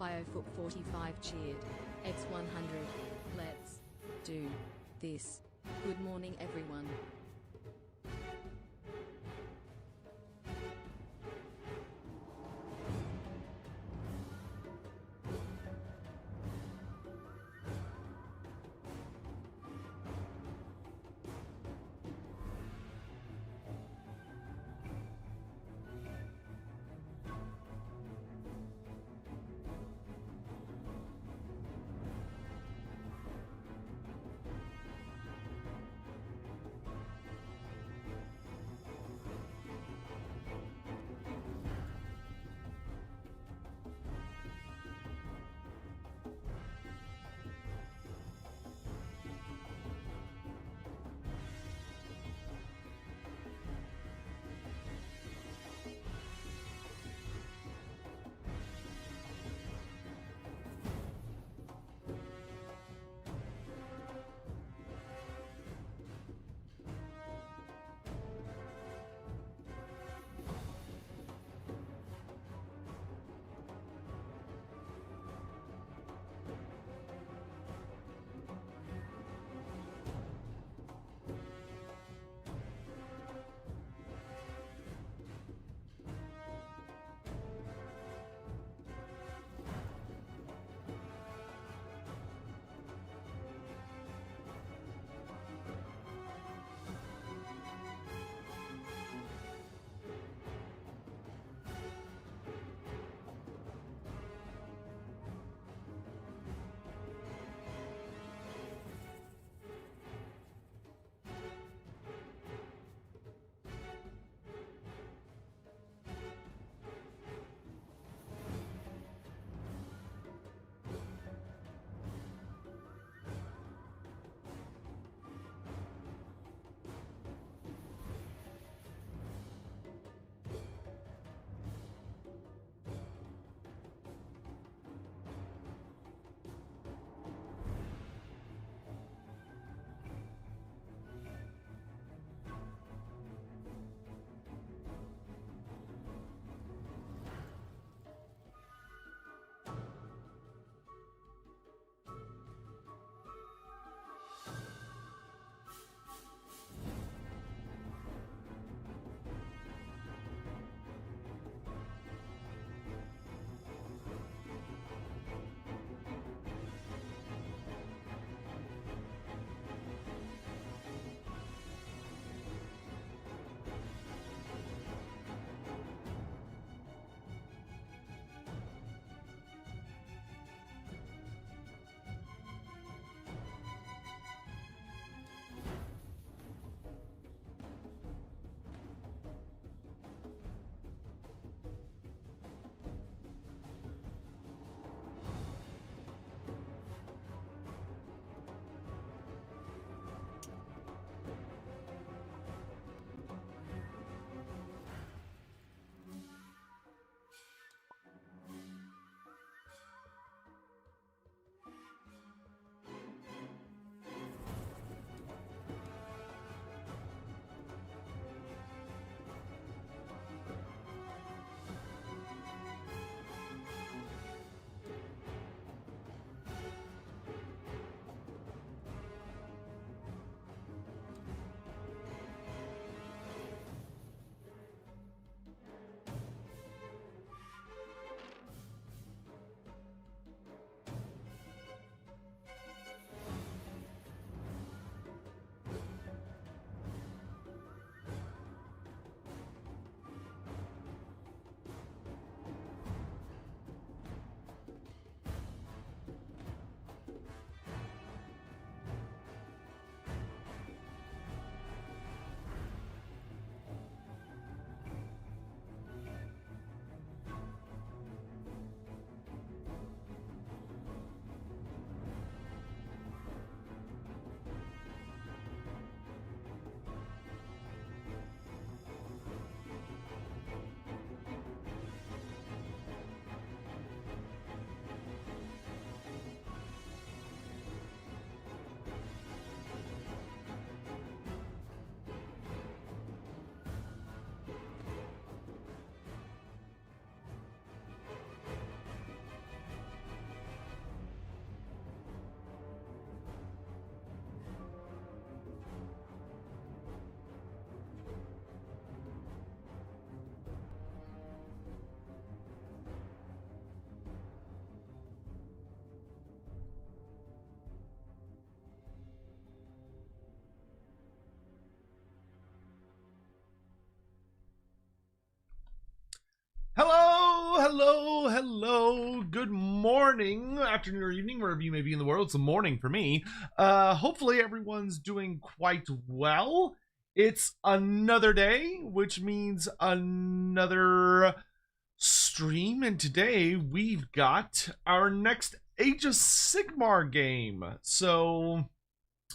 IOFoot45 cheered. X100. Let's do this. Good morning everyone. Hello, good morning, afternoon, or evening, wherever you may be in the world. It's a morning for me. Hopefully everyone's doing quite well. It's another day, which means another stream, and today we've got our next Age of Sigmar game. So,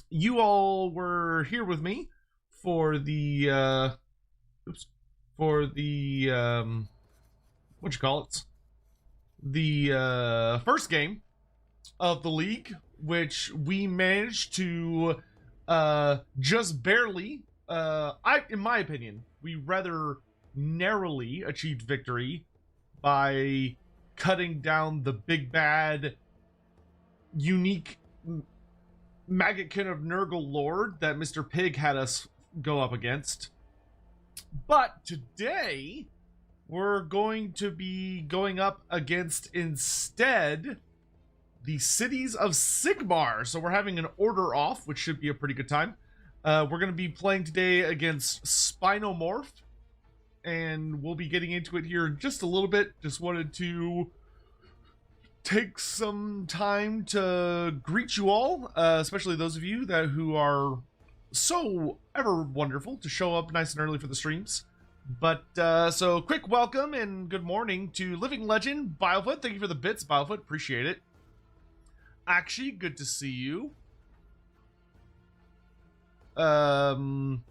you all were here with me for the, the first game of the league, which we managed to just barely, in my opinion, we rather narrowly achieved victory by cutting down the big bad unique Maggotkin of Nurgle Lord that Mr. Pig had us go up against. But today we're going to be going up against instead the cities of Sigmar. So we're having an order off, which should be a pretty good time. We're going to be playing today against Spinomorph, and we'll be getting into it here in just a little bit. Just wanted to take some time to greet you all, especially those of you who are so ever wonderful to show up nice and early for the streams. But, so quick welcome and good morning to Living Legend, Biofoot. Thank you for the bits, Biofoot. Appreciate it. Actually, good to see you. Anger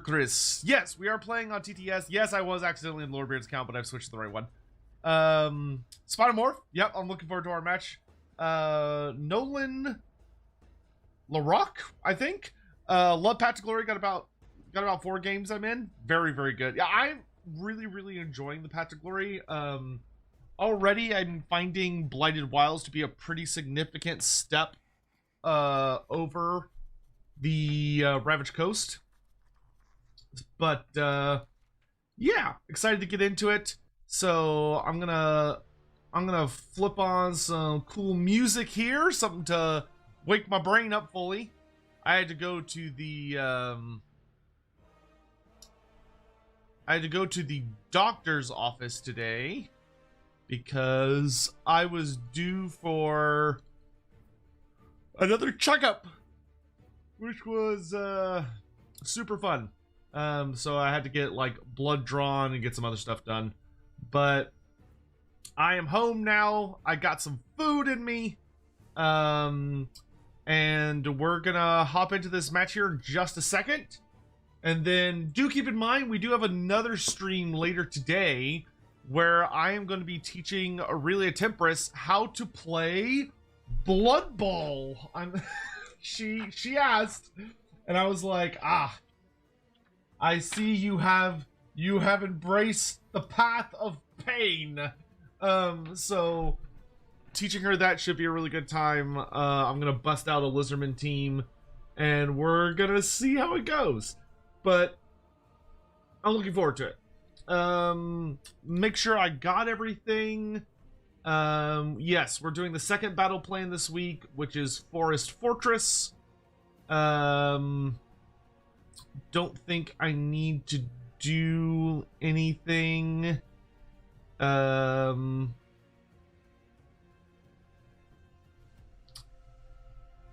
Chris. Yes, we are playing on TTS. Yes, I was accidentally in Lorebeards account, but I've switched to the right one. Spinomorph. Yep, I'm looking forward to our match. Nolan LaRock, I think. Love Path to Glory. Got about 4 games I'm in. Very, very good. Yeah, I'm really enjoying the Path to Glory. Already I'm finding Blighted Wilds to be a pretty significant step over the Ravaged Coast. But yeah, excited to get into it. So I'm gonna flip on some cool music here, something to wake my brain up fully. I had to go to the doctor's office today because I was due for another checkup, which was super fun. So I had to get like blood drawn and get some other stuff done. But I am home now. I got some food in me. And we're gonna hop into this match here in just a second. And then do keep in mind, we do have another stream later today where I am going to be teaching Aurelia Tempress how to play Blood Bowl. She asked, and I was like, I see you have embraced the path of pain. So teaching her that should be a really good time. I'm gonna bust out a Lizardman team, and we're gonna see how it goes. But I'm looking forward to it. Make sure I got everything. Yes, we're doing the second battle plan this week, which is Forest Fortress. Don't think I need to do anything. Okay,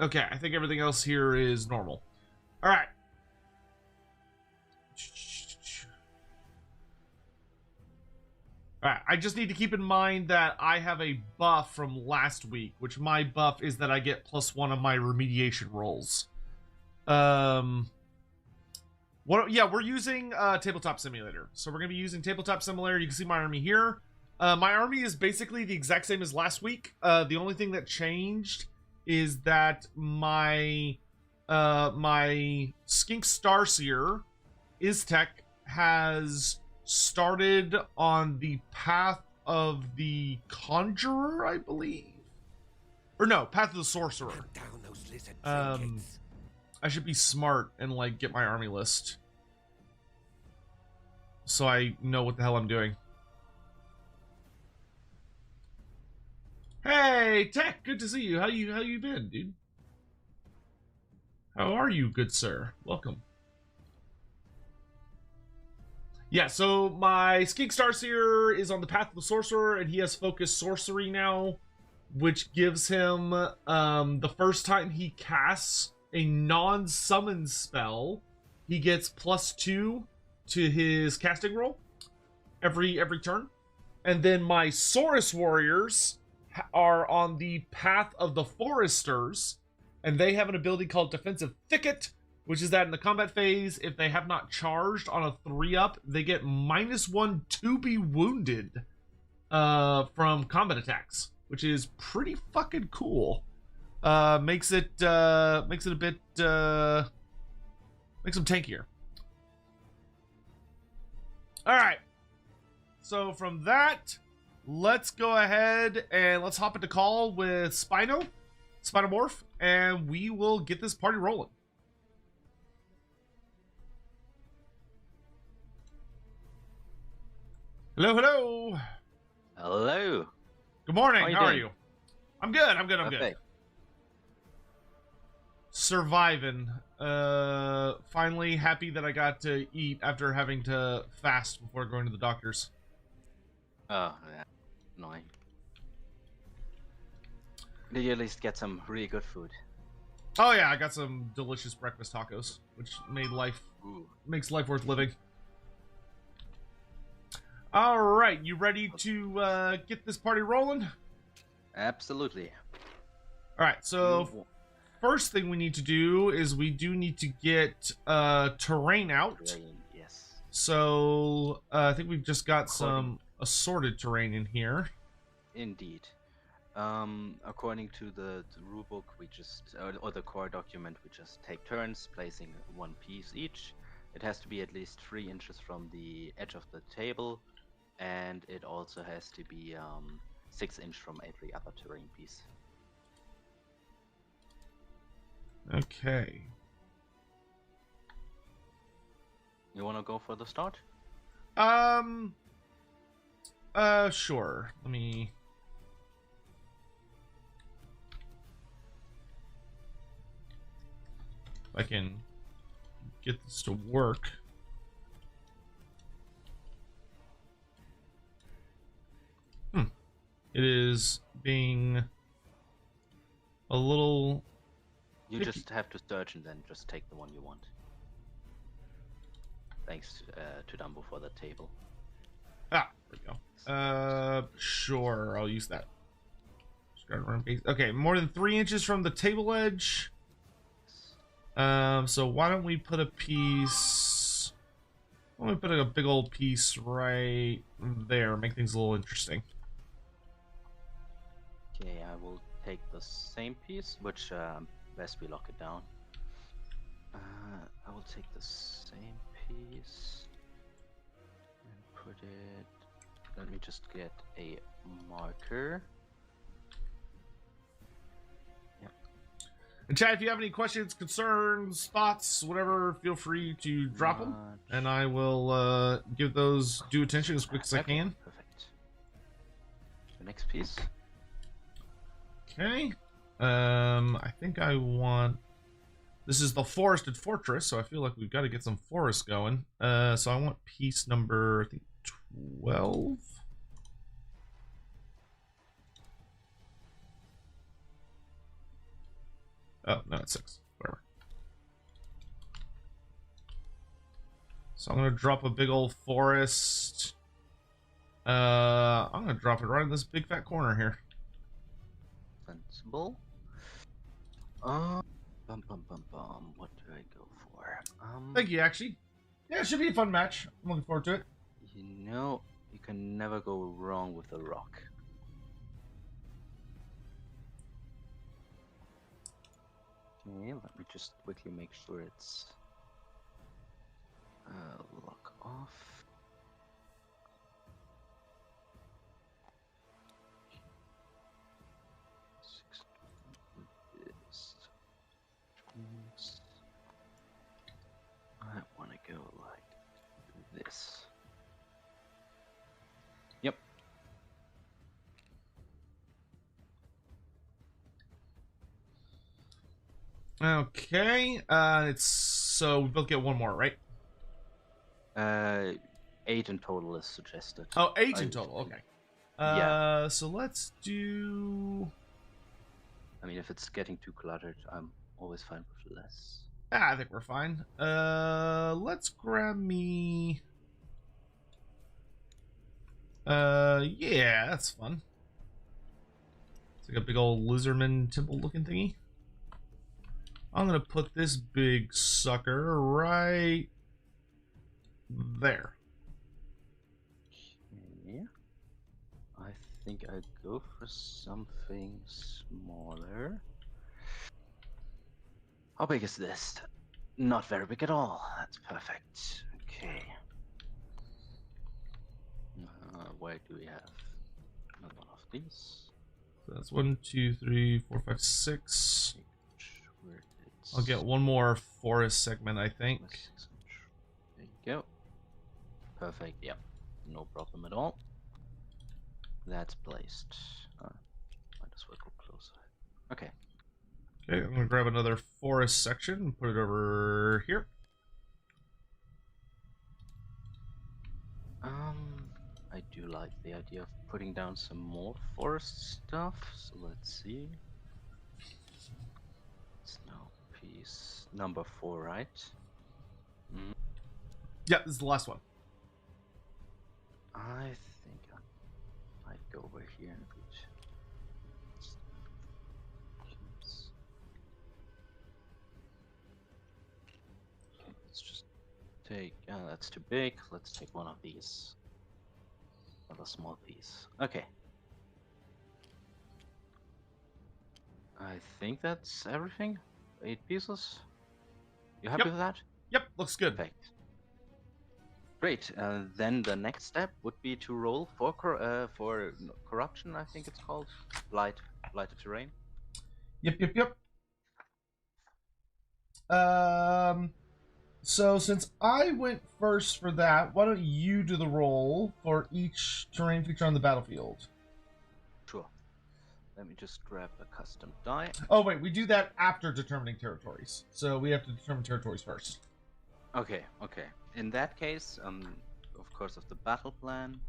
I think everything else here is normal. All right. Alright, I just need to keep in mind that I have a buff from last week, which my buff is that I get +1 on my remediation rolls. Yeah, we're using Tabletop Simulator. So we're going to be using Tabletop Simulator. You can see my army here. My army is basically the exact same as last week. The only thing that changed is that my Skink Starseer, Iztek, has started on the path of the Conjurer, I believe. Or no, path of the Sorcerer. I should be smart and like get my army list so I know what the hell I'm doing. Hey, Tech, good to see you. How you been, dude? How are you, good sir? Welcome. Yeah, so my Skink Starseer is on the path of the sorcerer, and he has focused sorcery now, which gives him the first time he casts a non-summon spell, he gets +2 to his casting roll every turn. And then my Saurus warriors are on the path of the foresters, and they have an ability called Defensive Thicket, which is that in the combat phase, if they have not charged on a 3-up, they get -1 to be wounded from combat attacks, which is pretty fucking cool. Makes it a bit makes them tankier. All right. So from that, let's go ahead and let's hop into call with Spinomorph, and we will get this party rolling. Hello, hello. Hello. Good morning. How are doing? you? I'm good. I'm good. Surviving. Finally happy that I got to eat after having to fast before going to the doctor's. Oh, yeah. Annoying. Did you at least get some really good food? Oh yeah, I got some delicious breakfast tacos, which makes life worth living. All right, you ready to get this party rolling? Absolutely. All right, so first thing we need to do is we do need to get terrain out. Terrain, yes. So I think we've just got some assorted terrain in here. Indeed. According to the rulebook, we just or the core document, we just take turns placing one piece each. It has to be at least 3 inches from the edge of the table, and it also has to be 6 inches from every other terrain piece. Okay. You want to go for the start? Sure. Let me. If I can get this to work. It is being a little. You just have to search and then just take the one you want. Thanks to Dumbo for the table. Ah, there we go. Sure, I'll use that. Okay, more than 3 inches from the table edge. So why don't we put a piece? Why don't we put a big old piece right there? Make things a little interesting. Okay, I will take the same piece, which best we lock it down. I will take the same piece and put it. Let me just get a marker. Yep. And Chad, if you have any questions, concerns, thoughts, whatever, feel free to drop them, and I will give those due attention as quick as I can. Perfect. The next piece. Okay. I think I want. This is the forested fortress, so I feel like we've got to get some forest going. So I want piece number, I think, 12. Oh, no, it's 6. Whatever. So I'm going to drop a big old forest. I'm going to drop it right in this big fat corner here. Sensible. What do I go for? Thank you, actually. Yeah, it should be a fun match. I'm looking forward to it. You know, you can never go wrong with a rock. Okay, let me just quickly make sure it's lock off. I want to go like this. Yep. Okay. It's so we both get one more, right? 8 in total is suggested. Oh, 8 I in total. think. Okay. Yeah. So let's do. I mean, if it's getting too cluttered, I'm always fine with less. I think we're fine. Let's grab me. Yeah, that's fun. It's like a big old lizardman temple looking thingy. I'm gonna put this big sucker right there. Okay. I think I'd go for something smaller. How big is this? Not very big at all. That's perfect. Okay. Where do we have another one of these? So that's 1, 2, 3, 4, 5, 6. Where I'll get one more forest segment, I think. There you go. Perfect. Yep. No problem at all. That's placed. Might as well go closer. Okay. Okay, I'm gonna grab another forest section and put it over here. I do like the idea of putting down some more forest stuff. So let's see. It's now piece number 4, right? Mm. Yeah, this is the last one. I think I might go over here and put. Okay, let's just take. That's too big. Let's take one of these. Another small piece. Okay. I think that's everything. 8 pieces. You happy Yep. with that? Yep, looks good. Perfect. Great. Then the next step would be to roll for corruption. I think it's called lighter terrain. Yep. So since I went first for that, why don't you do the roll for each terrain feature on the battlefield? Sure. Let me just grab a custom die. Oh wait, we do that after determining territories. So we have to determine territories first. Okay. In that case, of course, of the battle plan.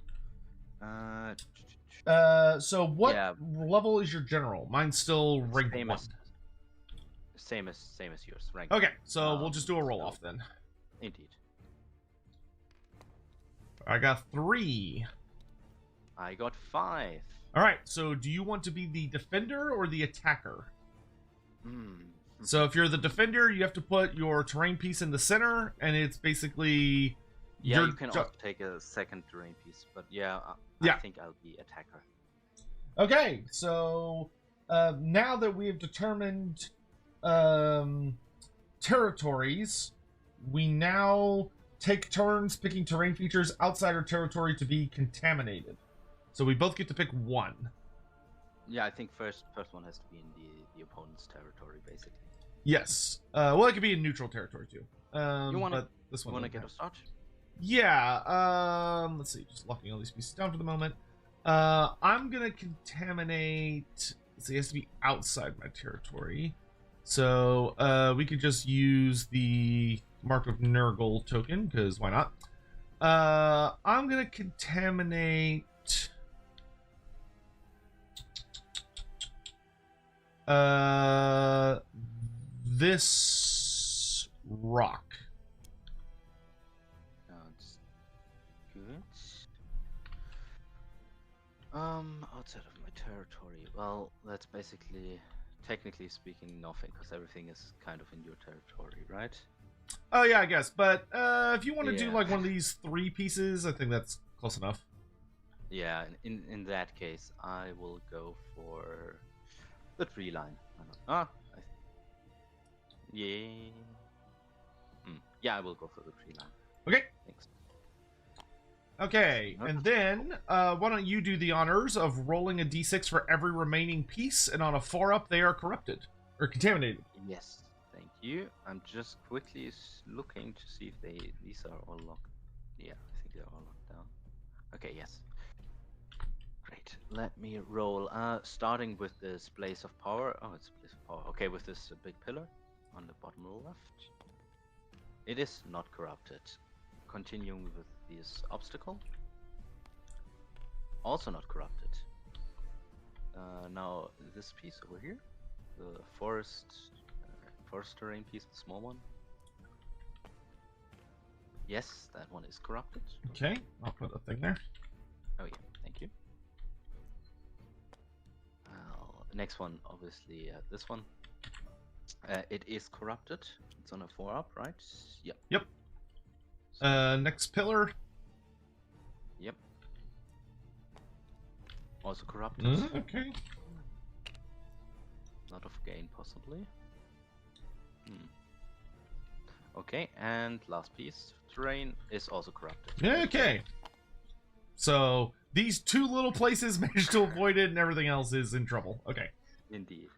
So what level is your general? Mine's still rank 1. Same as yours. Rank. Okay, so we'll just do a roll off then. Indeed. I got 3. I got 5. All right. So do you want to be the defender or the attacker? So if you're the defender, you have to put your terrain piece in the center, and it's basically. Yeah, you can also take a second terrain piece, but I think I'll be attacker. Okay, so now that we have determined territories, we now take turns picking terrain features outside our territory to be contaminated. So we both get to pick one. Yeah, I think first one has to be in the opponent's territory, basically. Yes. Well, it could be in neutral territory too. You want to get a start? Yeah. Let's see. Just locking all these pieces down for the moment. I'm gonna contaminate. Let's see. It has to be outside my territory. So we could just use the Mark of Nurgle token, because why not? I'm gonna contaminate this rock. Sounds good. Outside of my territory. Well, that's basically, technically speaking, nothing, because everything is kind of in your territory, right? Oh yeah, I guess. But if you want to do like one of these 3 pieces, I think that's close enough. Yeah, in that case, I will go for the tree line. Yeah. Yeah, I will go for the tree line. Okay. Thanks. Okay, and then why don't you do the honors of rolling a d6 for every remaining piece, and on a 4-up, they are corrupted or contaminated. Yes, thank you. I'm just quickly looking to see if these are all locked. Yeah, I think they're all locked down. Okay, yes. Great. Let me roll. Starting with this Blaze of Power. Oh, it's Blaze of Power. Okay, with this big pillar on the bottom left. It is not corrupted. continuing with this obstacle. Also not corrupted. Now this piece over here, the forest terrain piece, the small one. Yes, that one is corrupted. Okay, I'll put a thing there. Oh yeah, thank you. Next one, obviously this one. It is corrupted. It's on a 4-up, right? Yep. Yep. Next pillar. Yep. Also corrupted. Okay. Lot of gain, possibly. Okay, and last piece, terrain, is also corrupted. Okay. So these two little places managed to avoid it, and everything else is in trouble. Okay. Indeed.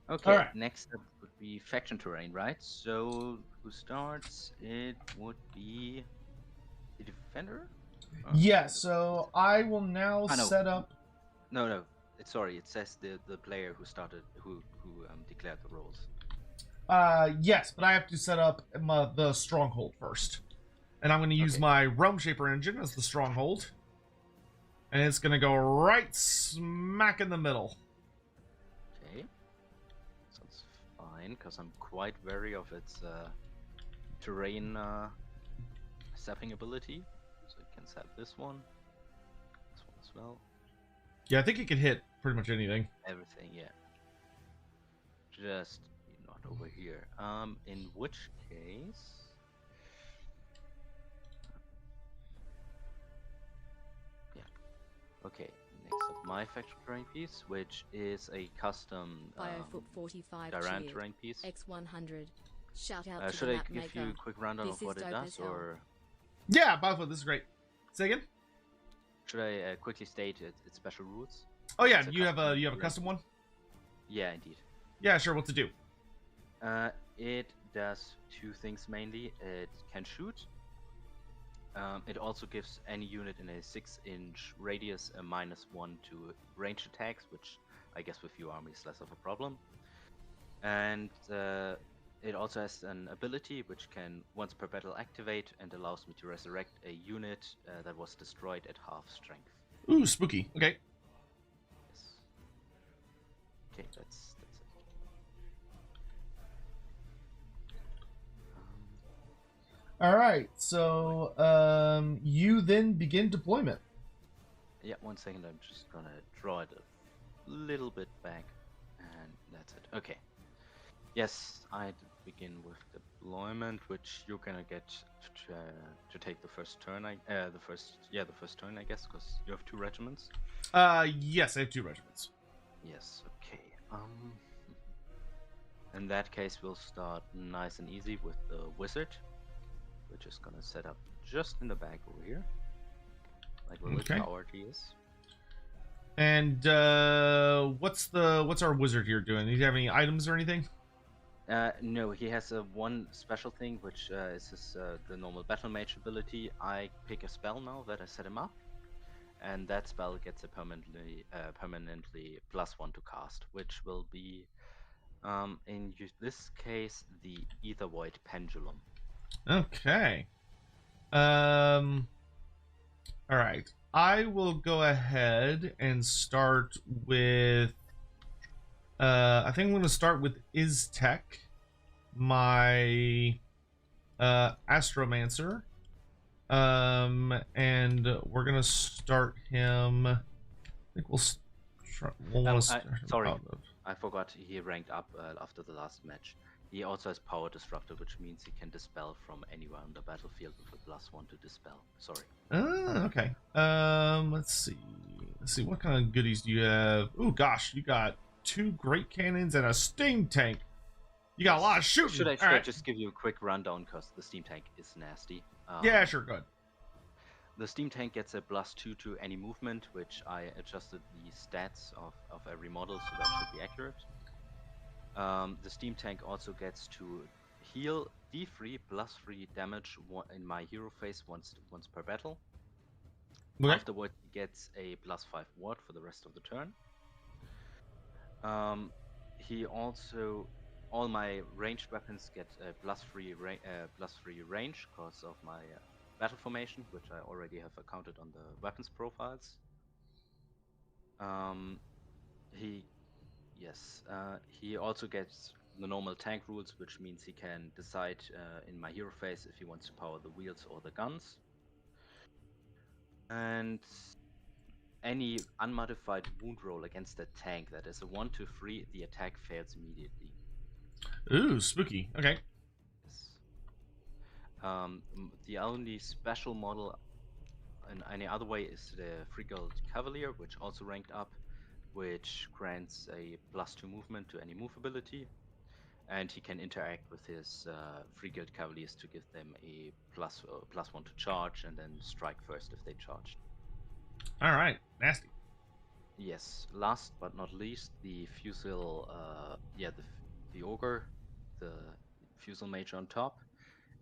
Okay, Alright. next up would be faction terrain, right? So who starts? It would be the defender. Yeah. So I will now no. set up. No. Sorry, it says the player who started, who declared the roles. Yes, but I have to set up the stronghold first. And I'm going to use my Realm Shaper engine as the stronghold. And it's going to go right smack in the middle. Okay. Sounds fine, because I'm quite wary of its terrain sapping ability. So it can sap this one as well. Yeah, I think it can hit pretty much anything. Everything, yeah. Just not over here. In which case... Yeah. Okay, next up my faction terrain piece, which is a custom Biofoot 45 Duran cheered. terrain piece. X100. Shout out to Should the I map give maker. you a quick rundown This of what is it dope does, as hell. or Yeah, Biofoot, this is great. Say again? should I quickly state its special rules? Oh yeah, It's a you have a custom custom one? Yeah, indeed. Yeah, sure. What to do? It does two things mainly. It can shoot. It also gives any unit in a 6-inch radius a -1 to range attacks, which I guess with few armies is less of a problem. And it also has an ability which can once per battle activate and allows me to resurrect a unit that was destroyed at half strength. Ooh, spooky. Okay. Yes. Okay, that's it. All right. So, you then begin deployment. Yeah, 1 second. I'm just gonna draw it a little bit back, and that's it. Okay. Yes, I begin with deployment, which you're gonna get to take the first turn. The first turn, I guess, because you have 2 regiments. Yes, I have 2 regiments. Yes. Okay. In that case, we'll start nice and easy with the wizard, which is gonna set up just in the back over here, like where the coward he is. And what's our wizard here doing? Does he have any items or anything? No, he has one special thing, which is his, the normal battle mage ability. I pick a spell now that I set him up, and that spell gets a permanently +1 to cast, which will be in this case the Ether Void Pendulum. Okay. All right. I will go ahead and start with. I think I'm going to start with Iztek, my Astromancer. And we're going to start him. I think we'll want to start him sorry, out of. I forgot he ranked up after the last match. He also has Power Disruptor, which means he can dispel from anywhere on the battlefield with a +1 to dispel. Sorry. Okay. Let's see. What kind of goodies do you have? Ooh, gosh, you got 2 great cannons and a steam tank. You got a lot of shooting. Should I just give you a quick rundown, because the steam tank is nasty? Yeah, sure, good. The steam tank gets a +2 to any movement, which I adjusted the stats of every model, so that should be accurate. The steam tank also gets to heal D3 +3 damage in my hero phase once per battle. Okay. Afterward, he gets a +5 ward for the rest of the turn. He also all my ranged weapons get a +3 range because of my battle formation, which I already have accounted on the weapons profiles. He also gets the normal tank rules, which means he can decide in my hero phase if he wants to power the wheels or the guns. And any unmodified wound roll against a tank that is a 1-3, the attack fails immediately. Ooh, spooky. Okay. Yes. The only special model in any other way is the Frigate Cavalier, which also ranked up, which grants a +2 movement to any move ability. And he can interact with his Frigate Cavaliers to give them a +1 to charge and then strike first if they charge. All right. Nasty. Yes, last but not least, the Fusel, the Ogre, the Fusel Mage on top.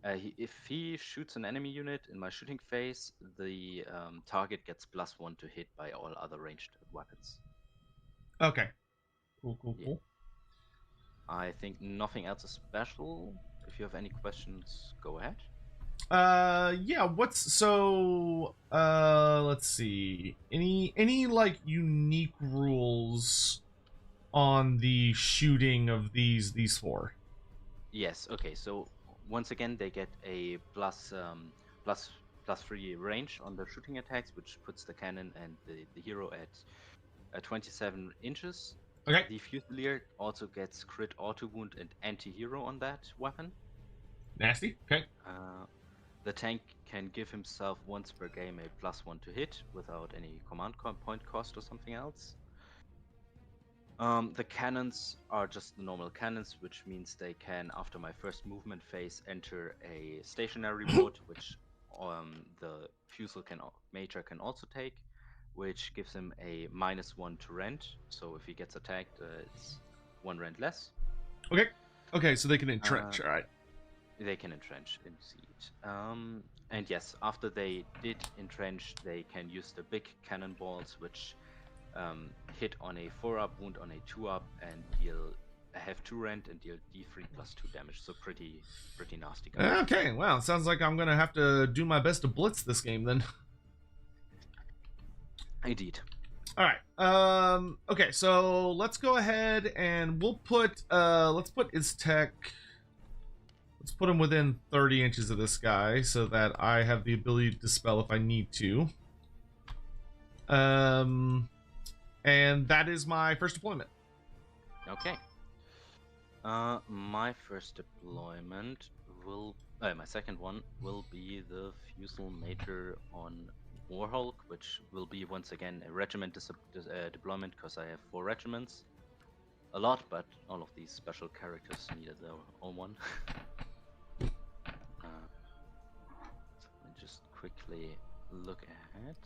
If he shoots an enemy unit in my shooting phase, the target gets +1 to hit by all other ranged weapons. Okay. Cool, cool, Yeah. cool. I think nothing else is special. If you have any questions, go ahead. Yeah, let's see. Any like unique rules on the shooting of these four? Yes, okay, so once again they get a +3 range on their shooting attacks, which puts the cannon and the hero at 27 inches. Okay. The Fusilier also gets crit auto wound and anti-hero on that weapon. Nasty. Okay. The tank can give himself once per game a +1 to hit without any command point cost or something else. The cannons are just the normal cannons, which means they can, after my first movement phase, enter a stationary mode, which the Fusel Major can also take, which gives him a -1 to rend. So if he gets attacked, it's 1 rend less. Okay. Okay, so they can entrench. All right. They can entrench, indeed. And yes, after they did entrench, they can use the big cannonballs, which hit on a 4-up, wound on a 2-up, and have 2 rend and deal D3 +2 damage. So pretty nasty guys. Okay. Well, it sounds like I'm gonna have to do my best to blitz this game then. Indeed. All right. Okay. So let's go ahead and we'll put let's put Iztek. Let's put him within 30 inches of this guy so that I have the ability to dispel if I need to. And that is my first deployment. Okay. My first deployment my second one will be the Fusel Major on Warhulk, which will be once again a regiment deployment because I have 4 regiments. A lot, but all of these special characters needed their own one. So let me just quickly look ahead.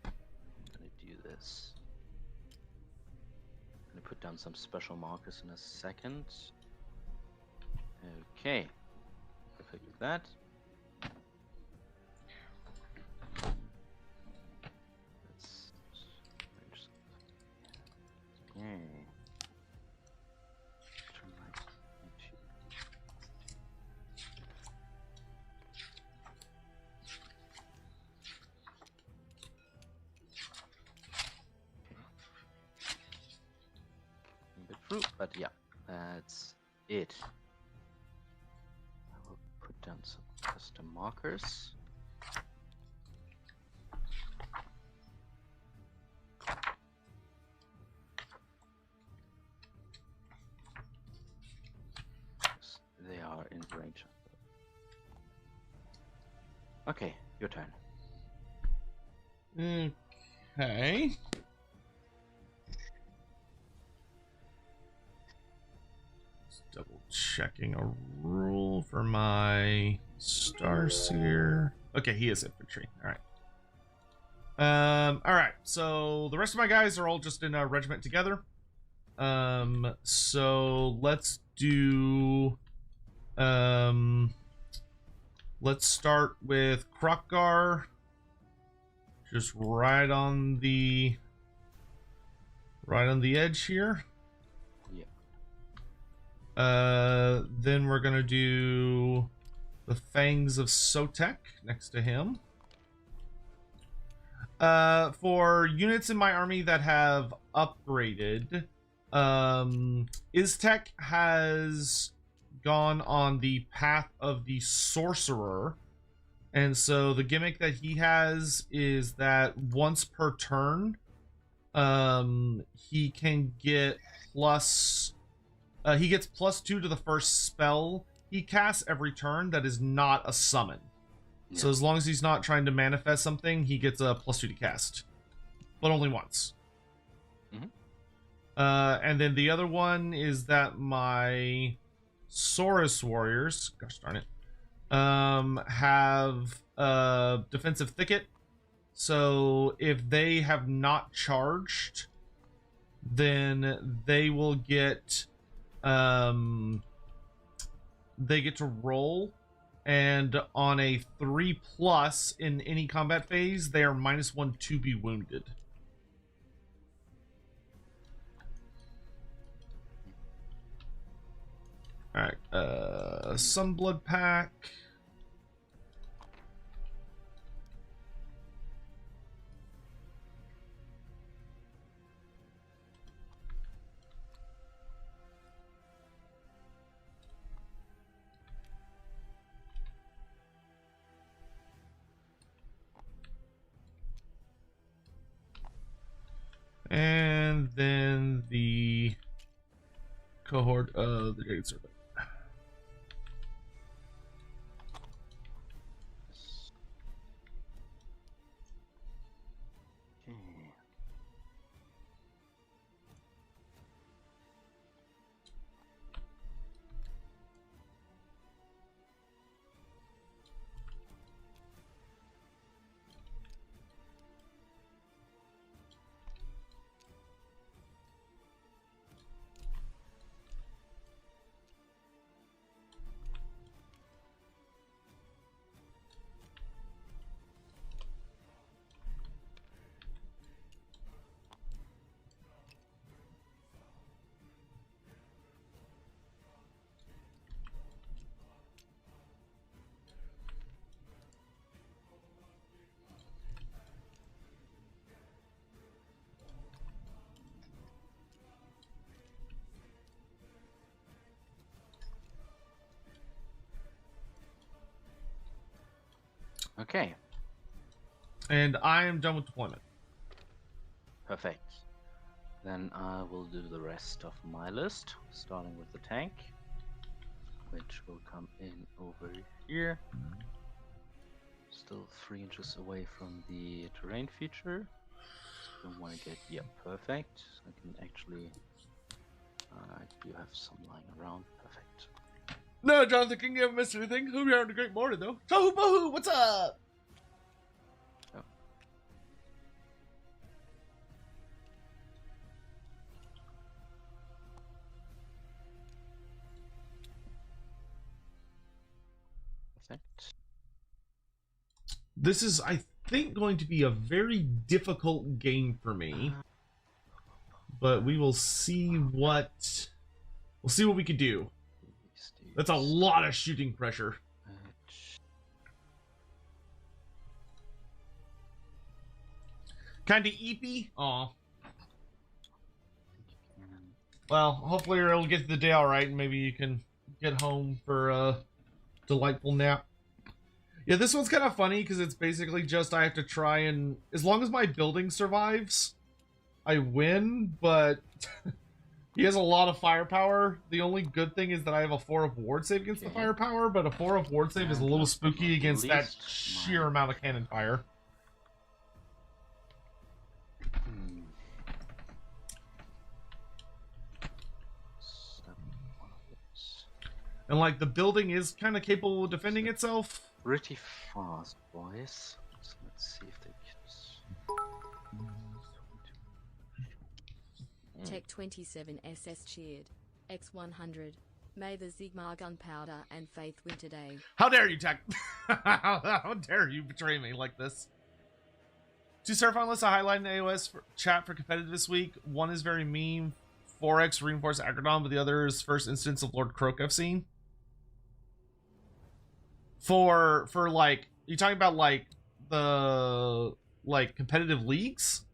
I'm gonna do this. I'm gonna put down some special markers in a second. Okay, perfect with that. Let's arrange something. Okay. Turn my YouTube. A bit through, but yeah, that's it. I will put down some custom markers. They are in range. Okay, your turn. Okay. Just double checking a rule for my Starseer. Okay, he is infantry. All right. All right. So the rest of my guys are all just in a regiment together. So let's do. Let's start with Krokgar. Just right on the edge here. Yeah. Then we're gonna do the Fangs of Sotek next to him. For units in my army that have upgraded, Iztek has gone on the path of the Sorcerer. And so the gimmick that he has is that once per turn, he can get he gets +2 to the first spell he casts every turn that is not a summon. Yeah. So as long as he's not trying to manifest something, he gets a +2 to cast, but only once. Mm-hmm. And then the other one is that my Saurus warriors, gosh darn it, have defensive thicket. So if they have not charged, then they will get they get to roll, and on a 3+ in any combat phase, they are -1 to be wounded. All right, Sunblood pack. And then the cohort of the Jade Serpent. Okay. And I am done with deployment. Perfect. Then I will do the rest of my list, starting with the tank, which will come in over here. Still 3 inches away from the terrain feature. So don't want to get, yeah, perfect. I can actually, I do have some lying around. Perfect. No, Jonathan, can you ever miss anything? Hope you're having a great morning, though. Tohu Bohu, what's up? Oh. Perfect. This is, I think, going to be a very difficult game for me. But we will see what... We'll see what we can do. That's a lot of shooting pressure. Kinda eepy? Aw. Well, hopefully you're able to get to the day alright, and maybe you can get home for a delightful nap. Yeah, this one's kind of funny, because it's basically just I have to try and... As long as my building survives, I win, but... He has a lot of firepower. The only good thing is that I have a 4 of ward save against the firepower, but a 4 of ward save is a little spooky against that sheer amount of cannon fire. And like the building is kind of capable of defending itself. Pretty fast, boys. So let's see if they can... Tech 27 SS cheered. X100. May the Sigmar gunpowder and Faith win today. How dare you, Tech? How dare you betray me like this? 2 Seraphon lists I highlighted in AoS chat for competitive this week. One is very mean 4x reinforced Agrodon, but the other is first instance of Lord Croak I've seen. For like, you talking about like the like competitive leagues,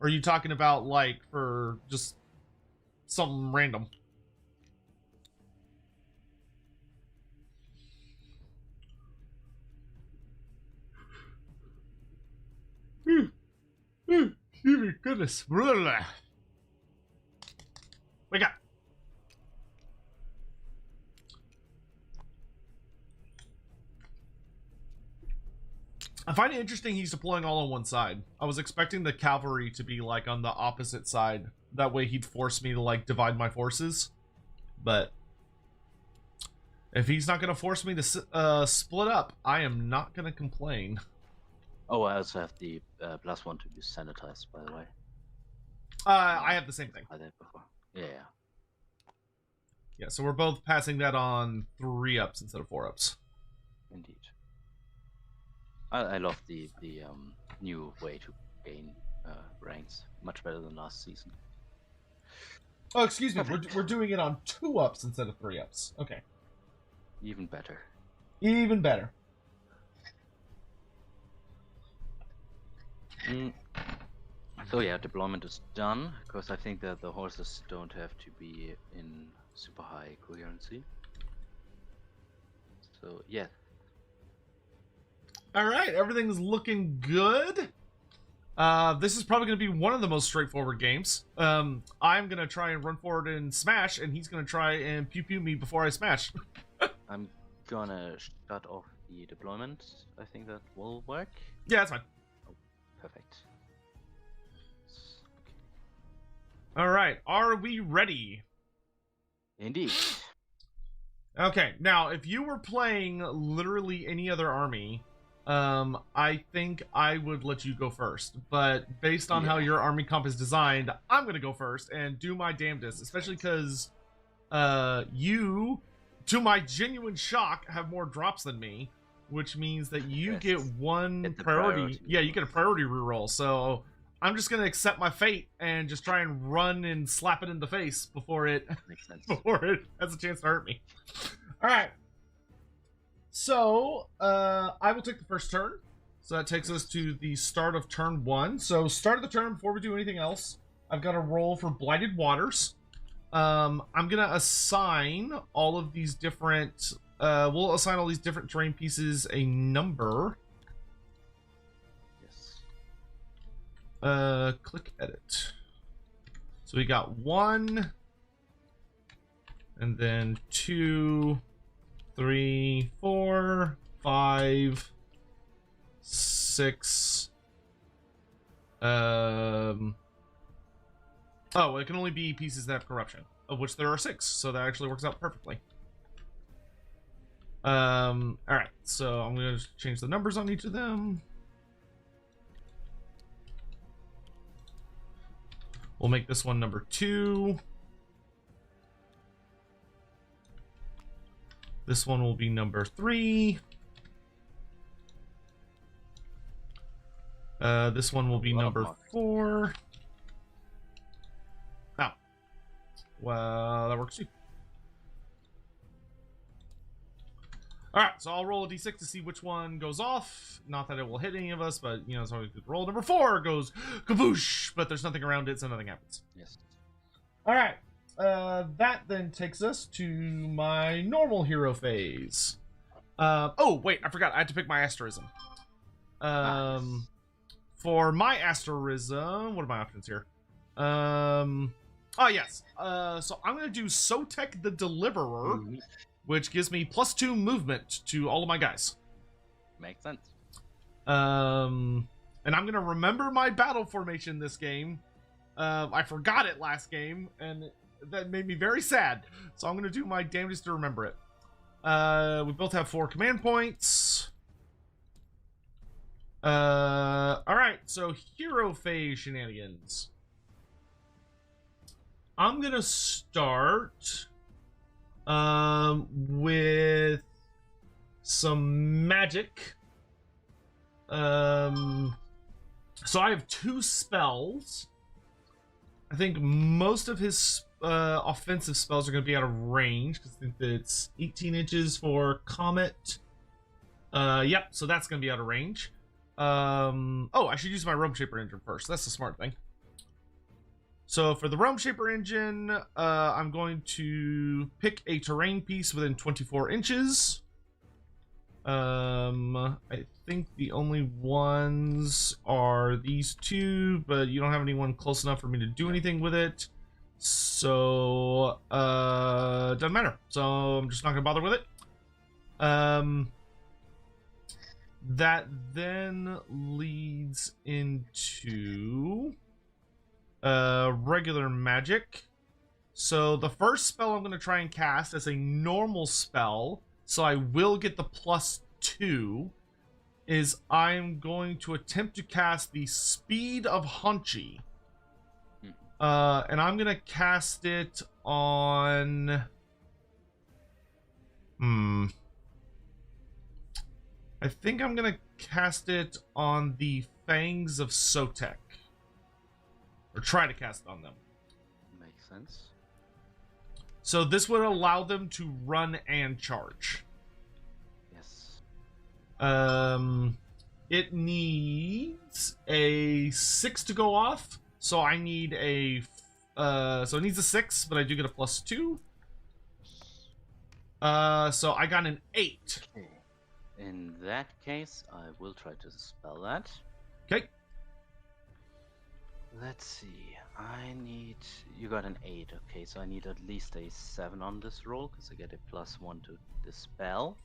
or are you talking about like for just something random? Excuse me, goodness. Wake up. I find it interesting he's deploying all on one side. I was expecting the cavalry to be like on the opposite side. That way he'd force me to like divide my forces. But if he's not going to force me to split up, I am not going to complain. Oh, I also have the +1 to be sanitized, by the way. I have the same thing. I did before. Yeah. Yeah, so we're both passing that on 3-ups instead of 4-ups. Indeed. I love the new way to gain ranks. Much better than last season. Oh, excuse me. We're doing it on 2-ups instead of 3-ups. Okay. Even better. Even better. So yeah, deployment is done, because I think that the horses don't have to be in super high coherency. So yeah. All right, everything's looking good. This is probably going to be one of the most straightforward games. I'm going to try and run forward and smash, and he's going to try and pew-pew me before I smash. I'm gonna shut off the deployment. I think that will work. Yeah, that's fine. Oh, perfect. All right, are we ready? Indeed. Okay, now, if you were playing literally any other army, I think I would let you go first. But based on how your army comp is designed, I'm going to go first and do my damnedest, especially because you, to my genuine shock, have more drops than me, which means that you get one priority. Yeah, you get a priority reroll. So I'm just going to accept my fate and just try and run and slap it in the face before it has a chance to hurt me. All right. So, I will take the first turn. So that takes us to the start of turn 1. So, start of the turn, before we do anything else, I've got a roll for Blighted Waters. I'm going to assign all of these different... we'll assign all these different terrain pieces a number. Yes. Click Edit. So we got 1, and then 2... 3, 4, 5, 6. Oh, it can only be pieces that have corruption, of which there are 6, so that actually works out perfectly. All right, so I'm gonna change the numbers on each of them. We'll make this one number 2. This one will be number 3. This one will be number 4. Oh. Well, that works too. Alright, so I'll roll a d6 to see which one goes off. Not that it will hit any of us, but, you know, it's always good to roll. Number 4 goes kaboosh, but there's nothing around it, so nothing happens. Yes. Alright. That then takes us to my normal hero phase. Oh, wait, I forgot. I had to pick my asterism. For my asterism, what are my options here? Oh, yes. So I'm going to do Sotek the Deliverer, which gives me +2 movement to all of my guys. Makes sense. And I'm going to remember my battle formation this game. I forgot it last game, and that made me very sad. So I'm going to do my damnedest to remember it. We both have 4 command points. Alright, so hero phase shenanigans. I'm going to start with some magic. So I have 2 spells. I think most of his offensive spells are going to be out of range because I think that it's 18 inches for Comet. Yep, so that's going to be out of range. Oh, I should use my Realm Shaper engine first. That's the smart thing. So for the Realm Shaper engine, I'm going to pick a terrain piece within 24 inches. I think the only ones are these two, but you don't have anyone close enough for me to do anything with it. So, doesn't matter. So I'm just not gonna bother with it. That then leads into regular magic. So the first spell I'm going to try and cast is a normal spell, so I will get the +2, is I'm going to attempt to cast the Speed of Hunchy. And I'm going to cast it on... I think I'm going to cast it on the Fangs of Sotek. Or try to cast it on them. Makes sense. So this would allow them to run and charge. Yes. It needs a 6 to go off. So I need a... so it needs a 6, but I do get a +2. So I got an 8. Okay. In that case, I will try to spell that. Okay. Let's see. I need... You got an 8. Okay, so I need at least a 7 on this roll, because I get a +1 to the spell.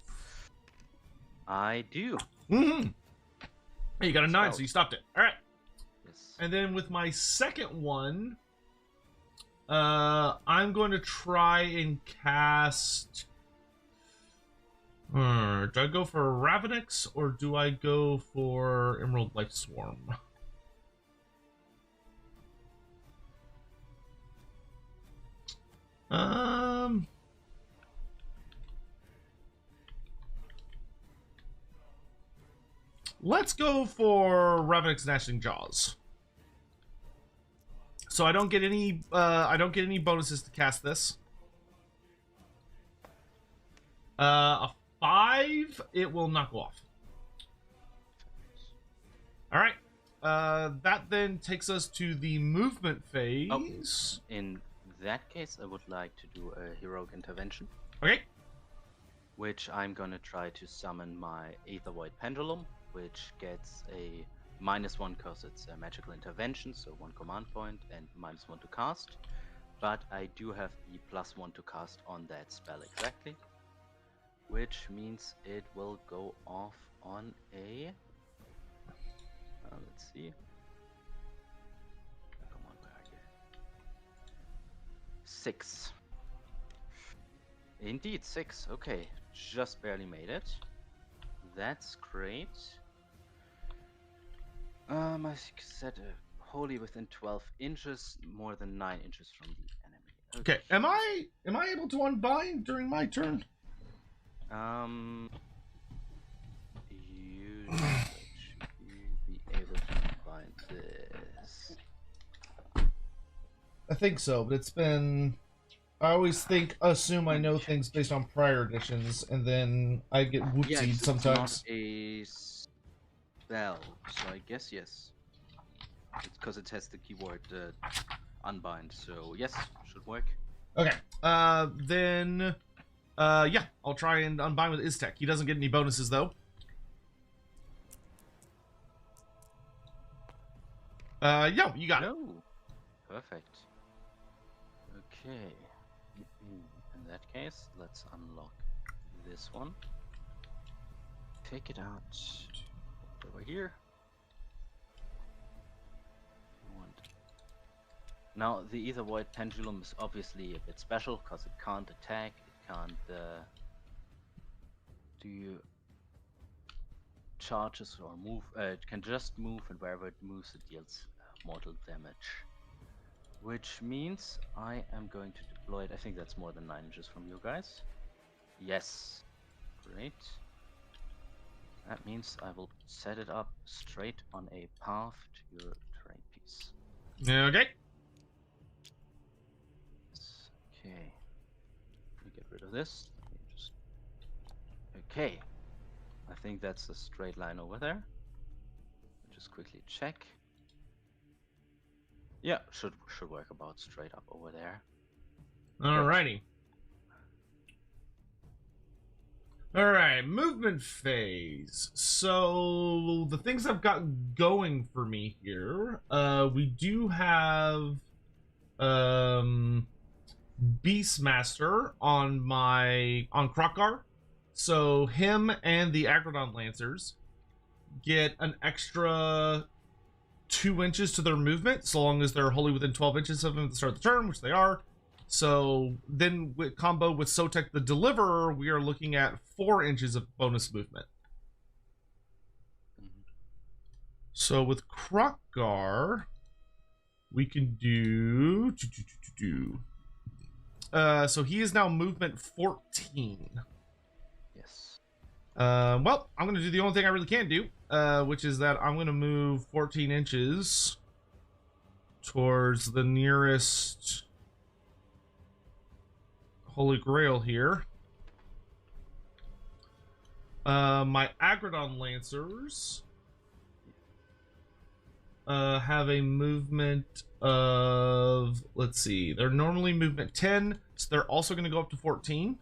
I do. Mm-hmm. Hey, you got a 9, so you stopped it. All right. Yes. And then with my second one, I'm going to try and cast... do I go for Ravenix or do I go for Emerald Life Swarm? Let's go for Ravenix Gnashing Jaws. So I don't get any bonuses to cast this. A 5, it will not go off. All right. That then takes us to the movement phase. Oh, in that case, I would like to do a heroic intervention. Okay. Which I'm gonna try to summon my Aether Void Pendulum, which gets a -1 because it's a magical intervention, so 1 command point and -1 to cast. But I do have the +1 to cast on that spell exactly. Which means it will go off on a... let's see. Come on, where are you? 6. Indeed, 6. Okay, just barely made it. That's great. I said wholly within 12 inches, more than 9 inches from the enemy. Okay. Am I able to unbind during my turn? You should be able to find this. I think so, but it's been... I always assume I know things based on prior editions, and then I get whoopsied sometimes. It's not a spell, so I guess yes. It's because it has the keyword unbind, so yes, should work. Okay. Then... yeah, I'll try and unbind with Iztek. He doesn't get any bonuses, though. Yeah, you got it. No. Perfect. Okay. In that case, let's unlock this one. Take it out over here. Now, the Aether Void Pendulum is obviously a bit special because it can't attack. Can't do charges or move. It can just move, and wherever it moves, it deals mortal damage. Which means I am going to deploy it. I think that's more than 9 inches from you guys. Yes, great. That means I will set it up straight on a path to your terrain piece. Okay. Okay. Let me get rid of this. Let me just... Okay. I think that's a straight line over there. Just quickly check. Yeah, should work about straight up over there. Alrighty. Alright, movement phase. So, the things I've got going for me here, we do have Beastmaster on Krokgar. So him and the Agrodon Lancers get an extra 2 inches to their movement, so long as they're wholly within 12 inches of him at the start of the turn, which they are. So then with combo with Sotek the Deliverer, we are looking at 4 inches of bonus movement. So with Krokgar, we can do... so he is now movement 14. Yes. Well, I'm going to do the only thing I really can do, which is that I'm going to move 14 inches towards the nearest Holy Grail here. My Agrodon Lancers have a movement of, let's see, they're normally movement 10, so they're also going to go up to 14.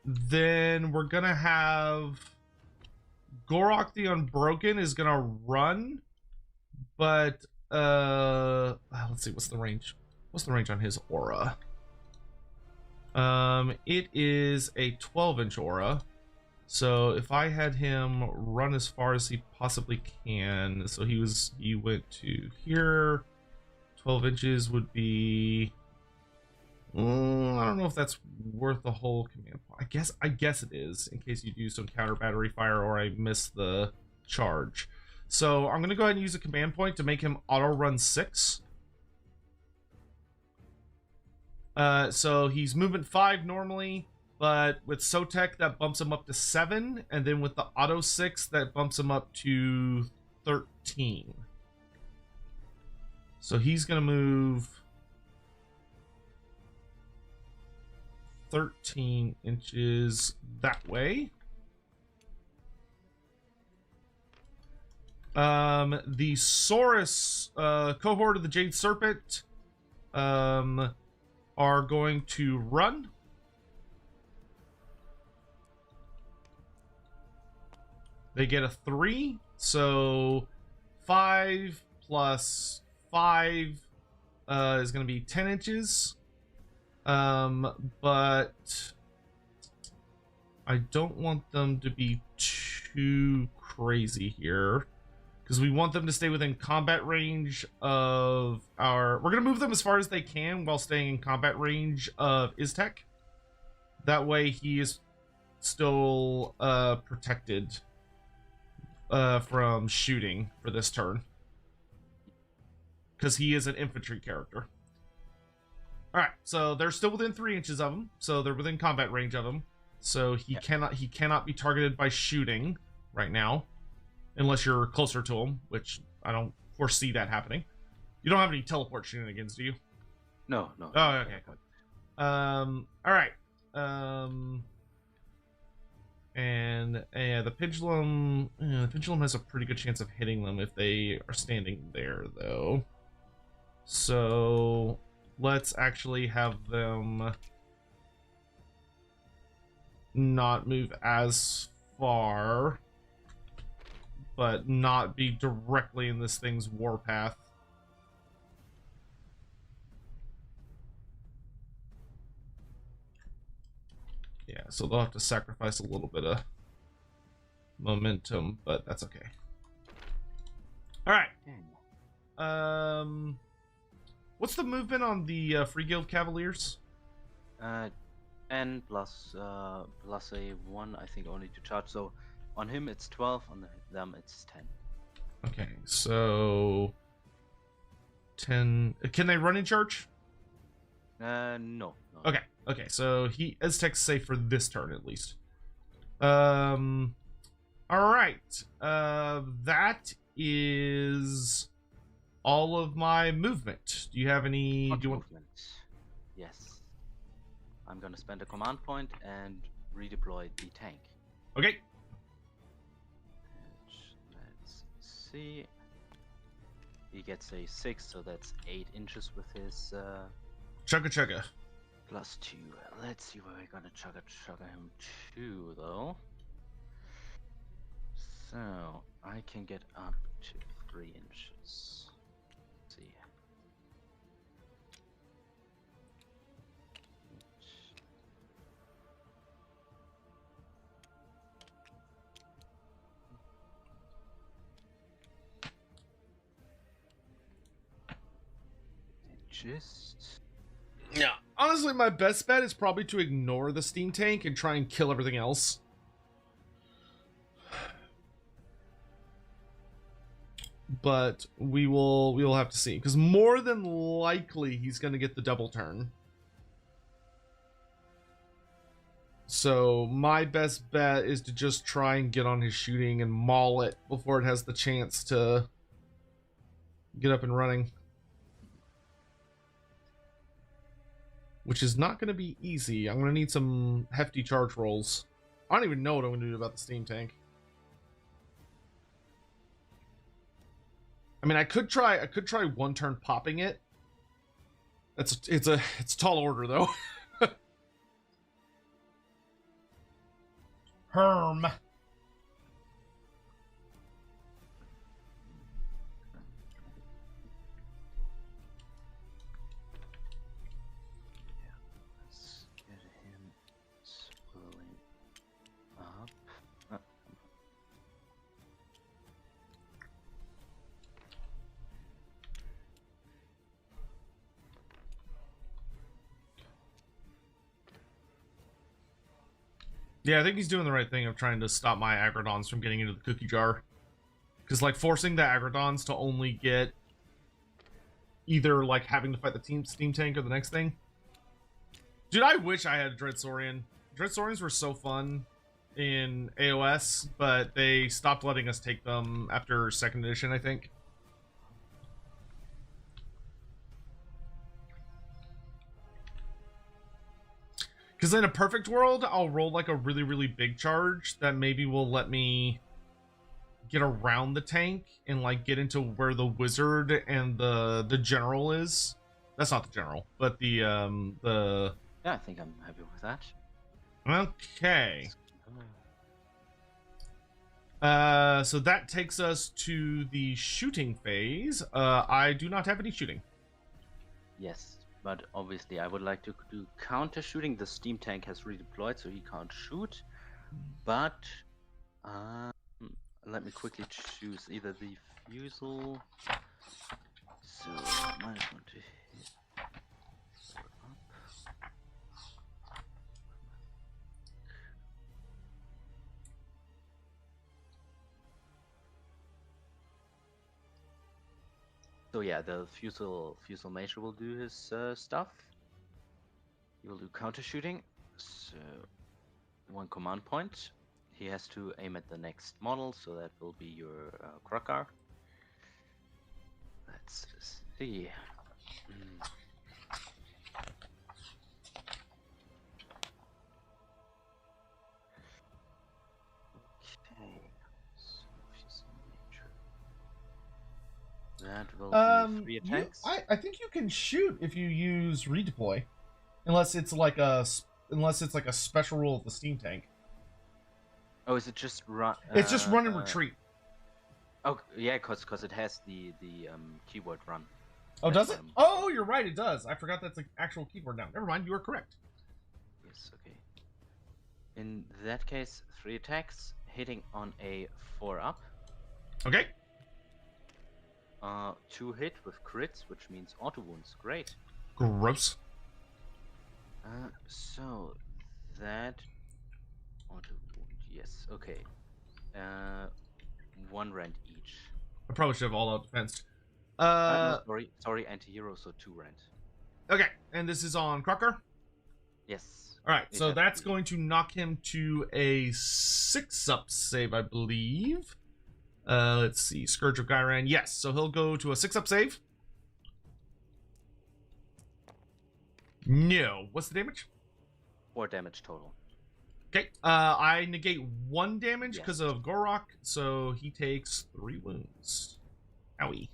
Then we're gonna have Gorok the Unbroken is gonna run, but let's see, what's the range? What's the range on his aura? It is a 12-inch aura. So if I had him run as far as he possibly can, so he went to here. 12 inches would be, I don't know if that's worth the whole command point. I guess it is, in case you do some counter battery fire or I miss the charge. So I'm going to go ahead and use a command point to make him auto run 6. So he's movement 5 normally, but with Sotek that bumps him up to 7, and then with the auto 6 that bumps him up to 13. So he's going to move 13 inches that way. The Saurus cohort of the Jade Serpent are going to run. They get a 3, so 5 plus 5 is going to be 10 inches. But I don't want them to be too crazy here, because we want them to stay within combat range of our... We're going to move them as far as they can while staying in combat range of Iztek. That way he is still protected from shooting for this turn, because he is an infantry character. Alright, so they're still within 3 inches of him, so they're within combat range of him. So he cannot be targeted by shooting right now, unless you're closer to him, which I don't foresee that happening. You don't have any teleport shenanigans, do you? No. Oh, okay. Alright. And the pendulum has a pretty good chance of hitting them if they are standing there, though. So let's actually have them not move as far, but not be directly in this thing's warpath. Yeah, so they'll have to sacrifice a little bit of momentum, but that's okay. All right. What's the movement on the Free Guild Cavaliers? N plus a 1, I think, only to charge. So on him it's 12, on them it's 10. Okay, so 10. Can they run in charge? No. Okay. Okay, so Aztec's safe for this turn at least. All right. That is all of my movement. Do you have any? Do you want? Movement. Yes. I'm gonna spend a command point and redeploy the tank. Okay. Let's see. He gets a 6, so that's 8 inches with his Chugga chugga. +2. Let's see where we're gonna chugga him to, though. So I can get up to 3 inches. Let's see. Just Yeah. Honestly, my best bet is probably to ignore the steam tank and try and kill everything else. But we'll have to see, because more than likely he's going to get the double turn. So my best bet is to just try and get on his shooting and maul it before it has the chance to get up and running. Which is not going to be easy. I'm going to need some hefty charge rolls. I don't even know what I'm going to do about the steam tank. I mean, I could try one turn popping it. It's a tall order though. Herm. let's get him swirling up. Yeah, I think he's doing the right thing of trying to stop my Agrodons from getting into the cookie jar. Because, like, forcing the Agrodons to only get either, like, having to fight the steam tank or the next thing. Dude, I wish I had a Dreadsaurian. Dreadsaurians were so fun in AoS, but they stopped letting us take them after 2nd edition, I think. Because in a perfect world, I'll roll like a really, really big charge that maybe will let me get around the tank and like get into where the wizard and the general is. That's not the general, but the Yeah, I think I'm happy with that. Okay. So that takes us to the shooting phase. I do not have any shooting. Yes, but obviously I would like to do counter shooting. The steam tank has redeployed, so he can't shoot. But let me quickly choose either the fusel. So minus 1 to hit. So yeah, the fusel major will do his stuff. He will do counter shooting. So 1 command point. He has to aim at the next model, so that will be your Krokar. Let's see. Okay. So fusel major. That will be 3 attacks. I think you can shoot if you use redeploy, unless it's like a special rule of the steam tank. Oh, is it just run? It's just run and retreat. Oh, yeah, cause it has the keyword run. Oh, does it? Oh, you're right, it does. I forgot that's an actual keyword now. Never mind, you are correct. Yes, okay. In that case, 3 attacks, hitting on a 4-up. Okay. 2 hit with crits, which means auto wounds. Great. Gross. So that auto wound, yes, okay. 1 rand each. I probably should have all out defense. No, sorry, anti-hero, so 2 rand. Okay, and this is on Crocker? Yes. All right, It so has to that's be. going to knock him to a 6-up save, I believe. Let's see, Scourge of Gyran. Yes, so he'll go to a 6-up save. No. What's the damage? 4 damage total. Okay, I negate 1 damage Yes. because of Gorok, so he takes 3 wounds. Owie.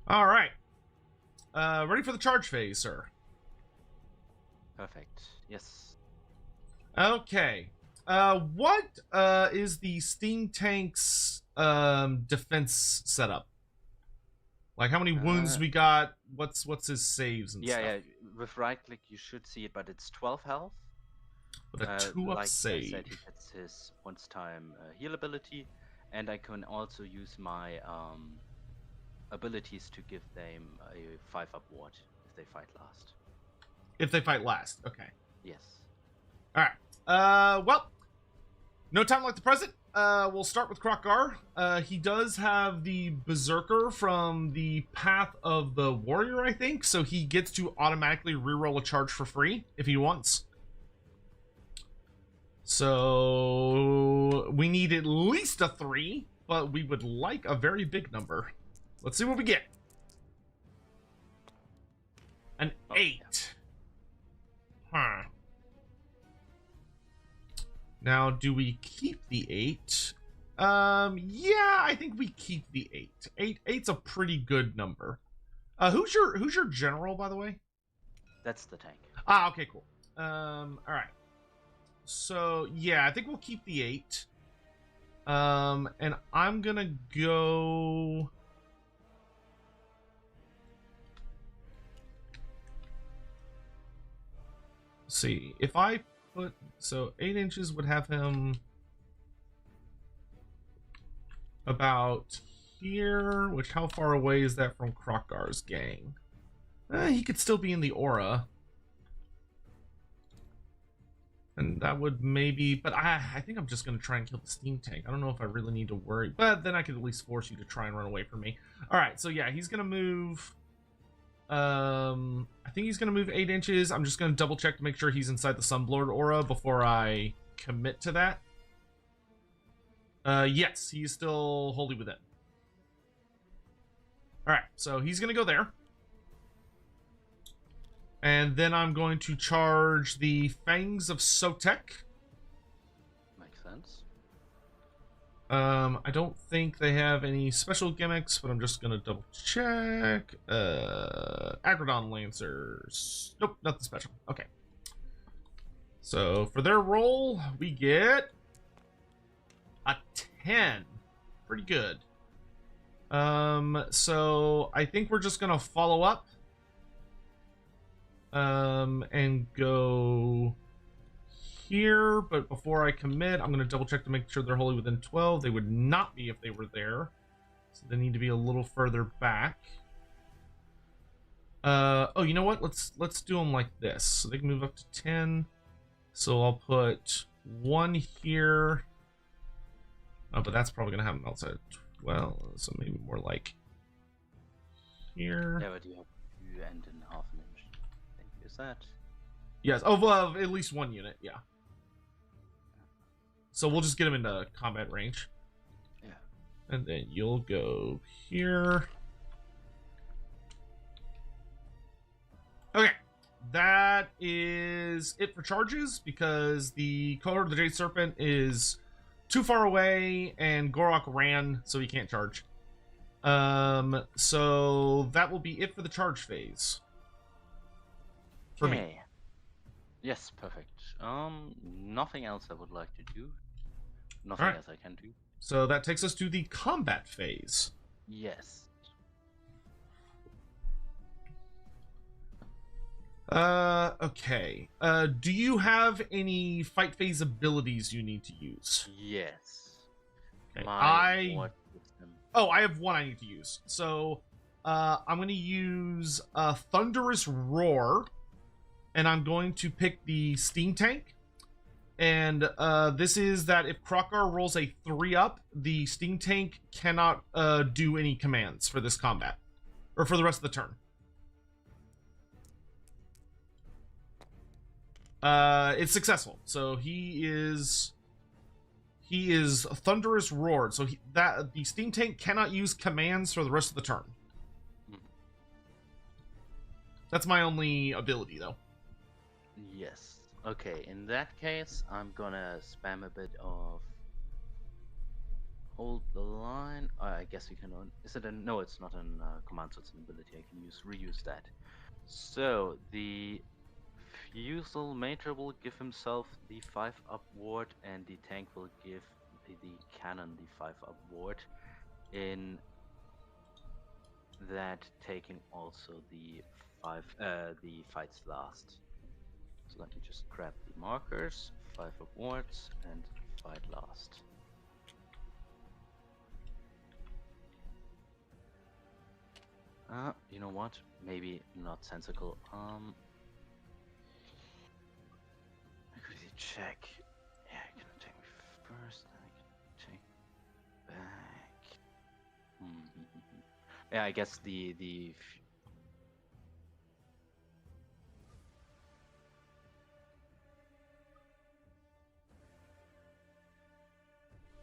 All right. Ready for the charge phase, sir. Perfect. Yes. Okay. What is the steam tank's defense setup? Like how many wounds we got? What's his saves and stuff? Yeah. With right click, you should see it, but it's 12 health. With a 2-up like save. I said, he gets his once time heal ability, and I can also use my abilities to give them a 5-up ward if they fight last. If they fight last, okay. Yes. All right. Well, no time like the present. We'll start with Krokgar. He does have the Berserker from the Path of the Warrior, I think, so he gets to automatically reroll a charge for free if he wants. So we need at least a 3, but we would like a very big number. Let's see what we get. An 8. Huh. Now, do we keep the 8? Yeah, I think we keep the 8. 8's a pretty good number. Who's your general, by the way? That's the tank. Ah, okay, cool. All right. So yeah, I think we'll keep the 8. And I'm gonna go. Let's see, if I put, so 8 inches would have him about here, which how far away is that from Krokgar's gang? He could still be in the aura. And that would maybe, but I think I'm just going to try and kill the steam tank. I don't know if I really need to worry, but then I could at least force you to try and run away from me. All right, so yeah, he's going to move. I think he's going to move 8 inches. I'm just going to double check to make sure he's inside the Sunblord aura before I commit to that. Yes, he's still wholly within. All right, so he's going to go there. And then I'm going to charge the Fangs of Sotek. Makes sense. I don't think they have any special gimmicks, but I'm just going to double check. Agrodon Lancers. Nope, nothing special. Okay. So for their roll, we get a 10. Pretty good. So I think we're just going to follow up. And go here, but before I commit, I'm going to double check to make sure they're wholly within 12. They would not be if they were there, so they need to be a little further back. Oh, you know what? Let's do them like this, so they can move up to 10. So I'll put 1 here. Oh, but that's probably going to have them outside 12, so maybe more like here. Yeah, but you end in half an inch. Is that? Yes, of at least 1 unit, yeah. So we'll just get him into combat range. Yeah. And then you'll go here. Okay. That is it for charges, because the Cohort of the Jade Serpent is too far away, and Gorok ran, so he can't charge. So that will be it for the charge phase. For me. Yes, perfect. Nothing else I would like to do. Nothing else I can do. So that takes us to the combat phase. Yes. Okay. Do you have any fight phase abilities you need to use? Yes. Okay. What Oh, I have one I need to use. So, I'm going to use a Thunderous Roar, and I'm going to pick the Steam Tank. And this is that if Krokgar rolls a 3-up, the Steam Tank cannot do any commands for this combat. or for the rest of the turn. It's successful. So he is thunderous roared. So the steam tank cannot use commands for the rest of the turn. That's my only ability, though. Yes. Okay, in that case, I'm gonna spam a bit of hold the line. I guess we can. Is it a no? It's not a command, so it's an ability. I can reuse that. So the Fusel Major will give himself the 5-up ward, and the tank will give the cannon the 5-up ward. In that, taking also the fights last. So let me just grab the markers, 5-up wards, and fight last. You know what? Maybe not sensical. I quickly check. Yeah, I can take me first, then I can take back. Yeah, I guess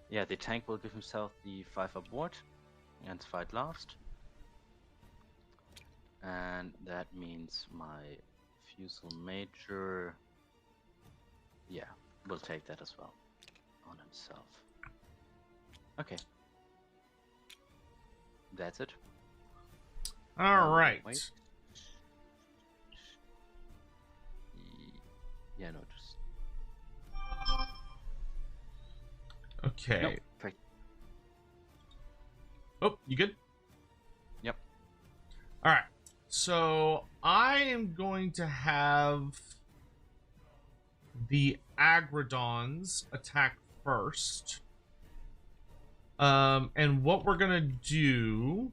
yeah, the tank will give himself the 5-up ward and fight last. And that means my Fusel Major, yeah, will take that as well on himself. Okay. That's it. All right. Wait. Yeah, no, just... Okay. Nope. Perfect. Oh, you good? Yep. All right. So I am going to have the Agrodons attack first. And what we're gonna do,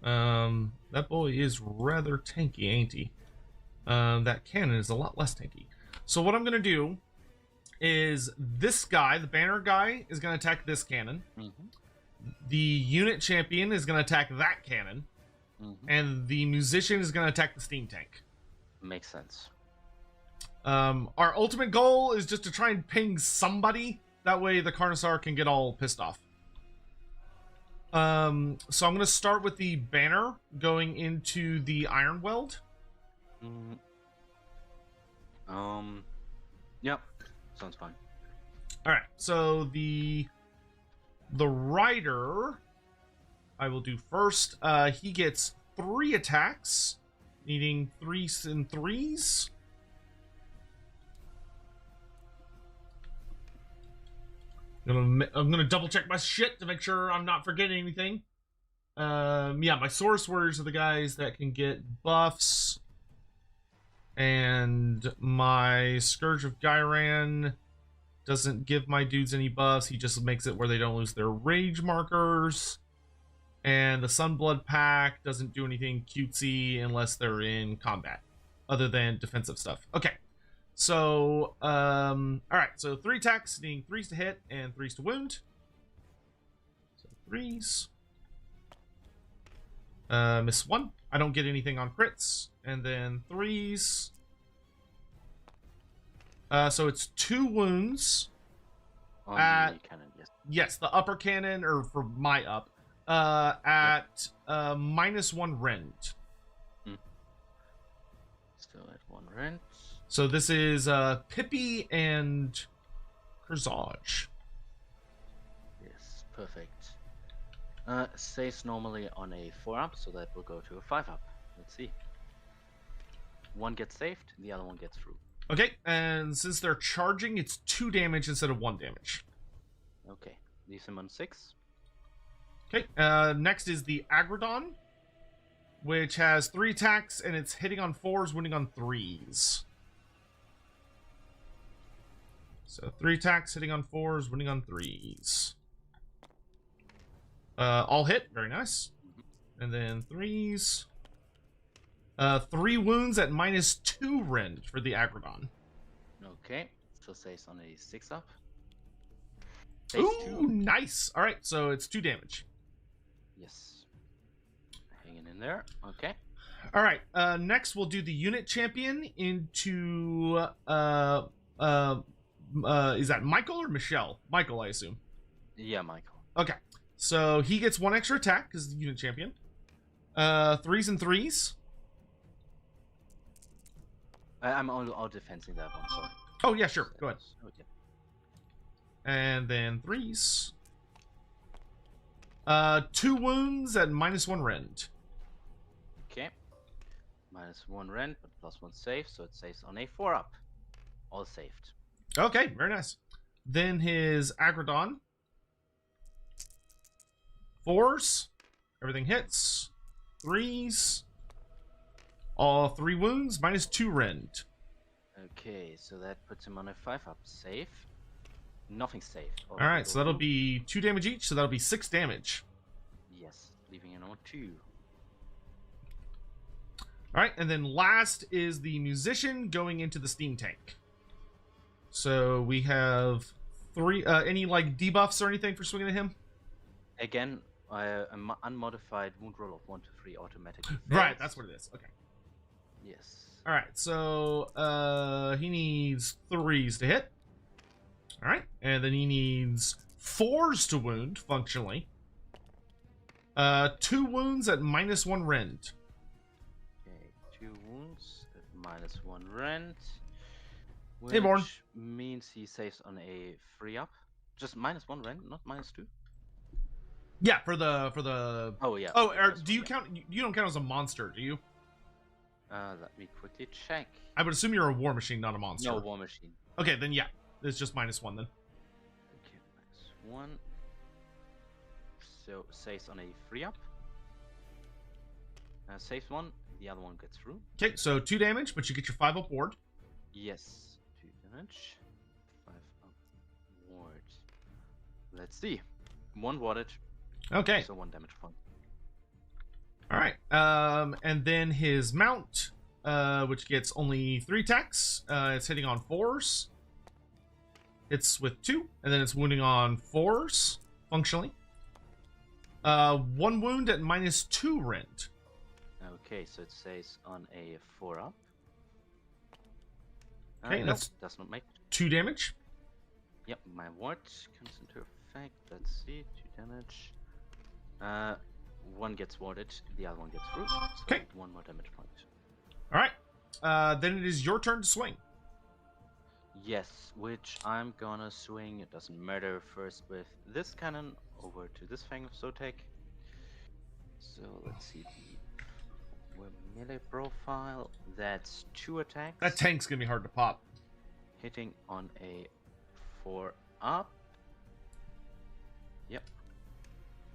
that boy is rather tanky, ain't he? That cannon is a lot less tanky. So what I'm gonna do is this guy, the banner guy, is gonna attack this cannon. The unit champion is gonna attack that cannon. And the musician is gonna attack the steam tank. Makes sense. Our ultimate goal is just to try and ping somebody. That way the Carnosaur can get all pissed off. So I'm going to start with the banner going into the Iron Weld. Yep. Sounds fine. Alright, so the rider I will do first. He gets 3 attacks, needing 3s and 3s. I'm gonna double check my shit to make sure I'm not forgetting anything. Yeah, my Source Warriors are the guys that can get buffs. And my Scourge of Gyran doesn't give my dudes any buffs. He just makes it where they don't lose their rage markers. And the Sunblood Pack doesn't do anything cutesy unless they're in combat, other than defensive stuff. Okay. So, alright, so 3 attacks, needing 3s to hit and 3s to wound. So 3s. Miss 1. I don't get anything on crits. And then 3s. So it's 2 wounds. On the cannon, yes. Yes, the upper cannon, or for my up, at -1 rend. Still at 1 rend. So this is Pippi and Corsage. Yes, perfect. Stays normally on a 4-up, so that will go to a 5-up. Let's see. One gets saved, the other one gets through. Okay, and since they're charging, it's 2 damage instead of 1 damage. Okay, leaves him on 6. Okay, next is the Agrodon, which has 3 attacks, and it's hitting on 4s, wounding on 3s. So 3 attacks, hitting on 4s, wounding on 3s. All hit, very nice. And then 3s. 3 wounds at -2 rend for the Agrodon. Okay, so stays on a 6-up. Ooh, nice. All right, so it's 2 damage. Yes. Hanging in there. Okay. All right. Next, we'll do the unit champion into is that Michael or Michelle? Michael, I assume. Yeah, Michael. Okay. So he gets 1 extra attack because he's the unit champion. 3s and 3s. I'm all defending that one. Sorry. Oh yeah, sure. Go ahead. Oh, yeah. And then 3s. 2 wounds at -1 rend. Okay. -1 rend, but +1 save, so it saves on a 4-up. All saved. Okay, very nice. Then his Agrodon. 4s. Everything hits. 3s. All 3 wounds, -2 rend. Okay, so that puts him on a 5-up save. Nothing saved. All right, so that'll be 2 damage each, so that'll be 6 damage. Yes, leaving it on 2. All right, and then last is the musician going into the steam tank. So we have 3. Any like debuffs or anything for swinging at him? Again, an unmodified wound roll of 1 to 3 automatically. Right, that's what it is. Okay. Yes. All right, so he needs 3s to hit. All right, and then he needs 4s to wound functionally. 2 wounds at -1 rend. Okay, 2 wounds at -1 rend. Hey, Born. Which means he saves on a 3-up. Just -1 rend, not -2. Yeah, for the. Oh yeah. Oh, that's do you one, count? You don't count as a monster, do you? Let me quickly check. I would assume you're a war machine, not a monster. No, war machine. Okay, then yeah, it's just -1 then. Okay, -1. So saves on a 3-up. Saves 1, the other one gets through. Okay, so 2 damage, but you get your 5-up ward. Yes, 2 damage. 5-up ward. Let's see. 1 warded. Okay. So 1 damage point. All right. And then his mount, which gets only 3 attacks. It's hitting on 4s. It's with 2, and then it's wounding on 4s, functionally. 1 wound at -2 rend. Okay, so it says on a 4-up. Okay, no, that's does not make. 2 damage. Yep, my ward comes into effect. Let's see, 2 damage. 1 gets warded, the other one gets through. So Okay. 1 more damage point. All right. Then it is your turn to swing. Yes, which I'm gonna swing. It doesn't matter. First with this cannon over to this Fang of Sotek. So let's see the melee profile. That's 2 attacks. That tank's gonna be hard to pop. Hitting on a 4-up. Yep.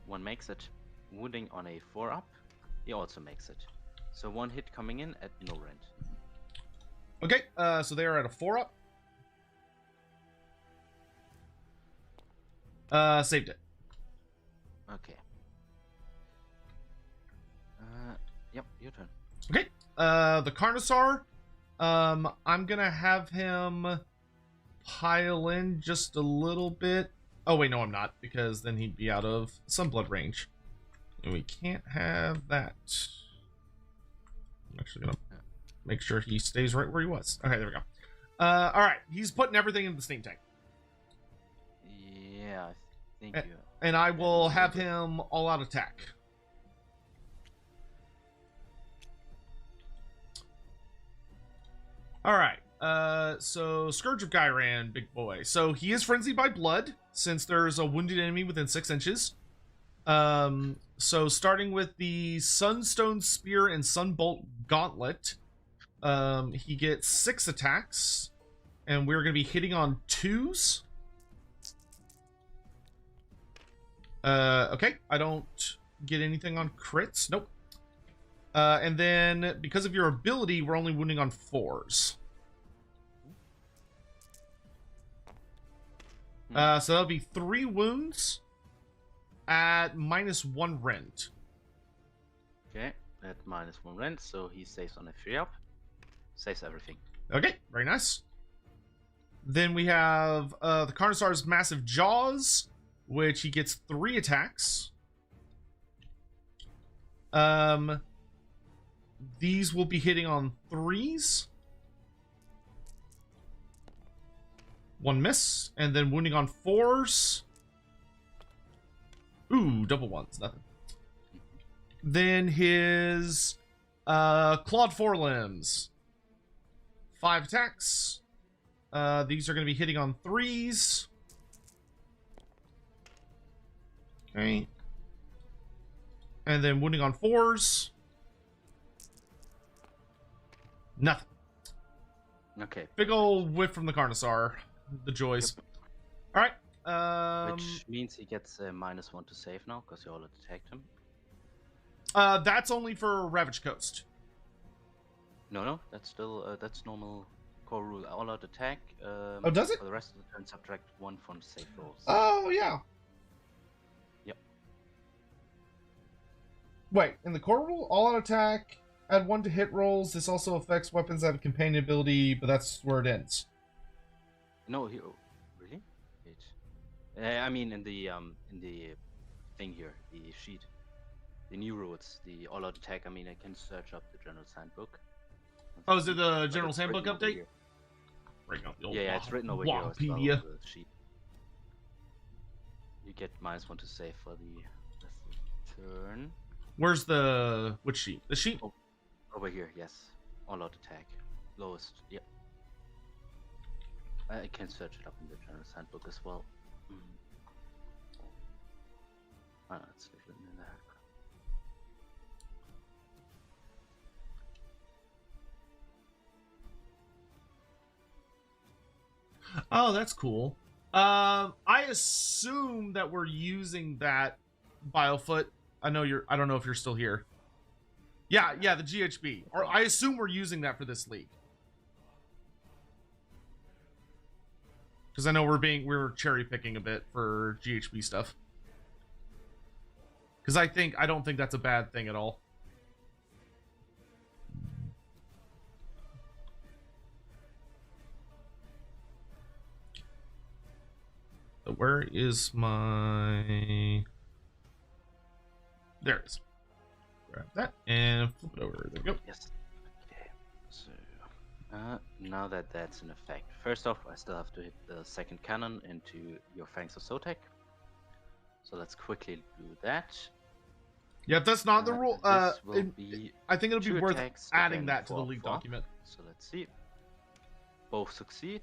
1 makes it. Wounding on a 4-up. He also makes it. So 1 hit coming in at no rend. Okay, so they are at a 4-up. Saved it. Okay. Yep, your turn. Okay, the Carnosaur, I'm gonna have him pile in just a little bit. Oh wait, no I'm not, because then he'd be out of Sunblood range. And we can't have that. I'm actually gonna make sure he stays right where he was. Okay, there we go. Alright, he's putting everything in the steam tank. Yeah, I think you. And I will have him all out attack. Alright, so Scourge of Gyran, big boy. So he is frenzied by blood, since there's a wounded enemy within 6 inches. So starting with the Sunstone Spear and Sunbolt Gauntlet, he gets 6 attacks, and we're going to be hitting on 2s. Okay, I don't get anything on crits. Nope. And then, because of your ability, we're only wounding on 4s. So that'll be 3 wounds at -1 rend. Okay, at -1 rend, so he saves on a 3-up. Saves everything. Okay, very nice. Then we have the Carnosaur's Massive Jaws, which he gets 3 attacks. these will be hitting on 3s. 1 miss, and then wounding on 4s. Ooh, double 1s, nothing. Then his clawed forelimbs. 5 attacks. These are going to be hitting on 3s. Okay. And then wounding on 4s. Nothing. Okay. Big ol' whiff from the Carnosaur. The joys. Yep. Alright. Which means he gets a -1 to save now, because you all attacked him. That's only for Ravage Coast. No, that's still that's normal core rule. All out attack. Oh, does it? For the rest of the turn, subtract 1 from save rolls. Oh, yeah. Yep. Wait, in the core rule, all out attack, add 1 to hit rolls. This also affects weapons that have companion ability, but that's where it ends. No, he really? Wait. I mean, in the thing here, the sheet, the new rules, the all out attack. I mean, I can search up the General's Handbook. Oh, is it the General's Handbook update? Yeah, it's written over here as well. Wikipedia. The sheet. You get -1 to save for the rest of the turn. Where's the... which sheet? The sheet? Oh, over here, yes. All out attack. Lowest, yep. I can search it up in the General's Handbook as well. Oh, no, it's written in there. Oh, that's cool. I assume that we're using that Biofoot. I don't know if you're still here. Yeah, the GHB. Or I assume we're using that for this league. Because I know we're cherry picking a bit for GHB stuff. Because I don't think that's a bad thing at all. So where is my... There it is. Grab that and flip it over. There we go. Yes. Okay. So, now that that's in effect, first off, I still have to hit the second cannon into your Fangs of Sotek. So let's quickly do that. Yeah, if that's not the rule. This will be I think it'll be worth attacks adding again that to the for league 4. document. So let's see. Both succeed.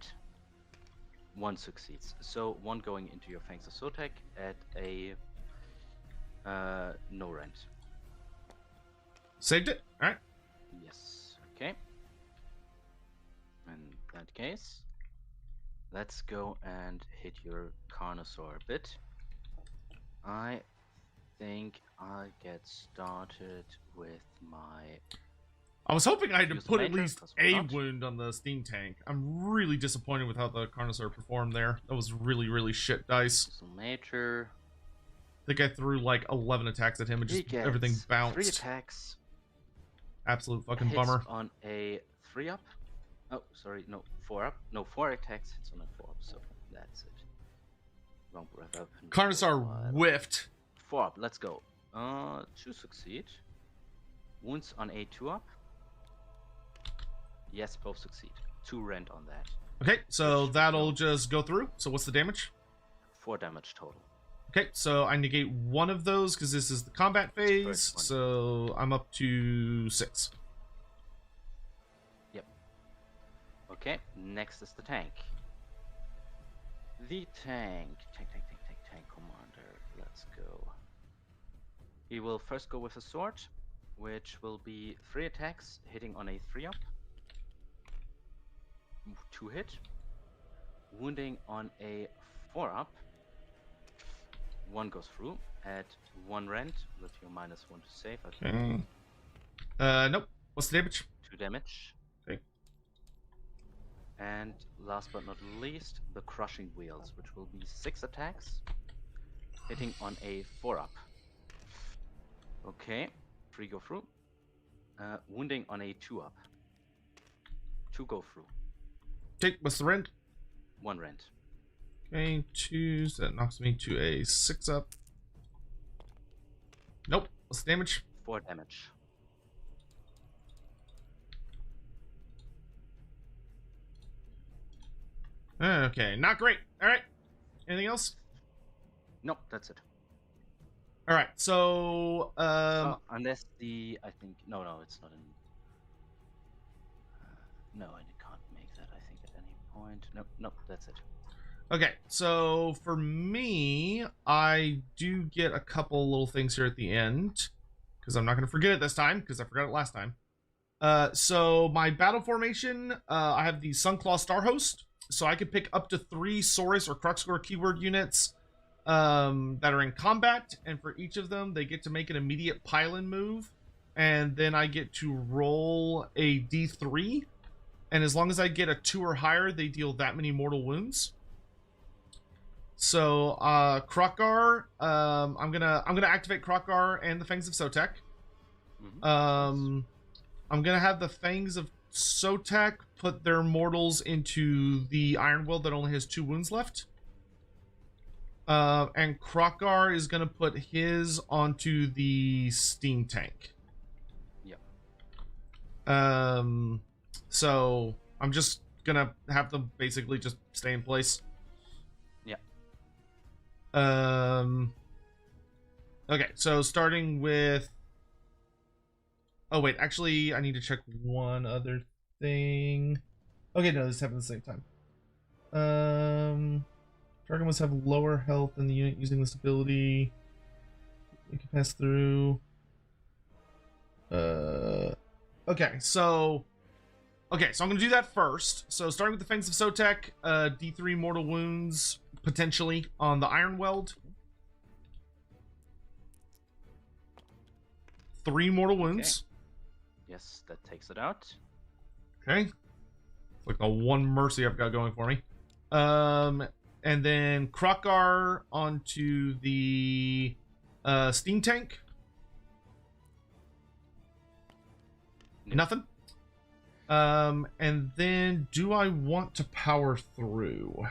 1 succeeds. So 1 going into your Fangs of Sotek at a no rent. Saved it. All right. Yes. Okay. In that case, let's go and hit your Carnosaur a bit. I think I'll get started with my... I was hoping I had to Use the put at Major, least because why a not? wound on the steam tank. I'm really disappointed with how the Carnosaur performed there. That was really, really shit dice. So major. I think I threw like 11 attacks at him and He just gets everything 3 bounced. attacks. Absolute fucking Hits bummer. on a 3-up. Oh, sorry, no, 4-up. No, 4 attacks hits on a 4-up, so that's it. Wrong breath up. Carnosaur whiffed. 4-up, let's go. 2 succeed. Wounds on a 2-up. Yes, both succeed. 2 rent on that. Okay, so Which that'll will- just go through. So what's the damage? 4 damage total. Okay, so I negate 1 of those because this is the combat phase. First one. So I'm up to 6. Okay, next is the tank. The tank commander. Let's go. He will first go with a sword, which will be 3 attacks, hitting on a 3-up. 2 hit. Wounding on a 4-up. 1 goes through at 1 rent with your -1 to save. Okay. Nope. What's the damage? 2 damage. Okay. And last but not least, the crushing wheels, which will be 6 attacks, hitting on a 4-up. Okay, 3 go through. Wounding on a 2-up. 2 go through. Okay, what's the rend? 1 rent. Okay, 2, so that knocks me to a 6-up. Nope. What's the damage? 4 damage. Okay, not great. All right. Anything else? Nope, that's it. All right. So, Unless I think no, it's not in. No, I can't make that. I think at any point. Nope, that's it. okay. So for me, I do get a couple little things here at the end because I'm not going to forget it this time because I forgot it last time. So my battle formation, I have the Sunclaw Star Host, so I can pick up to 3 Saurus or Cruxcore keyword units that are in combat, and for each of them, they get to make an immediate pile-in move, and then I get to roll a D3, and as long as I get a 2 or higher, they deal that many mortal wounds. So Krokgar, I'm gonna activate Krokgar and the Fangs of Sotek. I'm gonna have the Fangs of Sotek put their mortals into the Iron Will that only has 2 wounds left. And Krokgar is gonna put his onto the Steam Tank. Yep. So I'm just gonna have them basically just stay in place. Yeah. Okay, so starting with. Oh wait, actually, I need to check one other thing. Okay, no, this happened at the same time. Target must have lower health than the unit using this ability. It can pass through. Okay, so I'm gonna do that first. So starting with the Fangs of Sotek, D3 mortal wounds potentially on the Iron Weld. 3 mortal wounds. Okay. Yes, that takes it out. Okay. Like the one mercy I've got going for me. And then Krokgar onto the Steam Tank. Nope. Nothing. And then do I want to power through?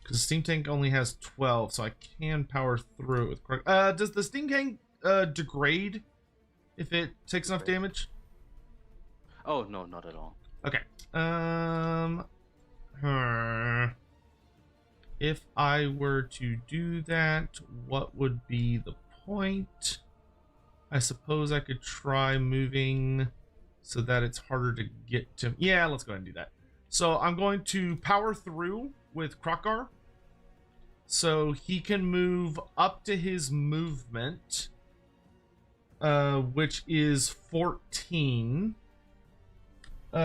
Because Steam Tank only has 12, so I can power through it with does the Steam Tank degrade if it takes enough damage? Oh no, not at all. Okay. If I were to do that, what would be the point? I suppose I could try moving so that it's harder to get to. Yeah, let's go ahead and do that. So I'm going to power through with Krokgar. So he can move up to his movement, which is 14. Which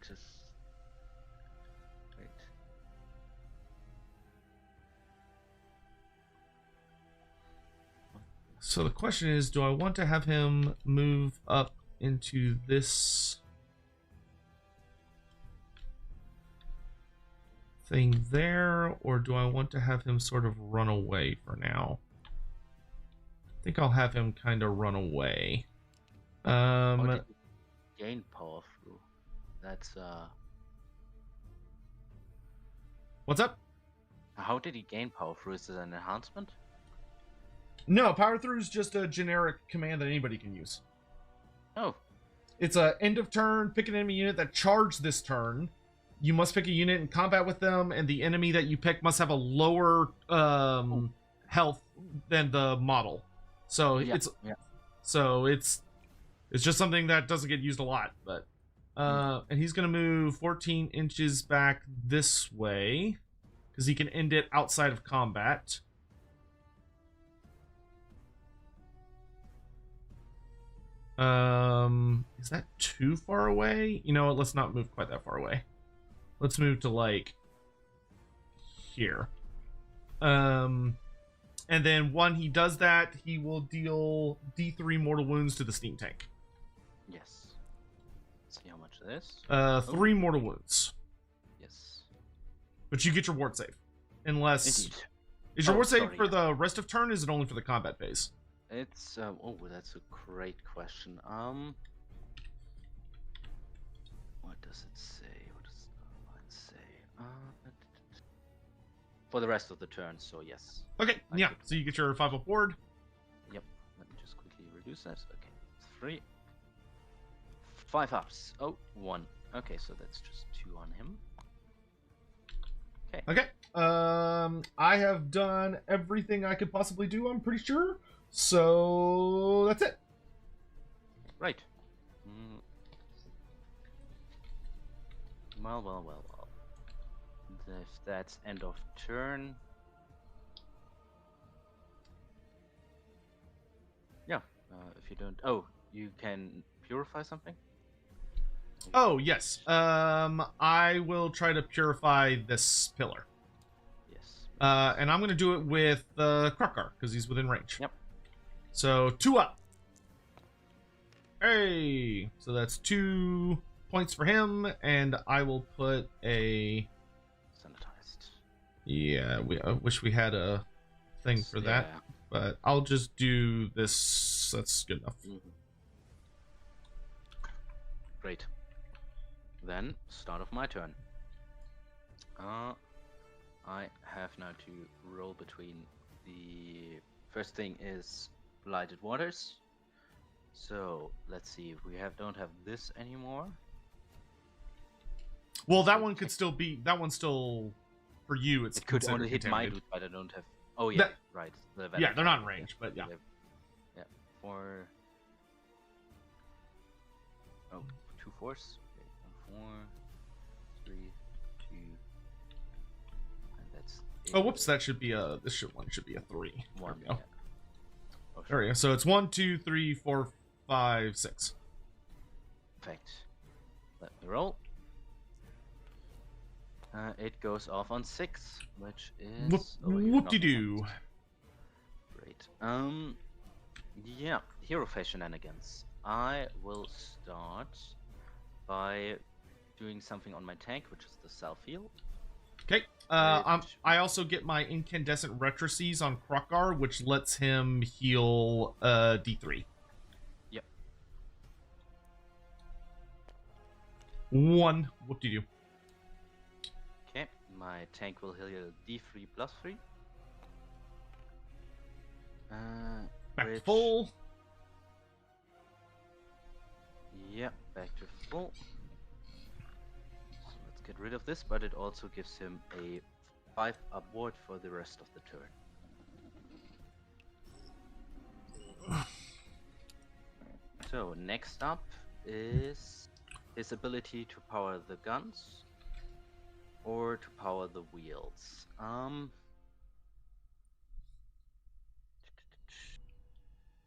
is great. So the question is, do I want to have him move up into this thing there, or do I want to have him sort of run away for now? I think I'll have him kind of run away. How did he gain power through? That's What's up? How did he gain power through? Is it an enhancement? No, power through is just a generic command that anybody can use. Oh. It's a end of turn, pick an enemy unit that charged this turn. You must pick a unit in combat with them, and the enemy that you pick must have a lower health than the model. So it's just something that doesn't get used a lot, but and he's gonna move 14 inches back this way because he can end it outside of combat. Is that too far away? You know what? Let's not move quite that far away. Let's move to like here. And then when he does that, he will deal D3 mortal wounds to the Steam Tank. Yes. Let's see how much it is. 3 mortal wounds. Yes. But you get your ward save. Unless... Indeed. Is your ward save for the rest of turn, or is it only for the combat phase? It's that's a great question. What does it say? What does the line say? For the rest of the turn, so yes. Okay, yeah. So you get your 5 up ward. Yep. Let me just quickly reduce that. Okay, 3, 5 ups. Oh, 1. Okay, so that's just 2 on him. Okay. Okay. I have done everything I could possibly do, I'm pretty sure. So that's it. Right. Well. If that's end of turn. Yeah. If you don't. Oh, you can purify something? Oh, yes. I will try to purify this pillar. Yes. And I'm going to do it with Krukar, because he's within range. Yep. So, 2 up. Hey! So that's 2 points for him, and I will put a... Sanitized. Yeah, I wish we had a thing for that, but I'll just do this. That's good enough. Great. Then, start of my turn. I have now to roll between the first thing is Blighted Waters. So let's see if we don't have this anymore. Well, that one could still be. That one's still for you. It's it could only hit my dude, but I don't have. Oh yeah, right. Yeah, they're not in range, but yeah. Yeah, 4. Oh, 2 force. Okay, 4, 3, 2, and that's. Oh, whoops! That should be a. One should be a 3. 1. There we go. Yeah. Oh, There we go. So it's 1, 2, 3, 4, 5, 6. Perfect. Let me roll. It goes off on 6, which is Whoop-de-doo. Great. Yeah, hero phase shenanigans. I will start by doing something on my tank, which is the self-heal. Okay. I also get my incandescent retrices on Krukar, which lets him heal D3. Yep. 1. Whoop-de-doo. Okay, my tank will heal D3 plus 3. Back to full. Yeah, back to full. So let's get rid of this, but it also gives him a 5 upward for the rest of the turn. So next up is his ability to power the guns or to power the wheels.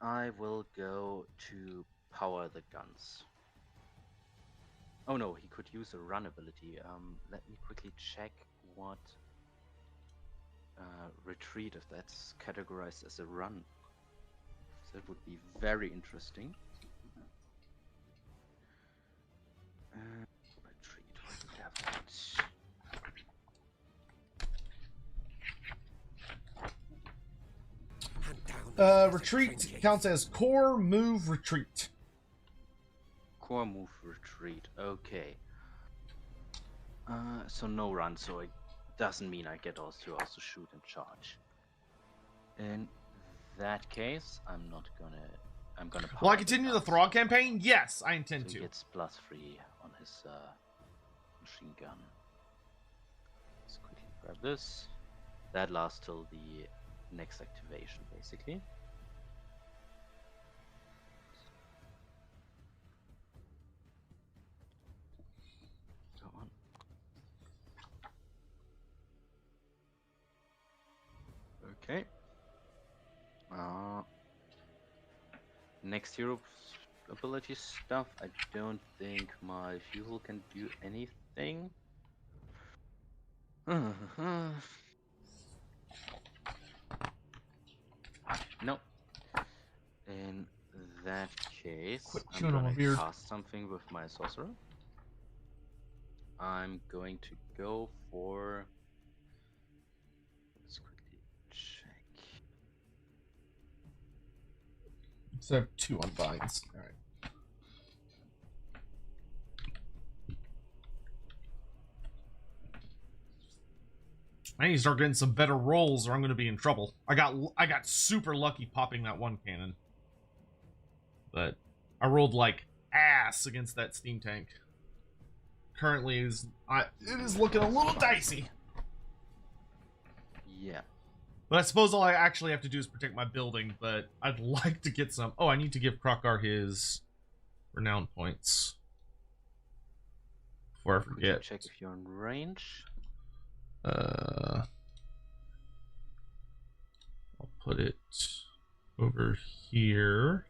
I will go to power the guns. Oh no, he could use a run ability. Let me quickly check what retreat, if that's categorized as a run. So that would be very interesting. Retreat, what do we have that? Retreat counts as core move retreat. Core move retreat, okay. So no run, so it doesn't mean I get also shoot and charge. In that case, I'm gonna Will I continue the Throg campaign? Yes, I intend so to. He gets +3 on his machine gun. Let's quickly grab this. That lasts till the next activation, basically. Go on. Okay. Next hero ability stuff. I don't think my fuel can do anything. No. In that case, I'm gonna cast something with my sorcerer. I'm going to go for. Let's quickly check. So I have 2 on binds. Alright. I need to start getting some better rolls or I'm going to be in trouble. I got super lucky popping that 1 cannon. But I rolled like ass against that steam tank. Currently, it is looking a little dicey. Yeah. But I suppose all I actually have to do is protect my building, but I'd like to get some... Oh, I need to give Krokar his renown points. Before I forget. Check if you're in range. I'll put it over here.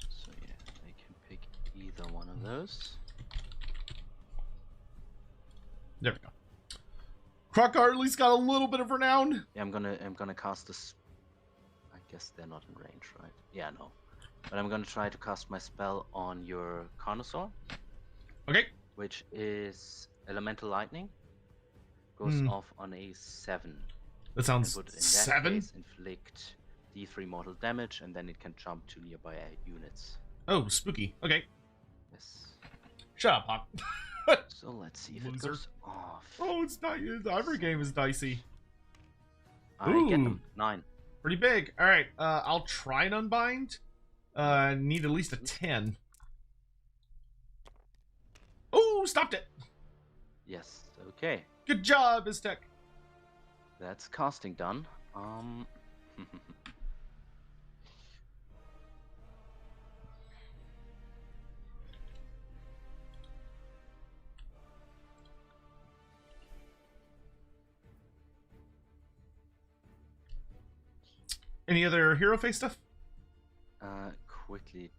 So yeah, they can pick either one of those. There we go. Krokar at least got a little bit of renown. Yeah, I'm gonna cast this. I guess they're not in range, right? Yeah, no. But I'm gonna try to cast my spell on your Carnosaur. Okay. Which is Elemental Lightning. Goes off on a 7. That sounds and would, in that 7? case, inflict D3 mortal damage, and then it can jump to nearby units. Oh, spooky. Okay. Yes. Shut up, Hawk. So let's see if Loser. it goes off. Oh, it's not. Every game is dicey. I get them. 9. Pretty big. All right. I'll try and unbind. Need at least a 10. Oh, stopped it. Yes. Okay. Good job, Aztec. That's casting done. Any other hero face stuff? Quickly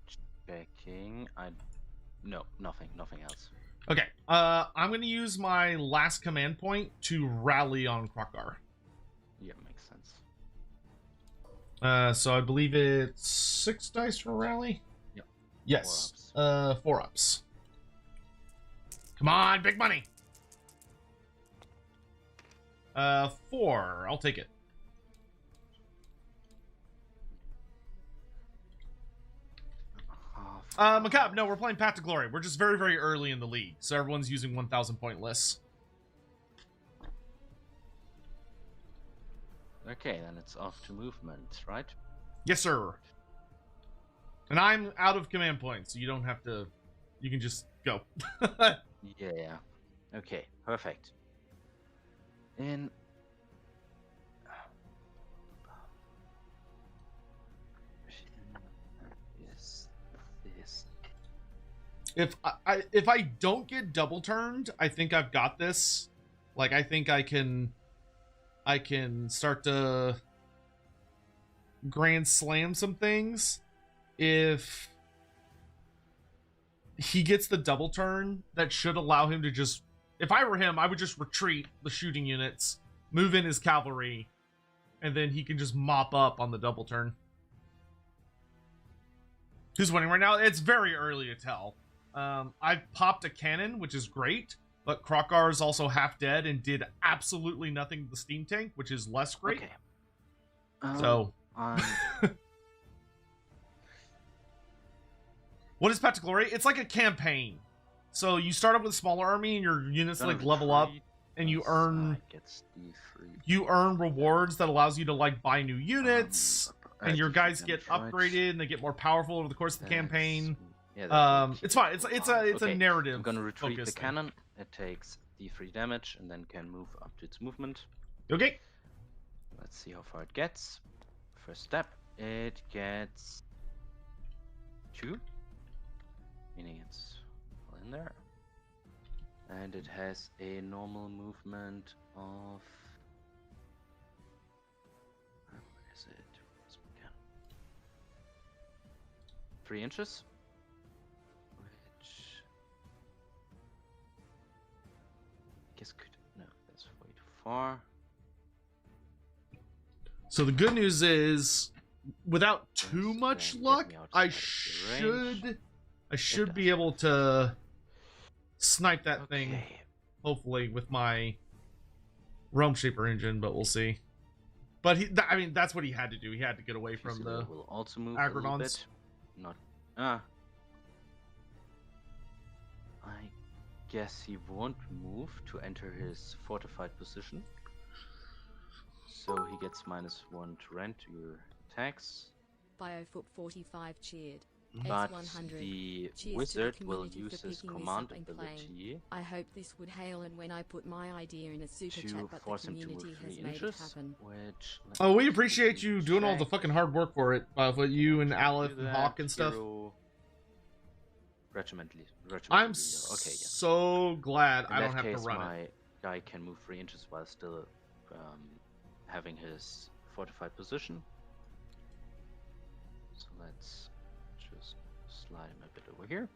checking. No, nothing else. Okay. I'm going to use my last command point to rally on Krokar. Yeah, makes sense. So I believe it's 6 dice for rally? Yep. Yes. 4 ups. Come on, big money. 4. I'll take it. Macabre, no, we're playing Path to Glory. We're just very, very early in the league, so everyone's using 1,000 point lists. Okay, then it's off to movement, right? Yes, sir. And I'm out of command points, so you don't have to... You can just go. Yeah. Okay, perfect. In... Yes, this. If I don't get double turned, I think I've got this. Like, I think I can start to grand slam some things. If he gets the double turn, that should allow him to just... If I were him, I would just retreat the shooting units, move in his cavalry, and then he can just mop up on the double turn. Who's winning right now? It's very early to tell. I've popped a cannon, which is great, but Krokar is also half dead and did absolutely nothing to the steam tank, which is less great. Okay. So... What is Path to Glory? It's like a campaign. So you start off with a smaller army and your units like level up, and you earn rewards that allows you to like buy new units, and your guys get upgraded and they get more powerful over the course of the campaign. It's fine. It's a narrative. I'm gonna retreat the focused thing. cannon. It takes D3 damage and then can move up to its movement. Okay. Let's see how far it gets. First step, it gets 2, meaning it's all in there. And it has a normal movement of... Where is it? Where's my cannon? 3 inches. Which... I guess could... No, that's way too far. So the good news is, without too Yes, much then luck, get me I outside of the should be able to snipe that thing, Okay. hopefully, with my Realm Shaper engine, but we'll see. But I mean, that's what he had to do. He had to get away from Fusilier the... will also move a little Agrodons. bit. Not... I guess he won't move to enter his fortified position. So he gets -1 to rend. You're attacks. Biofoot 45 cheered. But X100. the Cheers to the wizard will community use for his picking this command up and playing. ability I hope this would hail and when I put my idea in a super to chat, but the force him to move community 3 has made it inches. happen. Which Oh, we appreciate you doing all the fucking hard work for it, with you and Aleph and Hawk and stuff. I'm Okay, yeah. so glad In I don't that have case, to run my it. guy can move 3 inches while still having his fortified position. So let's just slide him a bit over here.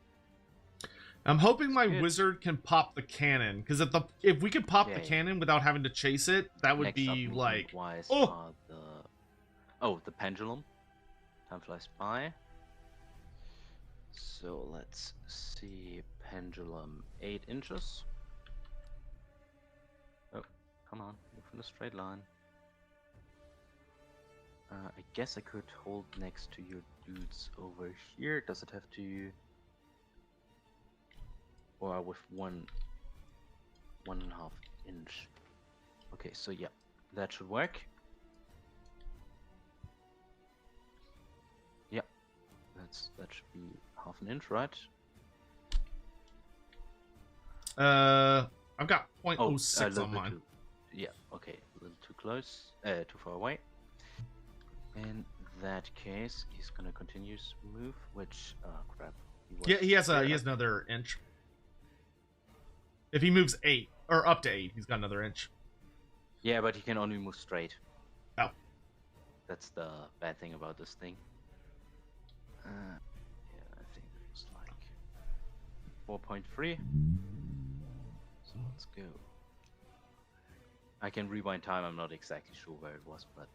I'm hoping my Good. wizard can pop the cannon, because if we could pop the Yeah. cannon without having to chase it, that would Next be up, like, movement-wise oh! are the pendulum. Time flies by. So let's see, pendulum 8 inches. Oh, come on, move in a straight line. I guess I could hold next to your dudes over here. Does it have to? Or with 1.5 inch. Okay, so yeah, that should work. Yeah, that should be 1/2 inch, right? I've got 0.06 on mine. Yeah, okay, a little too close, too far away. In that case, he's gonna continue to move, which, crap. Yeah, he has another inch. If he moves 8, or up to 8, he's got another inch. Yeah, but he can only move straight. Oh. That's the bad thing about this thing. Yeah, I think it was like 4.3. So let's go. I can rewind time, I'm not exactly sure where it was, but...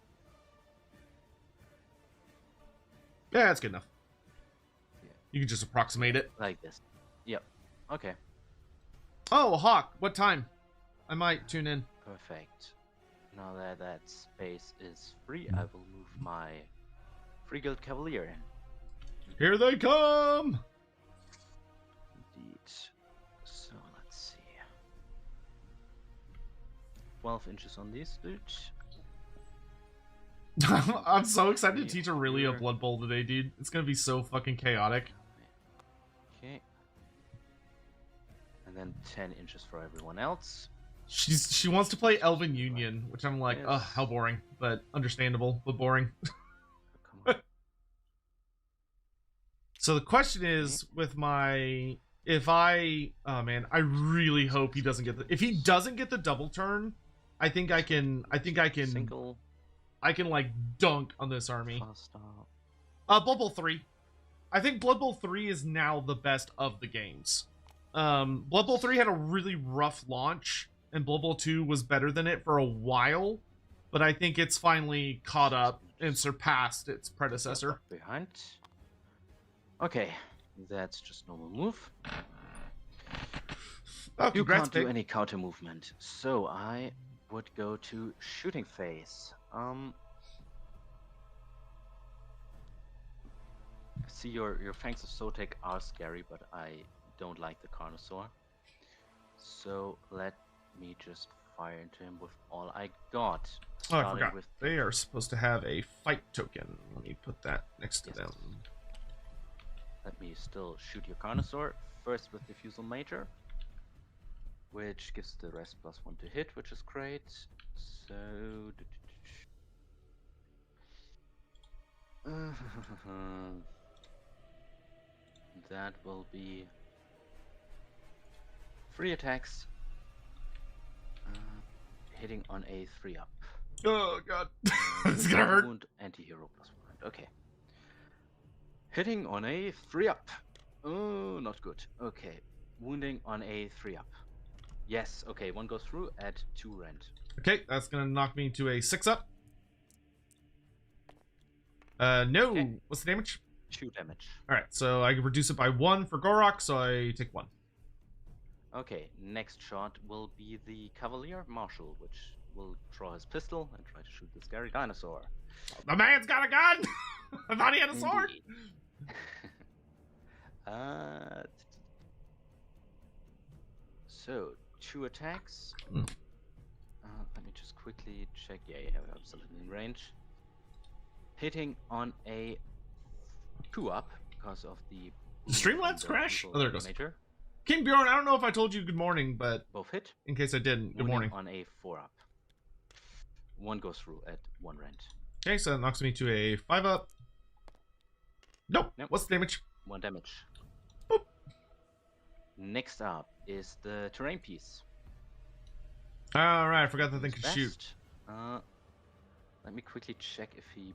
Yeah, that's good enough. Yeah. You can just approximate it. Like this. Yep. Okay. Oh, Hawk, what time? I might tune in. Perfect. Now that that space is free, I will move my Free Guild Cavalier in. Here they come! Indeed. So let's see. 12 inches on these dudes. I'm so excited to teach Aurelia Blood Bowl today, dude. It's gonna be so fucking chaotic. Okay. And then 10 inches for everyone else. She wants to play Elven Union, which I'm like, Yes. ugh, how boring. But understandable, but boring. Come on. So the question is, with my... Oh man, I really hope he doesn't get the... If he doesn't get the double turn, I think I can... Single. I can, like, dunk on this army. Fast start. Blood Bowl 3. I think Blood Bowl 3 is now the best of the games. Blood Bowl 3 had a really rough launch, and Blood Bowl 2 was better than it for a while, but I think it's finally caught up and surpassed its predecessor. Behind. Okay, that's just normal move. Oh, You congrats, can't do Pig. any counter movement, so I would go to shooting phase. See, your Fangs of Sotek are scary, but I don't like the Carnosaur. So let me just fire into him with all I got. Oh, I starting forgot. with They are supposed to have a fight token. Let me put that next to Yes. them. Let me still shoot your Carnosaur. First with Diffusal Major, which gives the rest +1 to hit, which is great. So... that will be 3 attacks. Hitting on a 3-up. Oh, God. This is gonna hurt. Wound anti-hero +1. Okay. Hitting on a 3-up. Oh, not good. Okay. Wounding on a 3-up. Yes, okay, 1 goes through at 2 rend. Okay, that's gonna knock me to a 6-up. No. Okay. What's the damage? 2 damage. Alright, so I can reduce it by 1 for Gorok, so I take 1. Okay, next shot will be the Cavalier Marshal, which will draw his pistol and try to shoot the scary dinosaur. The man's got a gun! I thought he had a sword! Indeed. So, 2 attacks. Mm. Let me just quickly check. Yeah, you have absolutely in range. hitting on a 2-up because of the The Streamlabs crash? Oh, there it goes. Major. King Bjorn, I don't know if I told you good morning, but Both hit. in case I didn't, good Wounding morning. on a 4-up. 1 goes through at 1 rent. Okay, so that knocks me to a 5-up. Nope. What's the damage? 1 damage. Boop. Next up is the terrain piece. Alright, I forgot that thing could shoot. Let me quickly check if he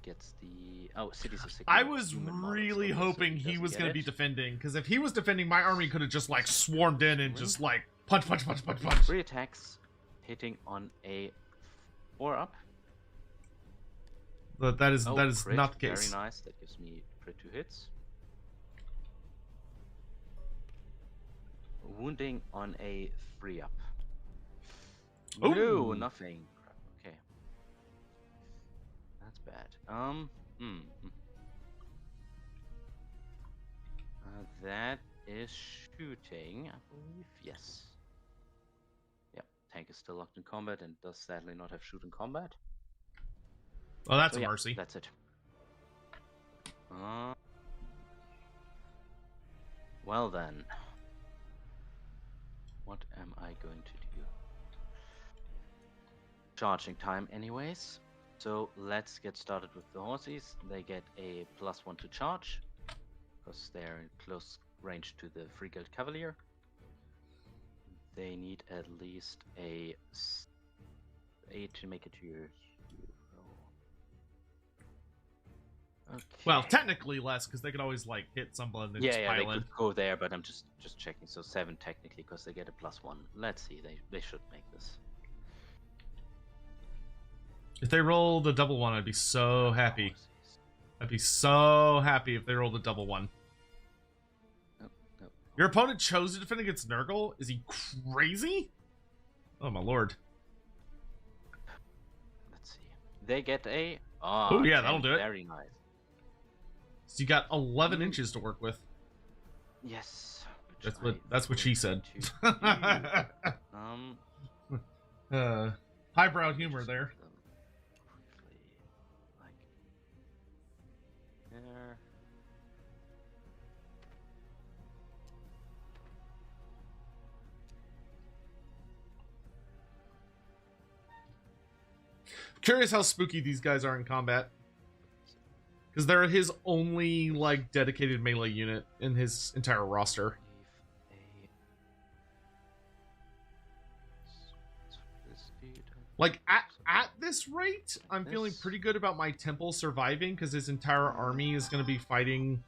gets the cities of Sigmar. I was really hoping he was going to be defending, because if he was defending, my army could have just like swarmed in and just like punch. 3 attacks, hitting on a 4-up. But that is crit, not the case. Very nice. That gives me crit 2 hits. Wounding on a 3-up. No, nothing. Okay. That's bad. That is shooting, I believe. Yes. Yep. Tank is still locked in combat and does sadly not have shoot in combat. Well, that's a mercy. That's it. Well then. What am I going to do? Charging time anyways. So let's get started with the horses. They get a +1 to charge, because they're in close range to the Free Guild Cavalier. They need at least a 8 to make it to your hero. Okay. Well, technically less, because they could always like hit someone and just pile they in. could go there, but I'm just checking. So 7 technically, because they get a +1. Let's see, they should make this. If they roll the double 1, I'd be so happy. I'd be so happy if they rolled a double 1. Nope. Your opponent chose to defend against Nurgle? Is he crazy? Oh my lord. Let's see. They get a... Oh yeah, that'll do it. Very nice. So you got 11 inches to work with. Yes. That's what she said. Highbrow humor there. There. Curious how spooky these guys are in combat. Because they're his only, like, dedicated melee unit in his entire roster. Like, at this rate, I'm feeling pretty good about my temple surviving, because his entire army is going to be fighting...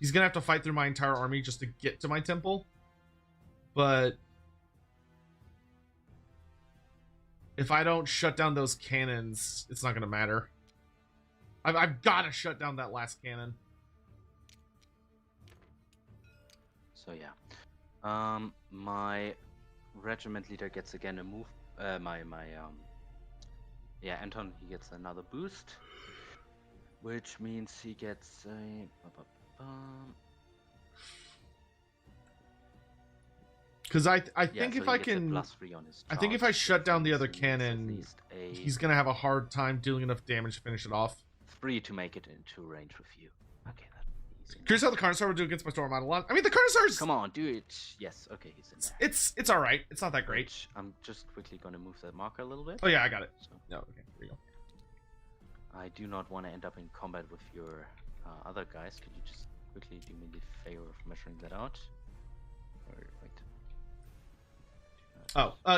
He's going to have to fight through my entire army just to get to my temple. But... if I don't shut down those cannons, it's not going to matter. I've got to shut down that last cannon. So yeah. My regiment leader gets again a move. Anton, he gets another boost, which means he gets a... Because I think so if I can... +3 on his charge, I think if I shut down the other so cannon, he's going to have a hard time dealing enough damage to finish it off. 3 to make it into range with you. Okay, that's easy. Curious how the Carnosaur would do against my Storm Eidolon. I mean, the Carnosaur's... Come on, do it. Yes, okay, he's in there. It's alright. It's not that great. I'm just quickly going to move that marker a little bit. Oh yeah, I got it. So, No, okay, here we go. I do not want to end up in combat with your other guys. Could you just quickly do me the favor of measuring that out? Or, wait.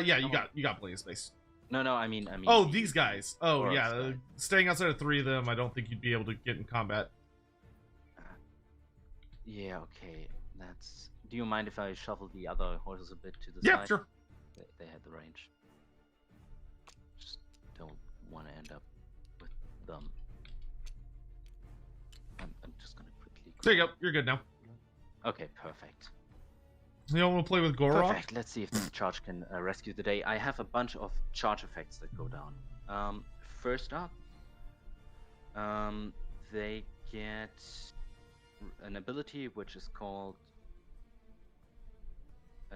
Yeah, you got plenty of space. No, I mean. Oh, these guys. Oh, Or yeah. guy. Staying outside of 3 of them, I don't think you'd be able to get in combat. Yeah, okay. That's. Do you mind if I shuffle the other horses a bit to the Yeah, side? sure. They had the range. Just don't want to end up with them. I'm just gonna quickly. There you go. You're good now. Okay, perfect. You don't want to play with Gorok? Perfect. Let's see if this charge can rescue the day. I have a bunch of charge effects that go down. First up, they get an ability which is called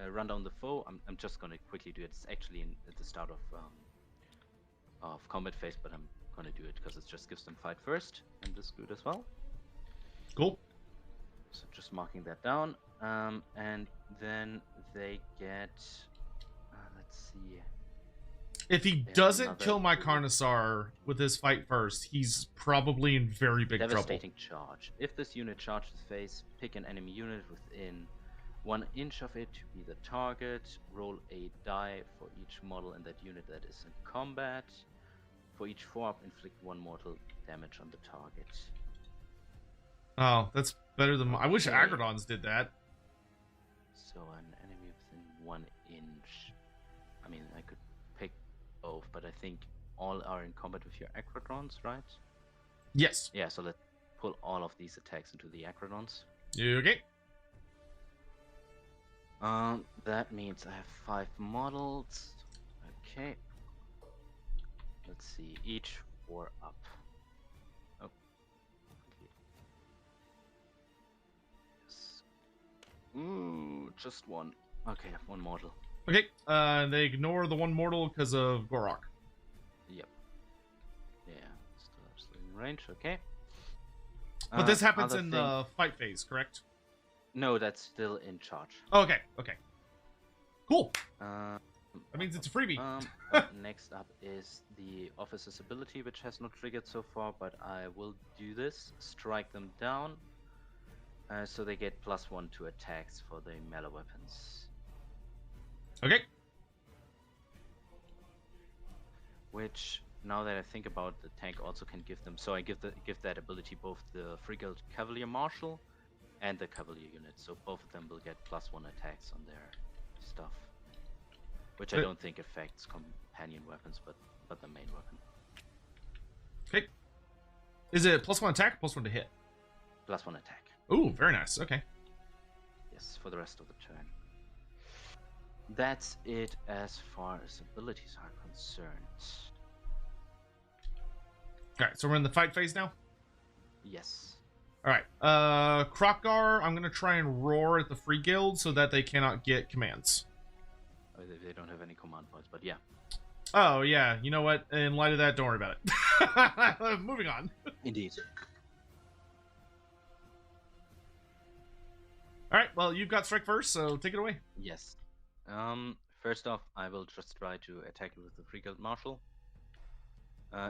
Run Down the Foe. I'm just gonna quickly do it. It's actually at the start of combat phase, but I'm gonna do it because it just gives them fight first, and this good as well. Cool. So just marking that down, and then they get. Let's see. If he There's doesn't another kill my blue. Carnosaur with his fight first, he's probably in very big trouble. Devastating charge. If this unit charges face, pick an enemy unit within 1 inch of it to be the target. Roll a die for each model in that unit that is in combat. For each 4-up, inflict 1 mortal damage on the target. Oh, that's better than... I wish Okay. Agrodons did that. So an enemy within 1 inch. I mean, I could pick both, but I think all are in combat with your Acrodons, right? Yes. Yeah, so let's pull all of these attacks into the Acrodons. Okay. That means I have 5 models. Okay. Let's see, each 4 up. Oh. Okay. Yes. Ooh, just 1. Okay, 1 mortal. Okay. They ignore the 1 mortal because of Gorok. Yep. Yeah, still absolutely in range. Okay. But this happens other in thing- the fight phase, correct? No, that's still in charge. Okay. Okay. Cool. Uh, That means it's a freebie. Next up is the officer's ability, which has not triggered so far, but I will do this. Strike them down, so they get +1 to attacks for the melee weapons. Okay. Which, now that I think about, the tank also can give them. So I give that ability both the Frigate Cavalier Marshal and the Cavalier unit. So both of them will get +1 attacks on their stuff. Which I don't think affects companion weapons, but the main weapon. Okay. Is it +1 attack, +1 to hit? +1 attack. Ooh, very nice. Okay. Yes, for the rest of the turn. That's it as far as abilities are concerned. Alright, so we're in the fight phase now? Yes. Alright. Krokgar, I'm gonna try and roar at the free guild so that they cannot get commands. They don't have any command points, but yeah. Oh, yeah. You know what? In light of that, don't worry about it. Moving on. Indeed. Alright, well, you've got strike first, so take it away. Yes. First off, I will just try to attack you with the Frigate Marshal.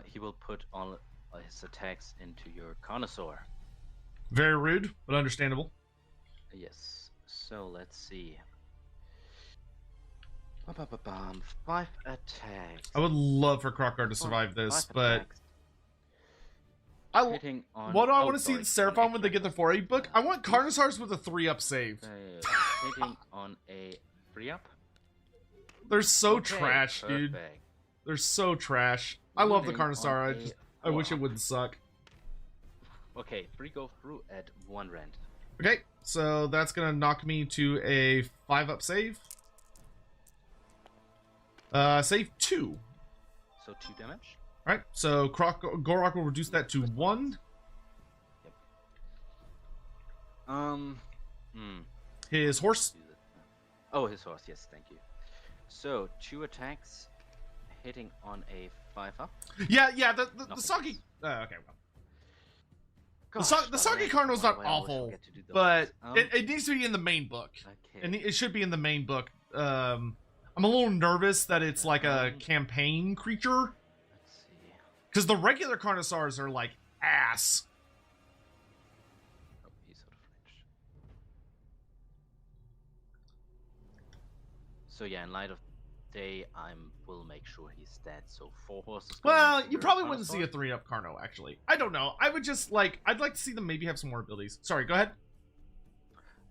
He will put all his attacks into your Carnosaur. Very rude, but understandable. Yes. So let's see. 5 attacks. I would love for Krokgar to survive this, 5 but... attacks. What do I want to see in Seraphon when they get the 4A book? I want Carnosaurs with a 3-up save. Hitting on a 3-up. They're so Okay, trash, dude. perfect. They're so trash. I love the Hitting Carnosaur. on I wish it 4-up. wouldn't suck. Okay, 3 go through at 1 rand. Okay, so that's gonna knock me to a 5-up save. Save 2. So 2 damage. Right, so Gorok will reduce that to 1. His horse. Oh, his horse. Yes, thank you. So 2 attacks, hitting on a 5-up. Yeah, the Nothing. Soggy. Okay, well. Gosh, The Soggy Cardinal's not awful, but it needs to be in the main book. Okay. And it should be in the main book. I'm a little nervous that it's like a campaign creature. Let's see. Because the regular Carnosaurs are like ass. Oh, he's out of range. So yeah, in light of day, will make sure he's dead. So 4 horses. going Well, into you your probably wouldn't see a Carnosaur. 3-up Carno, actually. I don't know. I would just like... I'd like to see them maybe have some more abilities. Sorry, go ahead.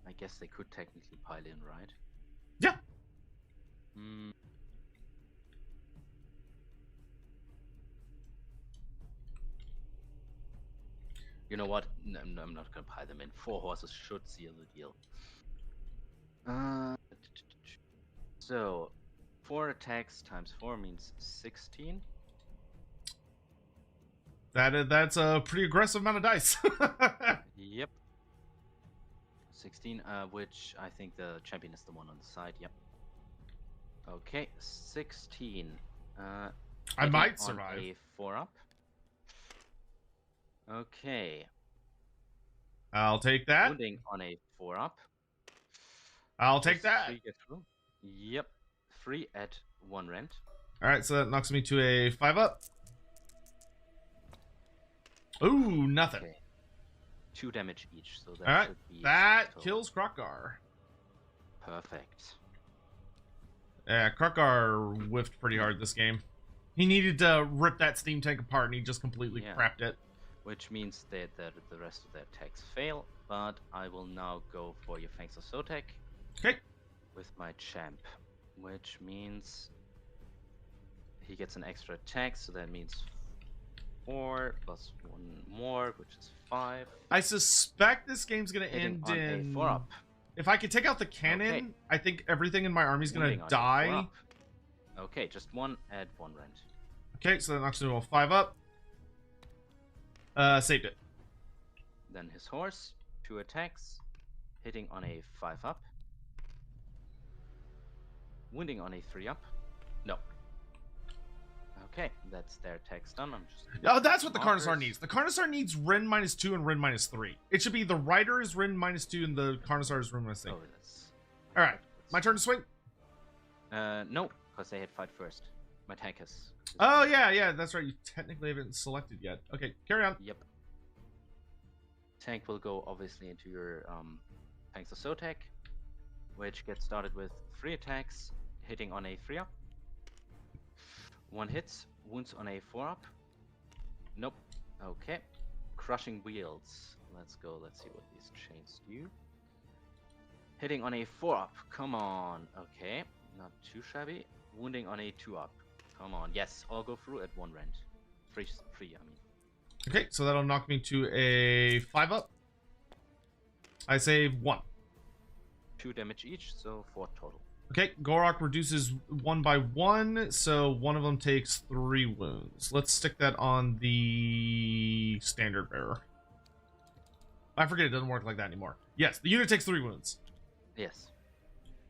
I guess they could technically pile in, right? Yeah. Hmm. You know what? No, I'm not gonna pile them in. 4 horses should seal the deal. So 4 attacks times 4 means 16. That's a pretty aggressive amount of dice. Yep. 16, which I think the champion is the one on the side. Yep. Okay, 16. I might Hitting on survive. a 4-up. Okay. I'll take that. Wounding on a 4-up. I'll take Just that. 3 get through. Yep. 3 at 1 rent. All right, so that knocks me to a 5-up. Ooh, nothing. Okay. 2 damage each, so that All right, should be that total. kills Krokgar. Perfect. Yeah, Krokgar whiffed pretty hard this game. He needed to rip that steam tank apart, and he just completely crapped it. Which means that the rest of their attacks fail, but I will now go for your Fangs of Sotek. Okay. With my champ, which means he gets an extra attack, so that means 4 plus 1 more, which is 5. I suspect this game's gonna Hitting end on in. a 4-up. If I could take out the cannon, Okay. I think everything in my army's gonna Wounding on a die. 4-up. Okay, just 1 at 1 rent. Okay, so that knocks me to a 5-up. Saved it. Then his horse, 2 attacks, hitting on a 5-up. Wounding on a 3-up. No. Okay, that's their attacks done. I'm just. Oh, that's what the markers. Carnosaur needs. The Carnosaur needs Ren -2 and Ren -3. It should be the Rider is Ren -2 and the Carnosaur is Ren -3. Oh, that's. All right, my turn to swing. No, because they had fight first. My tank has. Oh yeah, that's right. You technically haven't selected yet. Okay, carry on. Yep. Tank will go obviously into your Fangs of Sotek, which gets started with 3 attacks, hitting on a 3-up. 1 hits, wounds on a 4-up. Nope. Okay. Crushing Wheels. Let's go. Let's see what these chains do. Hitting on a 4-up. Come on. Okay. Not too shabby. Wounding on a 2-up. Come on. Yes, all go through at 1 rent. 3, I mean. Okay, so that'll knock me to a 5-up. I save 1. 2 damage each, so 4 total. Okay, Gorok reduces 1 by 1, so one of them takes 3 wounds. Let's stick that on the standard bearer. I forget it doesn't work like that anymore. Yes, the unit takes 3 wounds. Yes.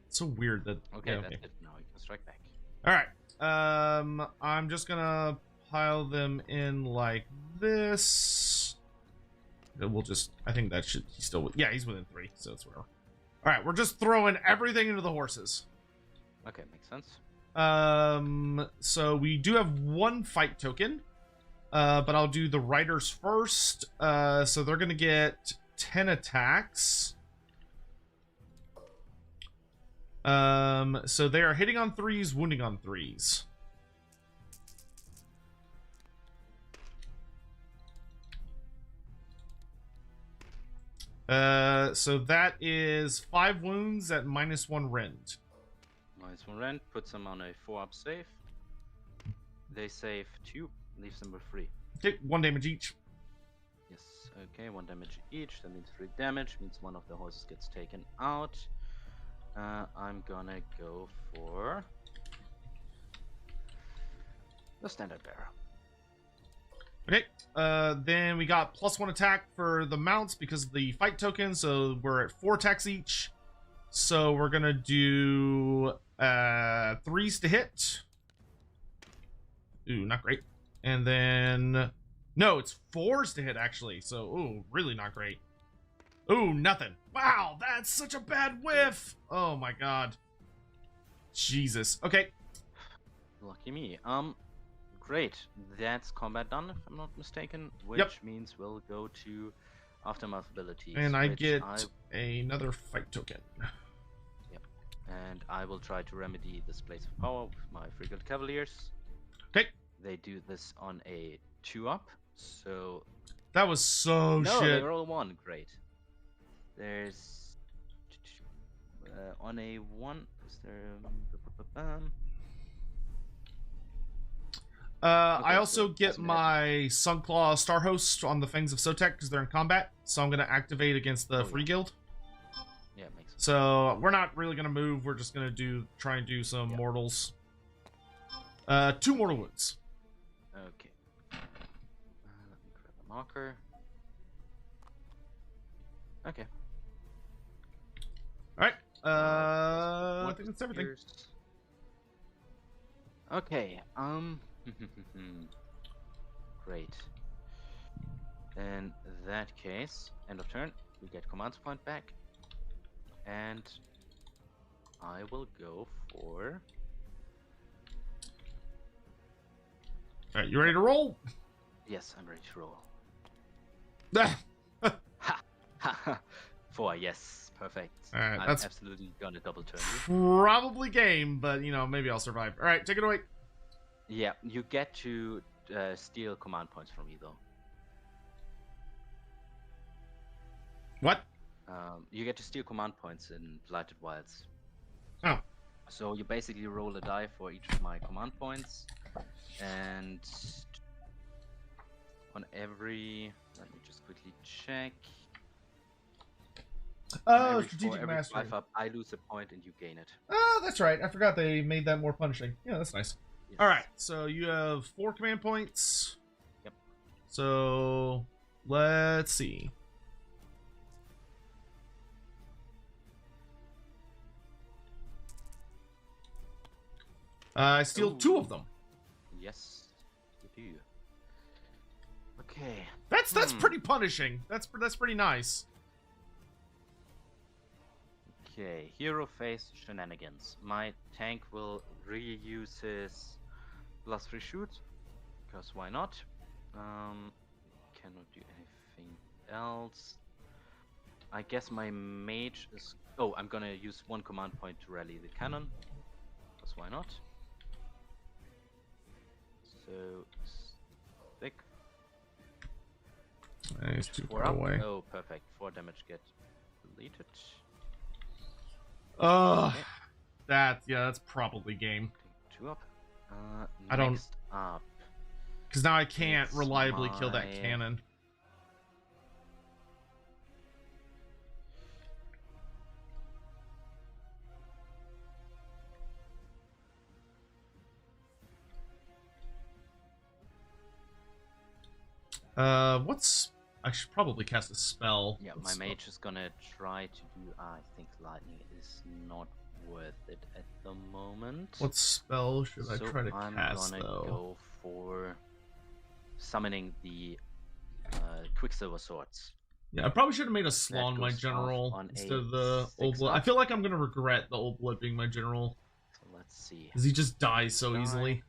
It's so weird that. Okay, yeah, that's it. Now you can strike back. All right. I'm just gonna pile them in like this. We'll just. I think that should. He's still. Yeah, he's within 3, so it's whatever. All right, we're just throwing everything into the horses. Okay, makes sense. So we do have 1 fight token, but I'll do the riders first. So they're gonna get 10 attacks. So they are hitting on 3s, wounding on 3s. So that is 5 wounds at -1 rend. -1 rent, puts them on a 4-up save. They save 2, leaves them with 3. Okay, 1 damage each. Yes, okay, 1 damage each. That means 3 damage, means one of the horses gets taken out. I'm gonna go for the standard bearer. Okay, then we got +1 attack for the mounts because of the fight token, so we're at 4 attacks each. So we're gonna do 3s to hit. Ooh, not great. And then no, it's 4s to hit actually. So ooh, really not great. Ooh, nothing. Wow, that's such a bad whiff. Oh my god. Jesus. Okay. Lucky me. Great. That's combat done, if I'm not mistaken. Which Yep. means we'll go to Aftermath abilities. And I which get another fight token. And I will try to remedy this place of power with my Frigate Cavaliers. Okay. They do this on a 2-up, so... That was so no, shit. they roll 1. Great. There's... on a 1... Is there... I also so get doesn't my Sunclaw Star Host on the Fangs of Sotek because they're in combat, so I'm going to activate against the Free Guild. Yeah, makes sense. So we're not really going to move. We're just going to try and do some mortals. 2 mortal wounds. Okay. Let me grab a marker. Okay. All right. I think that's everything. Okay. Great. In that case, end of turn, you get command point back. And I will go for... Alright, you ready to roll? Yes, I'm ready to roll. Ah, Ha! Ha! 4, yes. Perfect. Alright, I'm that's absolutely gonna double turn you. probably game, but, you know, maybe I'll survive. Alright, take it away. Yeah, you get to steal command points from me, though. What? You get to steal command points in Blighted Wilds. Oh. So you basically roll a die for each of my command points, and on every... Let me just quickly check. Oh, For strategic every mastery. 5 up, I lose a point and you gain it. Oh, that's right. I forgot they made that more punishing. Yeah, that's nice. Yes. Alright, so you have 4 command points. Yep. So, let's see. I steal 2 of them. Yes, you do. Okay. That's pretty punishing. That's pretty nice. Okay, hero phase shenanigans. My tank will reuse his +3 shoot, because why not? Cannot do anything else. I guess my mage is... Oh, I'm gonna use 1 command point to rally the cannon, because why not? So, stick. Nice, too 4 far up. away. Oh, perfect. 4 damage get deleted. Ugh. Okay. That's probably game. 2 up. I don't- Next up. Because now I can't It's reliably kill that my- cannon. What's... I should probably cast a spell. Yeah, What my spell? mage is gonna try to do... I think lightning is not worth it at the moment. What spell should I So try to I'm cast, gonna though? go for summoning the Quicksilver Swords. Yeah, I probably should have made a Slon my goes off general on instead a of the Old 6 Blood. I up. feel like I'm going to regret the Old Blood being my general. So let's see. Because he just dies so Die. easily.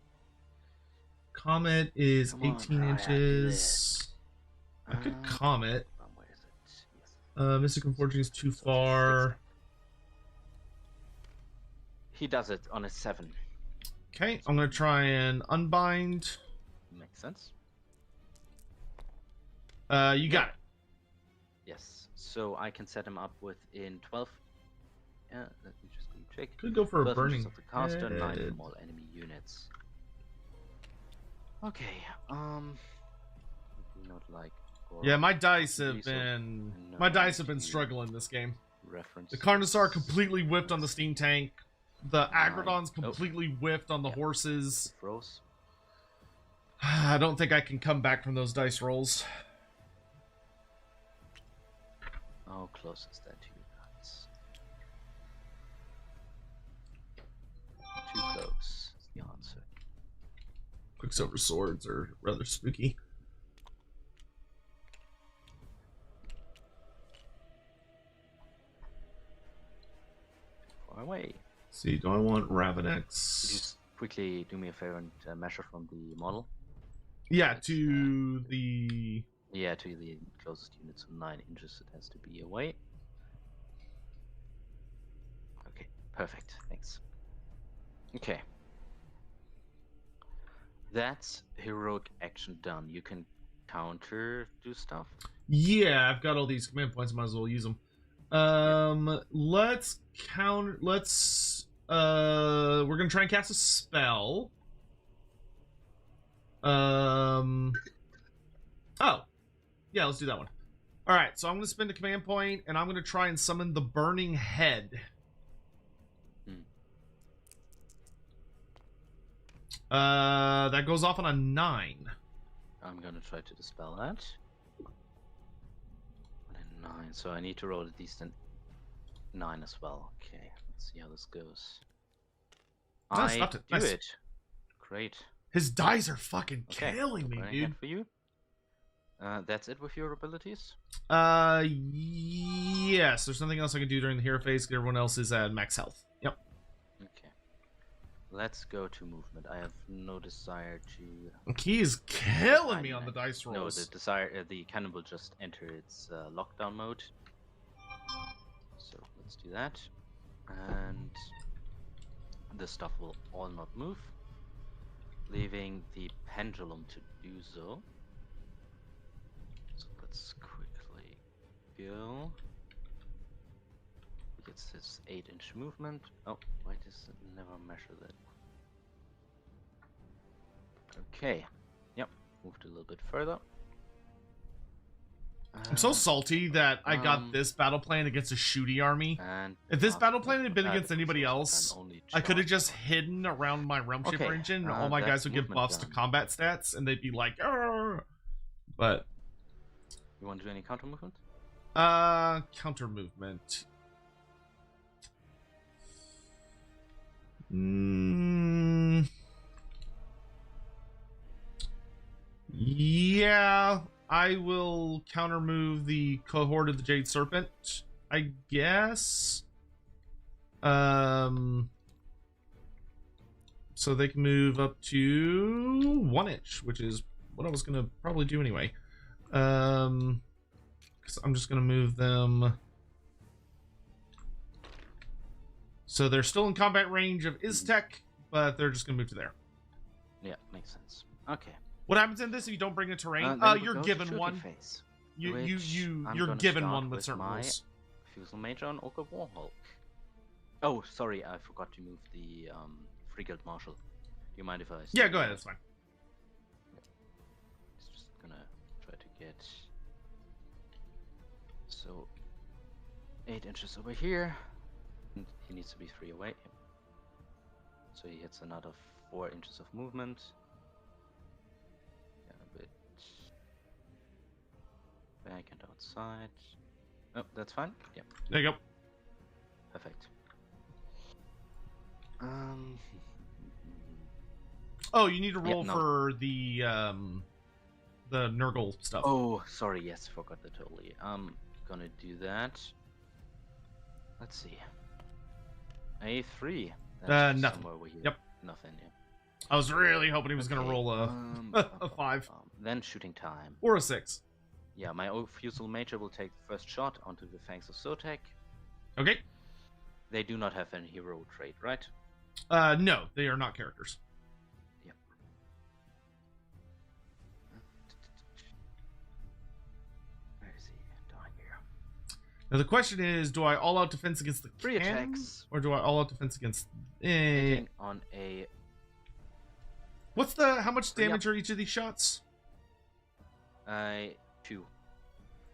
Comet is Come on, 18 Ryan, do inches. I could Comet. Where is it? Yes. Mystic Unfortunate is too So it's far. 6. He does it on a 7. Okay, I'm going to try and unbind. Makes sense. You got it. Yes. So I can set him up within 12. Yeah, let me just check. Could go for a 12 burning inches of the caster, 9 head. from all enemy units. Okay. Do not like. Yeah, my dice Goron, have so been... no My dice have need been to struggling this game. Reference. The Carnosaur completely whiffed on the steam tank. The Agrodon's Oh. completely whiffed on the Yeah. horses. Froze. I don't think I can come back from those dice rolls. How close is that to you guys? Too close is the answer. Quicksilver swords are rather spooky. Far away. See, do I want Could you Ravenex? just quickly do me a favor and measure from the model? Yeah, to the... Yeah, to the closest unit, so 9 inches it has to be away. Okay, perfect, thanks. Okay. That's heroic action done. You can counter do stuff. Yeah, I've got all these command points, might as well use them. Let's counter... Let's... We're gonna try and cast a spell. Oh. Yeah, let's do that one. Alright, so I'm gonna spend a command point, and I'm gonna try and summon the Burning Head. That goes off on a 9. I'm gonna try to dispel that. On a 9, so I need to roll a decent 9 as well. Okay, let's see how this goes. Nice, I stopped it. do Nice. it. Great. His dice are fucking Okay, killing me, burning dude. hand for you. That's it with your abilities? Yes. There's nothing else I can do during the hero phase. Everyone else is at max health. Yep. Okay. Let's go to movement. I have no desire to... He is killing me on the dice No, rolls. the cannon will just enter its lockdown mode. So let's do that. And the stuff will all not move, leaving the pendulum to do so. So let's quickly go. He gets his 8-inch movement. Oh, why does it never measure that? Okay. Yep, moved a little bit further. I'm so salty that I got this battle plan against a shooty army. And If this battle plan had been against anybody else, I could have just hidden around my Realm Shaper engine, and all my guys would get buffs to combat stats, and they'd be like, "Arr!" But you want to do any counter movement? Counter movement. Yeah, I will counter move the cohort of the Jade Serpent, I guess. So they can move up to 1 inch, which is what I was gonna probably do anyway. Because I'm just gonna move them. So they're still in combat range of Iztek, but they're just gonna move to there. Yeah, makes sense. Okay. What happens in this if you don't bring a terrain? You're given one. You're given one with certain rules. Fusel Major on Ogre Warhawk. Oh, sorry, I forgot to move the Free Guild Marshal. Do you mind if I... Yeah, go ahead, that's fine. Just gonna try to get... So, 8 inches over here. And he needs to be 3 away. So he hits another 4 inches of movement. A bit back and outside. Oh, that's fine. Yeah. There you go. Perfect. Oh, you need to roll for the Nurgle stuff. Oh, sorry. Yes, forgot that totally. I'm gonna do that. Let's see. A3. Nothing. Yep. Nothing. Yeah. I was really hoping he was gonna roll a 5. Then shooting time. Or a 6. Yeah, my Fusel Major will take the first shot onto the Fangs of Sotek. Okay. They do not have any hero trait, right? No, they are not characters. Yep. Where is he? Down here. Now the question is, do I all-out defense against the 3 cannon, attacks. or do I all-out defense against... Hitting on a... What's the... How much damage are each of these shots? 2.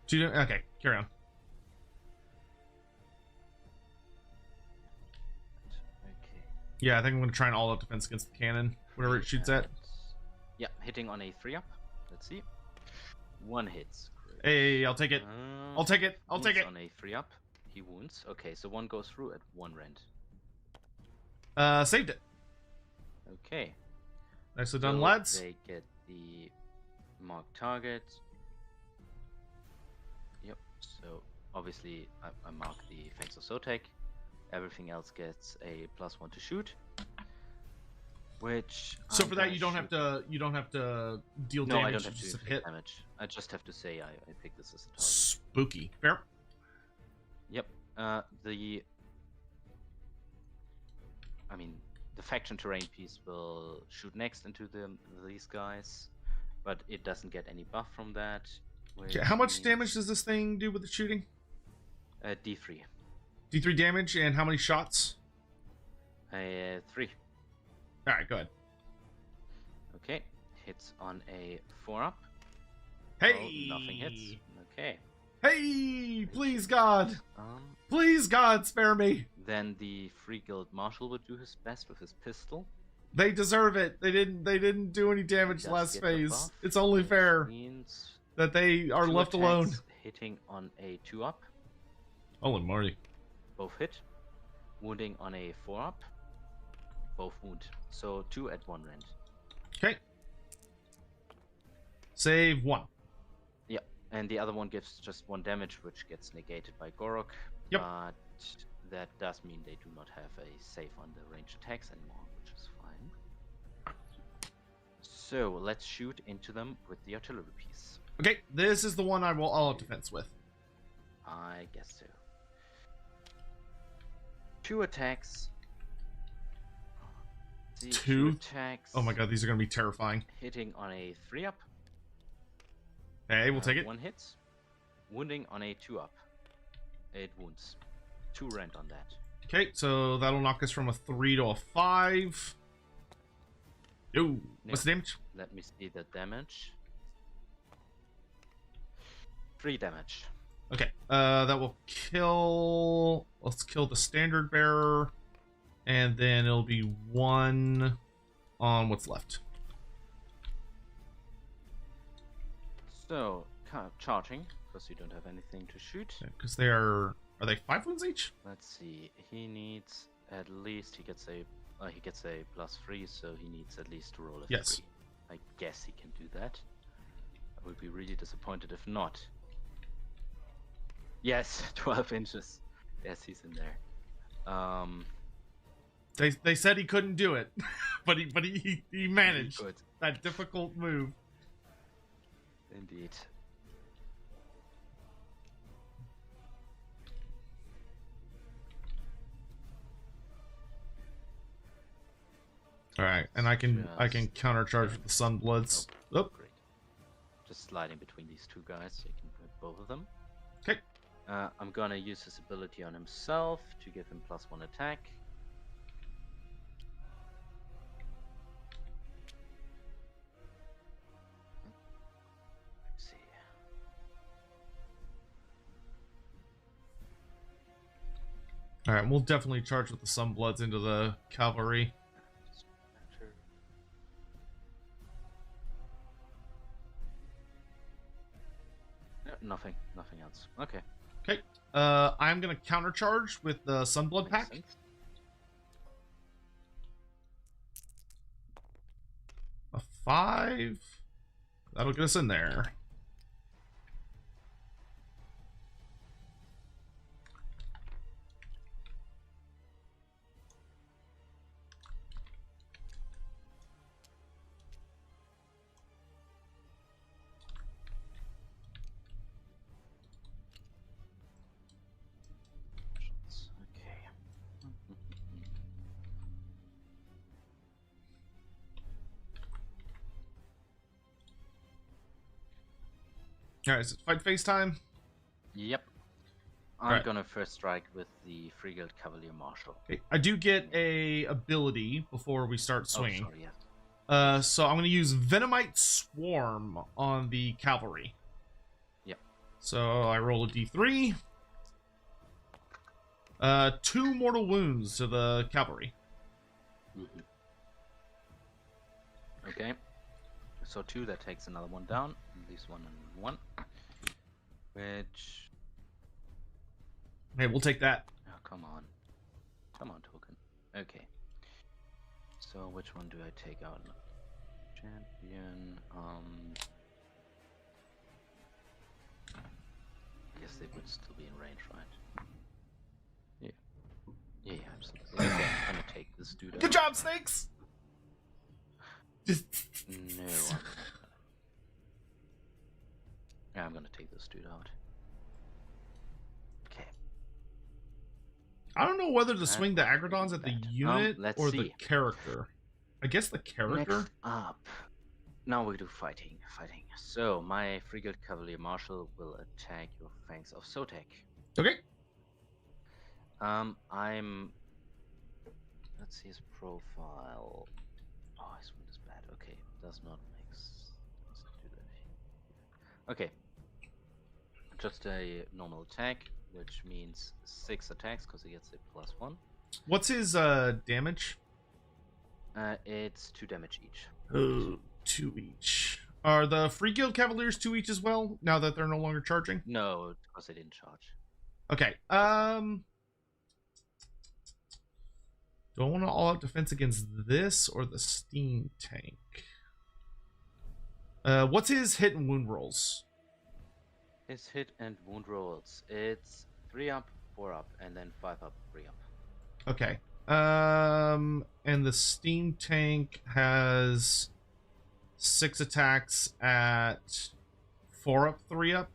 2? Okay, carry on. Okay. Yeah, I think I'm going to try an all-out defense against the cannon, whatever it shoots at. Yeah, hitting on a 3-up. Let's see. 1 hits. Great. Hey, I'll take it. I'll take it. I'll take it. On a 3-up. He wounds. Okay, so 1 goes through at 1 rend. Saved it. Okay. Nicely done, lads. They get the marked target. Yep. So obviously I mark the Fangs of Sotek. Everything else gets a +1 to shoot. Which so for that you don't have to deal damage. No, I don't have to hit damage. I just have to say I pick this as a target. Spooky. Fair. Yep. The faction terrain piece will shoot next into these guys, but it doesn't get any buff from that. Okay, how much damage does this thing do with the shooting? D3. D3 damage, and how many shots? 3. Alright, go ahead. Okay, hits on a 4-up. Hey! Oh, nothing hits. Okay. Hey! Please, God! Please, God, spare me! Then the Free Guild Marshal would do his best with his pistol. They deserve it. They didn't do any damage last phase. It's only fair that they are left alone. Hitting on a 2-up. Holy Marty. Both hit. Wounding on a 4-up. Both wound. So 2 at 1 rend. Okay. Save 1. And the other one gives just 1 damage, which gets negated by Gorok. Yep. But that does mean they do not have a save on the ranged attacks anymore, which is fine. So let's shoot into them with the artillery piece. Okay, this is the one I will all out defense with. I guess so. 2 attacks. See, 2 attacks. Oh my god, these are going to be terrifying. Hitting on a 3-up. Okay, we'll take it. 1 hit. Wounding on a 2-up. 8 wounds. 2 rend on that. Okay, so that'll knock us from a 3 to a 5. Ooh, what's the damage? Let me see the damage. 3 damage. Okay, that will kill... Let's kill the standard bearer. And then it'll be 1 on what's left. So, charging, because you don't have anything to shoot. Because they are they 5 wounds each? Let's see. He needs at least he gets a +3, so he needs at least to roll a 3. Yes. I guess he can do that. I would be really disappointed if not. Yes, 12 inches. Yes, he's in there. They said he couldn't do it, but he managed Good. that difficult move. Indeed. All right, and I can countercharge with the Sunbloods. Oh, Great. Just sliding between these 2 guys, so you can grab both of them. okay. I'm gonna use his ability on himself to give him +1 attack. Let's see. All right, we'll definitely charge with the Sunbloods into the cavalry. Nothing else. Okay. Okay. I'm gonna countercharge with the Sunblood Makes pack. sense. A 5. That'll get us in there. Okay. All right, is it fight phase time? Yep. I'm Right. gonna first strike with the Free Guild Cavalier Marshal. Okay, I do get a ability before we start swinging. Oh, sorry, yeah. So I'm going to use Venomite Swarm on the cavalry. Yep. So I roll a d3. 2 mortal wounds to the cavalry. Okay. So 2, that takes another 1 down. Leaves 1 and 1. Which... Hey, we'll take that. Oh, come on. Come on, token. Okay. So which one do I take out? Champion, I guess they would still be in range, right? Yeah. Yeah, absolutely. Okay, I'm gonna take this dude out. Good job, Snakes! No, I'm gonna take this dude out. Okay. I don't know whether to swing the Agrodons at the That. unit Let's or the see. character. I guess the character? Next up. Now we do fighting. So, my Free Guild Cavalier Marshal will attack your Fangs of Sotek. Okay. Let's see his profile. Oh, his wound is bad. Okay, does not do that. Okay. Just a normal attack, which means 6 attacks because he gets a +1. What's his damage? It's 2 damage each. Oh, 2 each. Are the Free Guild Cavaliers 2 each as well, now that they're no longer charging? No, because they didn't charge. Okay, do I want to all-out defense against this or the steam tank? What's his hit and wound rolls? His hit and wound rolls. It's 3 up, 4 up, and then 5 up, 3 up. Okay. And the steam tank has 6 attacks at 4 up, 3 up.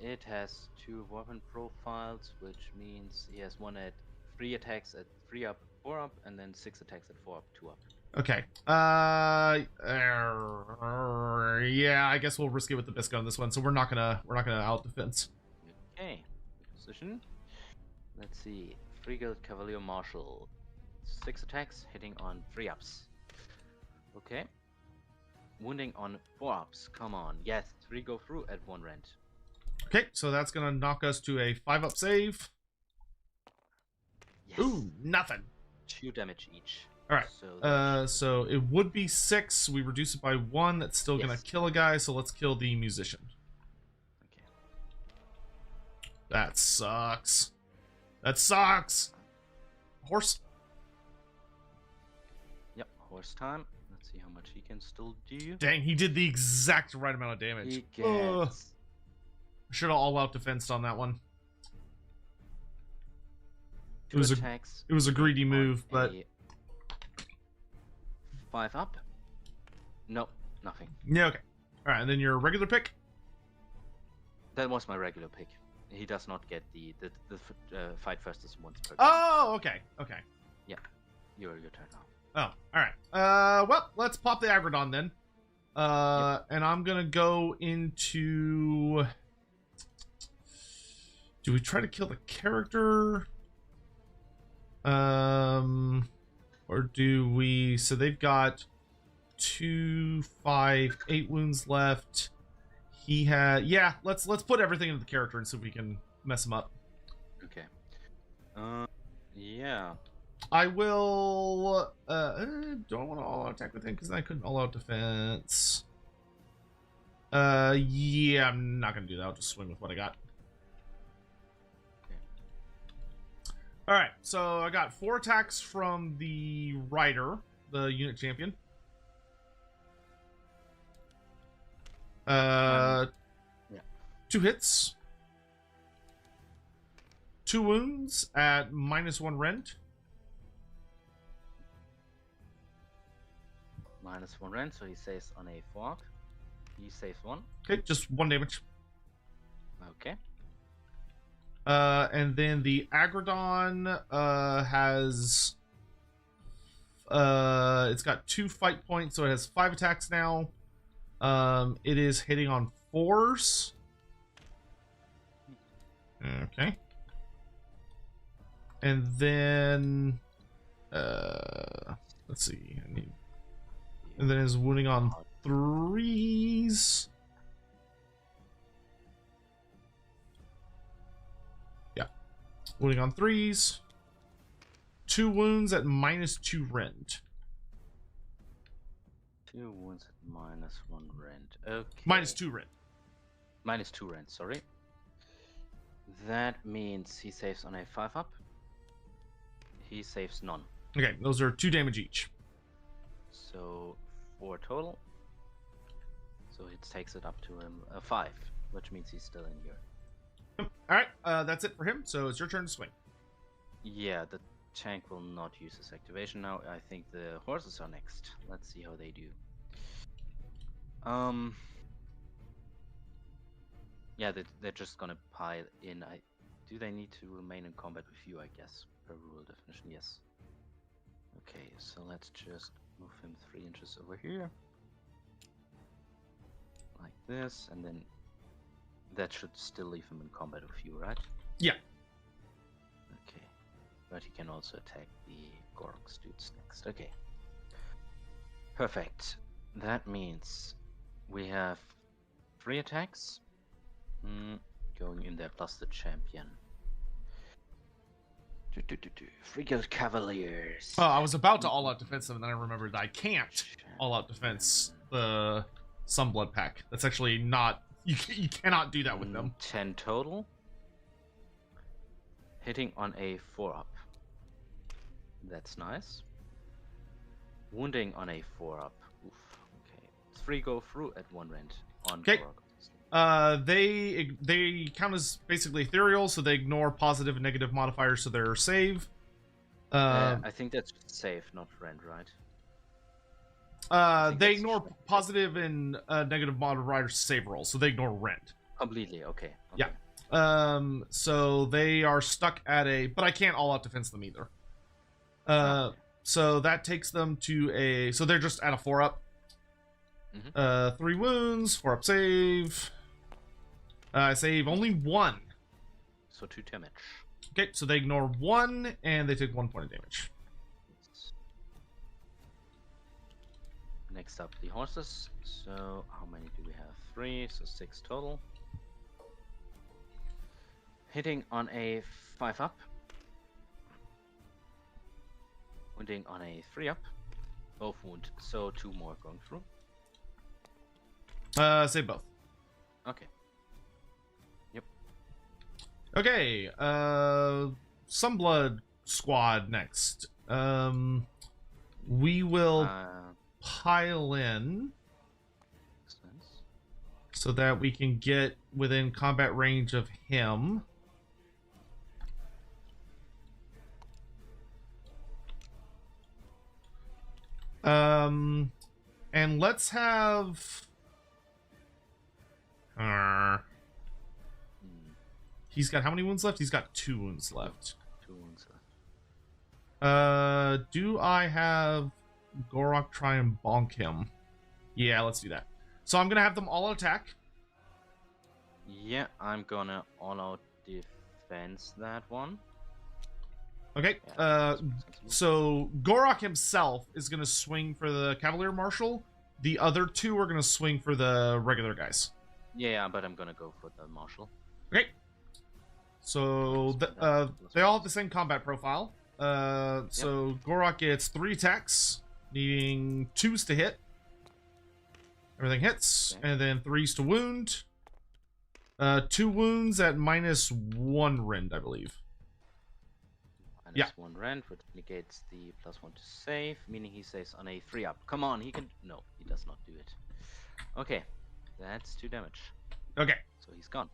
It has 2 weapon profiles, which means he has one at 3 attacks at 3 up, 4 up, and then 6 attacks at 4 up, 2 up. Okay. Yeah, I guess we'll risk it with the Bisco on this one. So we're not gonna out defense. Okay. Position. Let's see. Frigate Cavalier Marshal. 6 attacks, hitting on 3 ups. Okay. Wounding on 4 ups. Come on. Yes, 3 go through at 1 rend. Okay, so that's gonna knock us to a 5 up save. Yes. Ooh, nothing. 2 damage each. All right. So it would be 6. We reduce it by 1. That's still gonna kill a guy. So let's kill the musician. Okay. That sucks. That sucks. Horse. Yep. Horse time. Let's see how much he can still do. Dang, he did the exact right amount of damage. He gets. Should have all out defensed on that one. 2 attacks. It was a greedy move, but 5 up. Nope, nothing. yeah, okay. All right, and then your regular pick. That was my regular pick. He does not get the fight first is once per game. Oh, okay, okay. Yeah, your turn now. Oh, all right. Well, let's pop the Agrodon then. And I'm gonna go into. Do we try to kill the character? Or do we? So they've got 2, 5, 8 wounds left. He had. Yeah, let's put everything into the character and see if we can mess him up. Okay. Yeah. I will. Don't want to all out attack with him because I couldn't all out defense. Yeah, I'm not gonna do that. I'll just swing with what I got. All right, so I got 4 attacks from the rider, the unit champion. 2 hits, 2 wounds at -1 rend. -1 rend, so he saves on a 4. He saves 1. Okay, just 1 damage. Okay. And then the Agrodon has it's got 2 fight points, so it has 5 attacks now. It is hitting on 4s. Okay. And then let's see. And then is wounding on 3s. Wounding on 3s. 2 wounds at -2 rend. 2 wounds at -1 rend. Okay. -2 rend. -2 rend, sorry. That means he saves on a 5 up. He saves none. Okay, those are 2 damage each. So 4 total. So it takes it up to a 5, which means he's still in here. Alright, that's it for him, so it's your turn to swing. Yeah, the tank will not use his activation now. I think the horses are next. Let's see how they do. Yeah, they're just gonna pile in. Do they need to remain in combat with you, I guess, per rule definition? Yes. Okay, so let's just move him 3 inches over here. Like this, and then that should still leave him in combat with you, right? Yeah. Okay. But he can also attack the Gorks dudes next. Okay. Perfect. That means we have 3 attacks. Going in there plus the champion. Frigate Cavaliers. Oh, I was about to all out defense them, and then I remembered that I can't all out defense the Sunblood pack. That's actually not. You cannot do that with them. 10 total. Hitting on a 4 up. That's nice. Wounding on a 4 up. Oof. Okay. 3 go through at 1 rend. on Okay. Korok. They count as basically ethereal, so they ignore positive and negative modifiers to their save. I think that's safe, not friend, right? think They that's ignore just- positive and negative modifiers to save rolls, so they ignore rent. Completely, okay. Yeah. So they are stuck at a, but I can't all out defense them either. Okay. So that takes them to a, so they're just at a 4-up. 3 wounds, 4-up save. I save only 1. So 2 damage. Okay, so they ignore 1 and they take 1 point of damage. Next up, the horses. So how many do we have? 3, so 6 total. Hitting on a 5-up. Wounding on a 3-up. Both wound, so 2 more going through. Save both. Okay. Okay, Sunblood Squad next. We will pile in Makes sense. so that we can get within combat range of him. And let's have... He's got how many wounds left? He's got 2 wounds left. 2 wounds left. Do I have Gorok try and bonk him? Yeah, let's do that. So I'm gonna have them all attack. Yeah, I'm gonna all-out defense that one. Okay. Yeah, that's sensible. So Gorok himself is gonna swing for the Cavalier Marshal. The other 2 are gonna swing for the regular guys. Yeah, but I'm gonna go for the marshal. Okay. So they all have the same combat profile. So Gorok gets 3 attacks, needing 2s to hit. Everything hits, Okay. and then 3s to wound. 2 wounds at -1 rend, I believe. Yeah. -1 rend, which negates the +1 to save, meaning he saves on a 3-up. Come on, he can. No, he does not do it. Okay, that's 2 damage. Okay. So he's gone.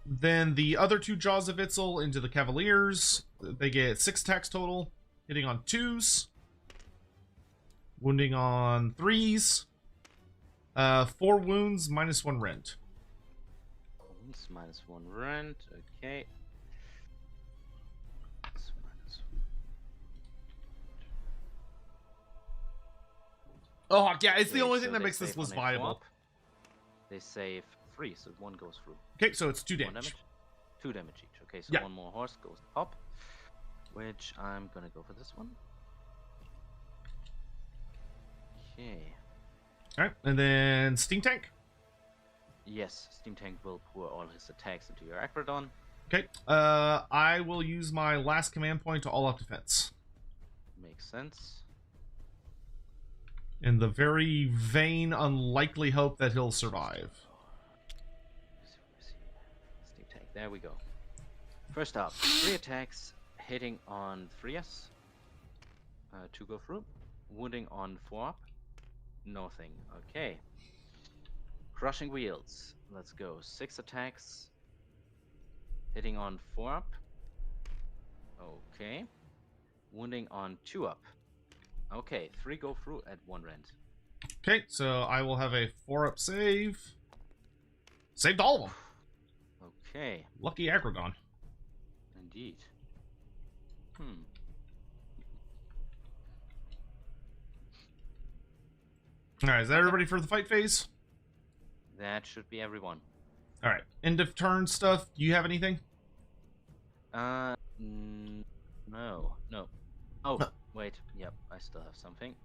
Then the other 2 Jaws of Itzel into the Cavaliers. They get 6 attacks total, hitting on 2s, wounding on 3s. 4 wounds, -1 rend. Wounds -1 rend. Okay. It's -1. Oh yeah, it's the Okay, only so thing that they makes this save list on a viable. 4-up. They save 3, so 1 goes through. Okay, so it's 2 1 damage. 2 damage each. Okay, so Yeah. 1 more horse goes pop, which I'm gonna go for this one. Okay. Alright, and then Steam Tank. Yes, Steam Tank will pour all his attacks into your Acrodon. Okay, I will use my last command point to all out defense. Makes sense. In the very vain, unlikely hope that he'll survive. Steam Tank, there we go. First up, 3 attacks, hitting on 3s. 2 go through. Wounding on 4-up. Nothing. Okay. Crushing Wheels. Let's go. 6 attacks. Hitting on 4-up. Okay. Wounding on 2-up. Okay, 3 go through at 1 rend. Okay, so I will have a 4-up save. Saved all of them. Okay, Lucky Agrodon. indeed. Alright, is that everybody for the fight phase? That should be everyone. Alright, end of turn stuff. Do you have anything? No. Oh, No. wait. Yep, I still have something.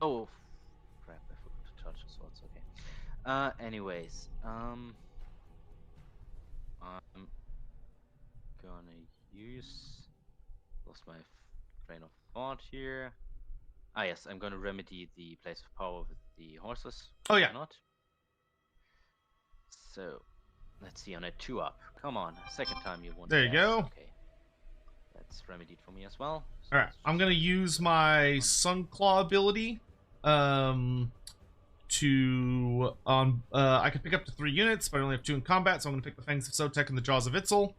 Oh, crap! I forgot to touch the swords. Okay. Anyways, I'm gonna use. Lost my train of thought here. Ah, yes, I'm gonna remedy the place of power with the horses. Oh, yeah. Why not? So, let's see on a 2-up. Come on, second time you want. There you go. Okay. That's remedied for me as well. So Alright, let's I'm just- gonna use my Sunclaw ability. to I can pick up to 3 units, but I only have 2 in combat, so I'm going to pick the Fangs of Sotek and the Jaws of Itzel.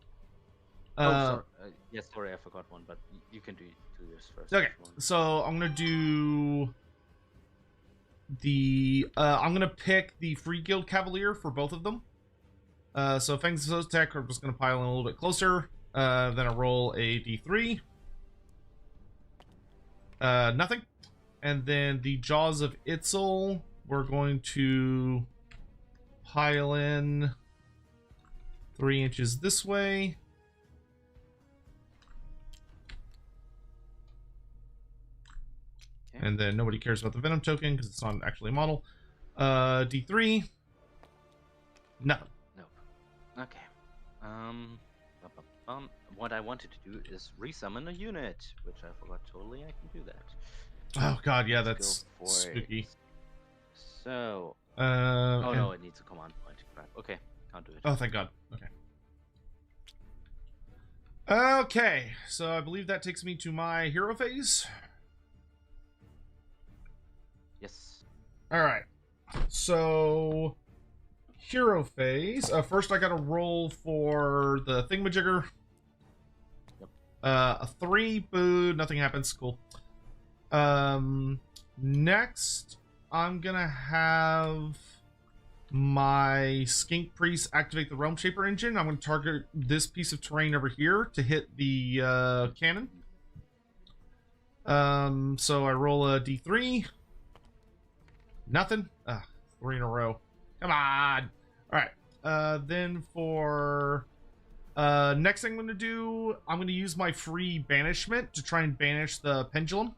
Sorry. Yes, sorry, I forgot one, but you can do yours first. Okay, so I'm going to do the I'm going to pick the Free Guild Cavalier for both of them. So Fangs of Sotek are just going to pile in a little bit closer. Then I roll a d3. Nothing. And then the Jaws of Itzel, we're going to pile in 3 inches this way. Okay. And then nobody cares about the Venom token because it's not actually a model. D3. Nothing. Nope. Okay. What I wanted to do is resummon a unit, which I forgot totally. I can do that. Oh god, yeah, Let's that's spooky. it. So, oh no, it needs a command point. Crap. Okay, can't do it. Oh, thank god. Okay, so I believe that takes me to my hero phase. Yes. All right, so hero phase. First, I got to roll for the thingamajigger. Yep. A 3. Boo. Nothing happens. Cool. Next, I'm gonna have my Skink Priest activate the Realm Shaper engine. I'm gonna target this piece of terrain over here to hit the cannon. So I roll a d3. Nothing. 3 in a row. Come on. All right. Then for next thing I'm gonna do, I'm gonna use my free banishment to try and banish the pendulum.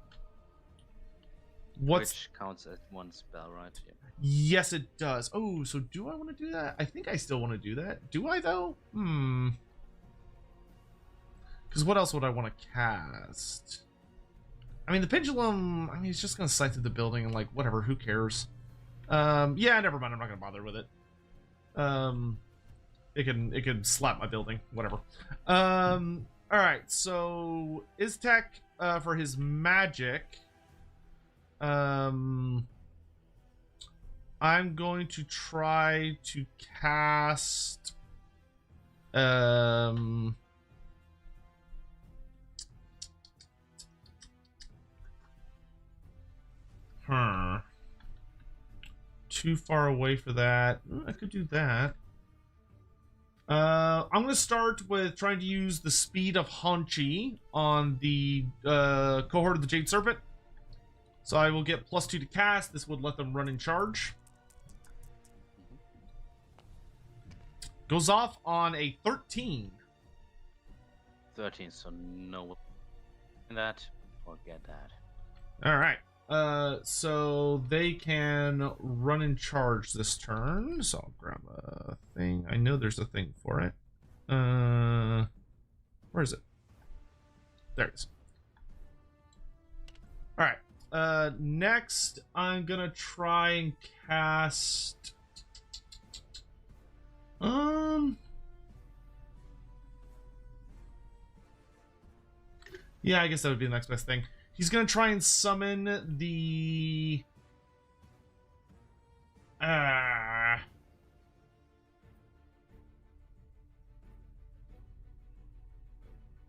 Which counts as 1 spell, right? Yeah. Yes, it does. Oh, so do I want to do that? I think I still want to do that. Do I, though? Because what else would I want to cast? I mean, the pendulum, I mean, it's just going to sight through the building and, like, whatever, who cares? Yeah, never mind. I'm not going to bother with it. It can slap my building, whatever. All right, so Iztek, for his magic... I'm going to try to cast too far away for that. I could do that. I'm going to start with trying to use the speed of Hanchi on the cohort of the Jade Serpent. So I will get +2 to cast. This would let them run in charge. Goes off on a 13. 13, so no. That, forget that. All right. So they can run in charge this turn. So I'll grab a thing. I know there's a thing for it. Where is it? There it is. All right. Next, I'm gonna try and cast. Yeah, I guess that would be the next best thing. He's gonna try and summon the.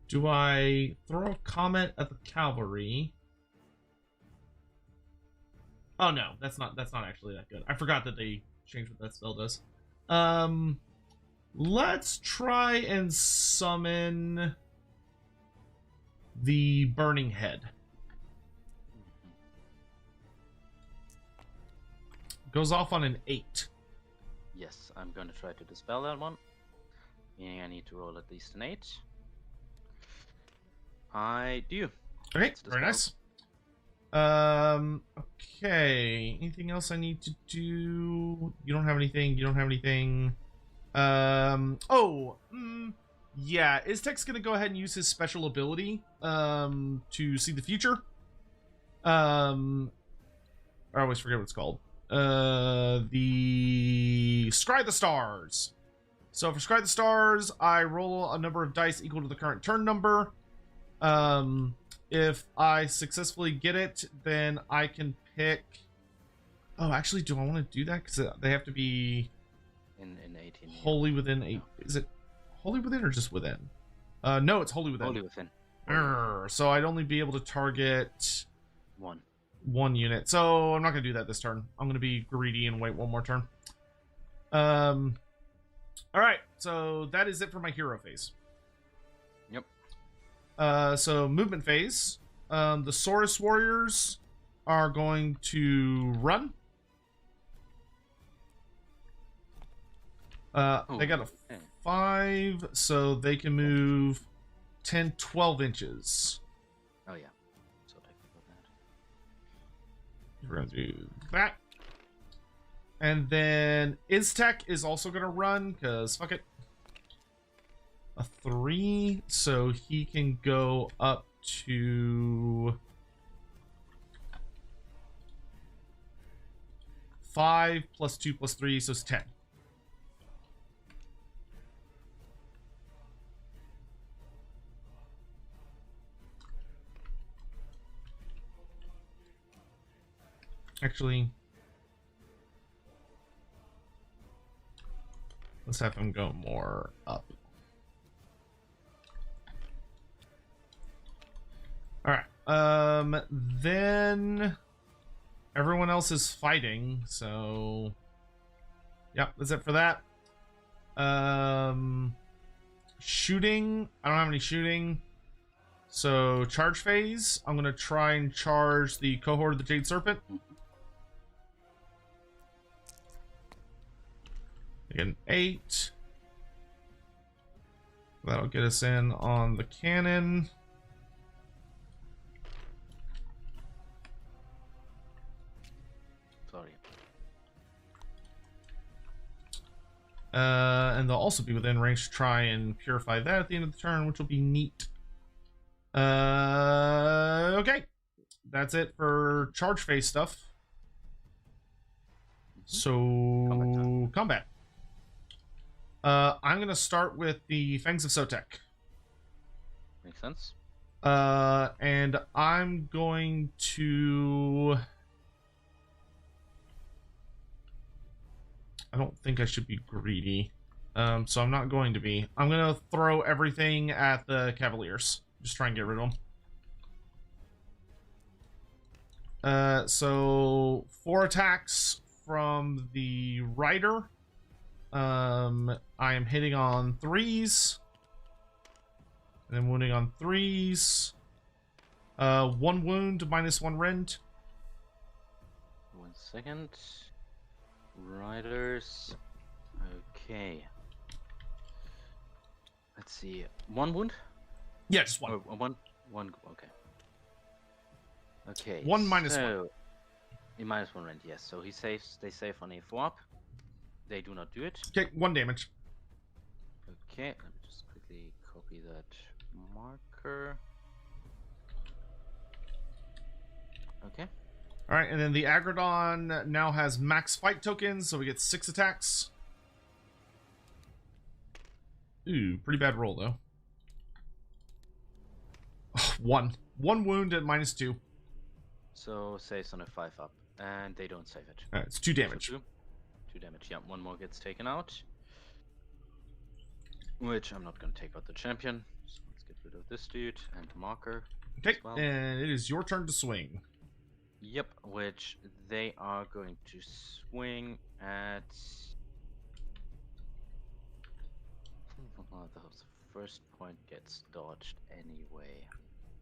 Do I throw a comment at the cavalry? Oh no, that's not actually that good. I forgot that they changed what that spell does. Let's try and summon the Burning Head. Goes off on an 8. Yes, I'm going to try to dispel that one. Meaning I need to roll at least an 8. I do. Okay, very nice. Okay. Anything else I need to do? You don't have anything. You don't have anything. Yeah. Iztek's gonna go ahead and use his special ability, to see the future. I always forget what it's called. The Scry the Stars. So for Scry the Stars, I roll a number of dice equal to the current turn number. If I successfully get it, then I can pick Oh, actually, do I want to do that? Because they have to be in 18. wholly within 8. No. Is it wholly within or just within? No, it's wholly within. Wholly within. So I'd only be able to target one unit. So I'm not going to do that this turn. I'm going to be greedy and wait one more turn. All right, so that is it for my hero phase. Yep. So movement phase. The Saurus warriors are going to run. They got a 5, so they can move 10, 12 inches. Oh yeah. So take that. We're gonna do that. And then Iztek is also gonna run, because fuck it. A 3, so he can go up to 5 plus 2 plus 3, so it's 10. Actually, let's have him go more up. All right. Then everyone else is fighting, so yeah, that's it for that. Shooting. I don't have any shooting. So charge phase. I'm gonna try and charge the cohort of the Jade Serpent. Again, 8. That'll get us in on the cannon. Sorry. And they'll also be within range to try and purify that at the end of the turn, which will be neat. Okay. That's it for charge phase stuff. So, combat. I'm gonna start with the Fangs of Sotek. Makes sense. And I'm going to... I don't think I should be greedy. So I'm not going to be. I'm gonna throw everything at the Cavaliers. Just try and get rid of them. So 4 attacks from the Rider. I am hitting on 3s. And then wounding on 3s. 1 wound, -1 rend. 1 second. Riders. Okay. Let's see. 1 wound? Yeah, just 1. Or one. Okay. Okay. 1 minus so, 1. -1 rend, yes. So he saves. They save on a 4-up. They do not do it. Okay, 1 damage. Okay, let me just quickly copy that marker. Okay. Alright, and then the Agrodon now has max fight tokens, so we get 6 attacks. Ooh, pretty bad roll, though. 1. 1 wound at -2. So saves on a 5-up, and they don't save it. Alright, it's 2 damage. So 2 damage, yeah. 1 more gets taken out. Which I'm not going to take out the champion. So let's get rid of this dude and the marker. Okay, as well. and it is your turn to swing. Yep, which they are going to swing at... the first point gets dodged anyway.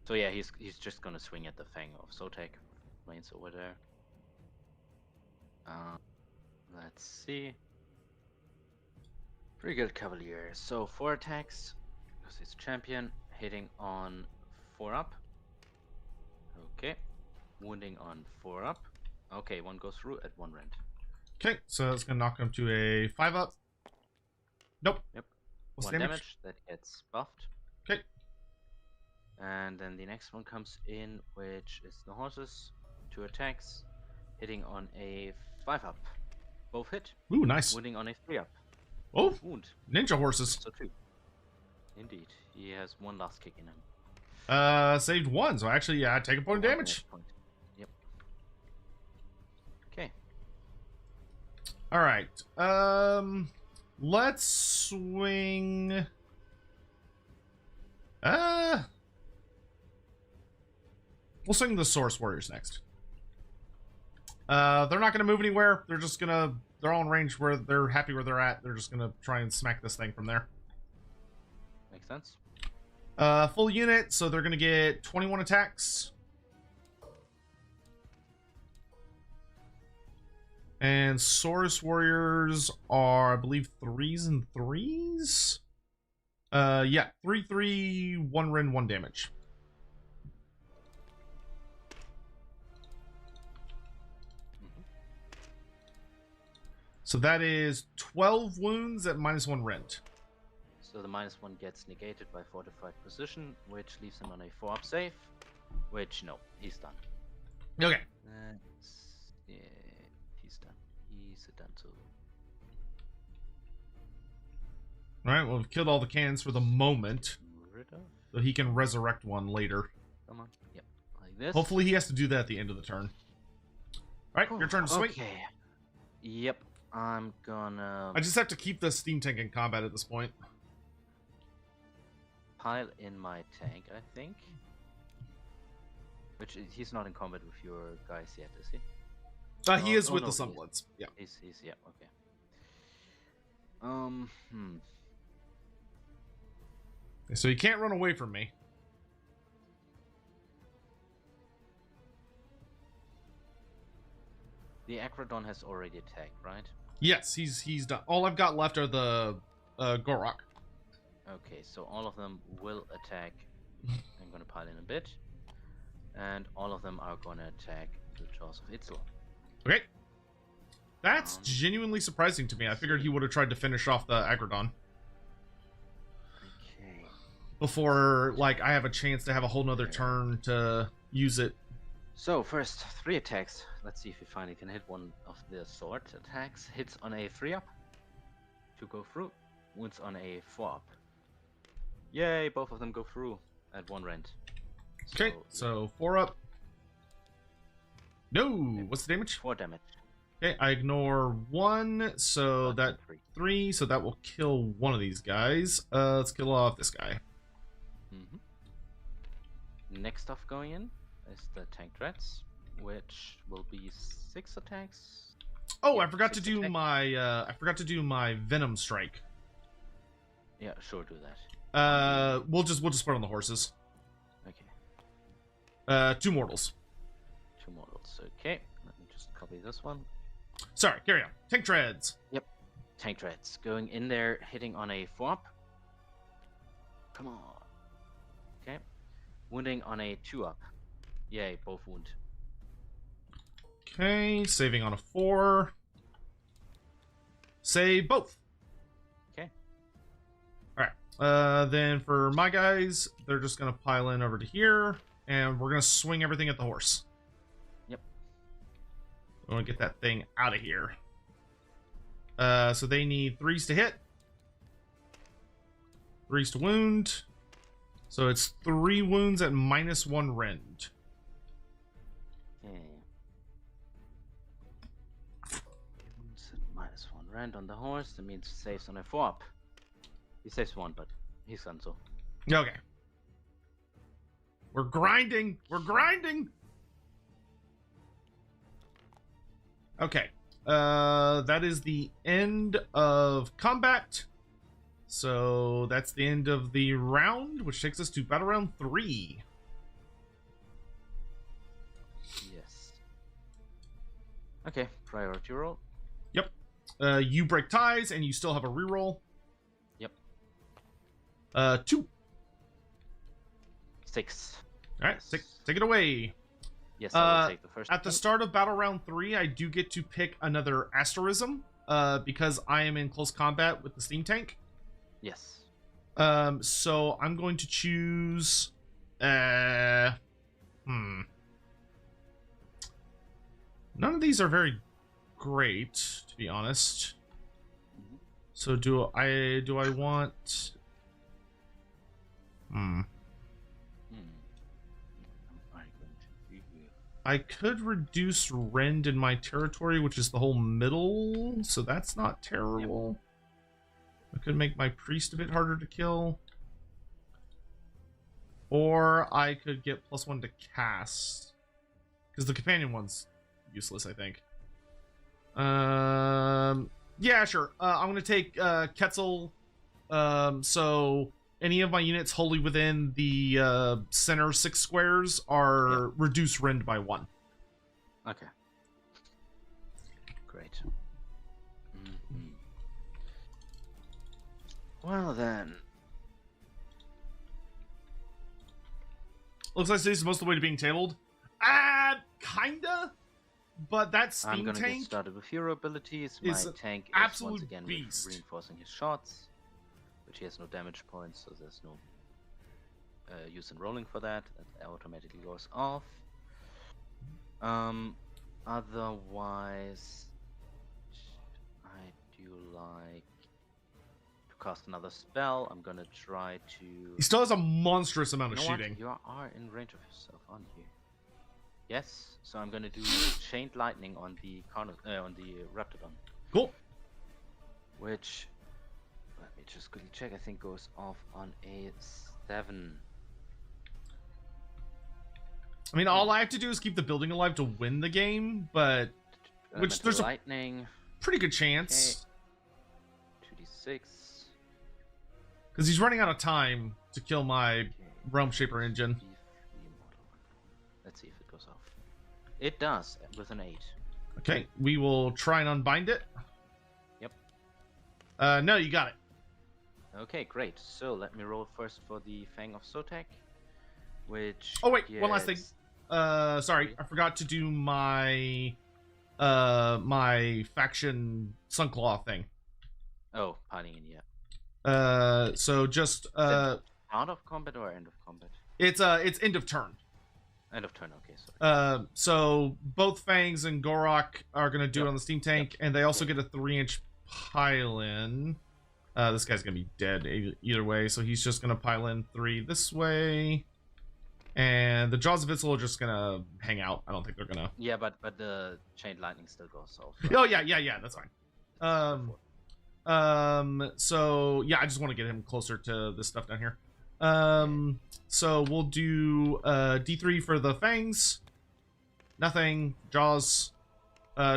So yeah, he's just gonna swing at the Fang of Sotek. Lane's over there. Let's see. Pretty good Cavalier. So 4 attacks, because he's champion, hitting on 4-up. Okay. Wounding on 4-up. Okay, 1 goes through at 1 rend. Okay, so that's going to knock him to a 5-up. Nope. Yep. What's 1 damage? damage, that gets buffed. Okay. And then the next one comes in, which is the horses. 2 attacks, hitting on a 5-up. Both hit. Ooh, nice. Wounding on a 3-up. Oh, Wound. ninja horses. So 2. Indeed. He has 1 last kick in him. Saved 1, so actually, yeah, take a point of damage. Point. Yep. Okay. All right. Let's swing. We'll swing the Source Warriors next. They're not gonna move anywhere. They're just gonna. They're all in range where they're happy where they're at. They're just gonna try and smack this thing from there. Makes sense. Full unit, so they're gonna get 21 attacks. And Source Warriors are, I believe, 3s and 3s? Yeah, 3, 1 rend, 1 damage. So that is 12 wounds at -1 rend. So the -1 gets negated by fortified position, which leaves him on a 4-up save. Which, no, he's done. Okay. Yeah, he's done. He's done too. Alright, well, we've killed all the cannons for the moment. Rid of? So he can resurrect one later. Come on. Yep. Like this. Hopefully he has to do that at the end of the turn. Alright, your turn to swing. Okay. Yep. I'm gonna I just have to keep the steam tank in combat at this point. pile in my tank, I think. Which he's not in combat with your guys yet, is he? He is Oh, with no, the he is. Sunbloods. Yeah. He's yeah, okay. So he can't run away from me. The Acrodon has already attacked, right? Yes, he's done. All I've got left are the Gorok. Okay, so all of them will attack. I'm gonna pile in a bit. And all of them are gonna attack the Jaws of Itzel. Okay. That's genuinely surprising to me. I figured he would have tried to finish off the Agrodon Okay. before, like, I have a chance to have a whole nother turn to use it. So first, 3 attacks. Let's see if we finally can hit one of the sword attacks. Hits on a 3-up to go through. Wounds on a 4-up. Yay, both of them go through at 1 rend. Okay, so 4 up. No, what's the damage? 4 damage. Okay, I ignore 1, so that 3, so that will kill one of these guys. Let's kill off this guy. Next stuff going in is the tank dreads, which will be 6 attacks. Oh, Yeah, I forgot to 6 do attacks. my Venom Strike. Yeah, sure, do that. We'll just put on the horses. Okay. 2 mortals. 2 models. Okay, let me just copy this one. Sorry, carry on. Tank treads. Yep. Tank dreads going in there, hitting on a 4-up. Come on. Okay. Wounding on a 2-up. Yay, both wound. Okay, saving on a 4. Save both. Okay. Alright. Then for my guys, they're just gonna pile in over to here, and we're gonna swing everything at the horse. Yep. I want to get that thing out of here. So they need 3s to hit, 3s to wound. So it's 3 wounds at -1 rend. Okay. Wounds at -1 rend on the horse. That means saves on a 4-up. He saves 1, but he's done so. Okay. We're grinding. We're grinding. Okay. That is the end of combat. So that's the end of the round, which takes us to battle round 3. Yes. Okay, priority roll. Yep. You break ties, and you still have a reroll. Yep. 2. 6. All right, Yes. take it away. Yes, I will take the first At the one. start of battle round 3, I do get to pick another asterism, because I am in close combat with the steam tank. Yes. So I'm going to choose. None of these are very great, to be honest. Mhm. So do I want? Hmm. What am I going to do here? I could reduce rend in my territory, which is the whole middle, so that's not terrible. I could make my priest a bit harder to kill. Or I could get +1 to cast. Because the companion one's useless, I think. Yeah, sure. I'm going to take Quetzal. So any of my units wholly within the center 6 squares are reduced rend by 1. Okay. Great. Well then. Looks like this is most of the way to being tabled. Kinda. But that steam I'm gonna tank get started with hero abilities. My is tank is absolute once again beast. reinforcing his shots, which he has no damage points, so there's no use in rolling for that. That automatically goes off. Otherwise, I do like to cast another spell. I'm gonna try to. He still has a monstrous amount of You know what? shooting. You are in range of yourself, aren't you? Yes. So I'm gonna do chained lightning on the Raptidon, Cool. which, let me just quickly check. I think goes off on a 7. I mean, all I have to do is keep the building alive to win the game, but which there's a lightning. pretty good chance. 2d6. Because he's running out of time to kill my Realm Shaper engine. Let's see if it goes off. It does, with an 8. Okay, we will try and unbind it. Yep. No, you got it. Okay, great. So let me roll first for the Fang of Sotek, which. Oh wait, one last thing. gets- Sorry, I forgot to do my my faction Sunclaw thing. Oh, piling in, yeah. So just Out of combat or end of combat? it's end of turn. End of turn. Okay, sorry. So both Fangs and Gorok are gonna do it on the steam tank, and they also get a 3-inch pile in. This guy's gonna be dead either way, so he's just gonna pile in 3 this way, and the Jaws of Itzel are just gonna hang out. I don't think they're gonna. Yeah, but the chained lightning still goes off. Oh yeah, that's fine. So yeah, I just want to get him closer to this stuff down here. So we'll do D3 for the Fangs. Nothing. Jaws.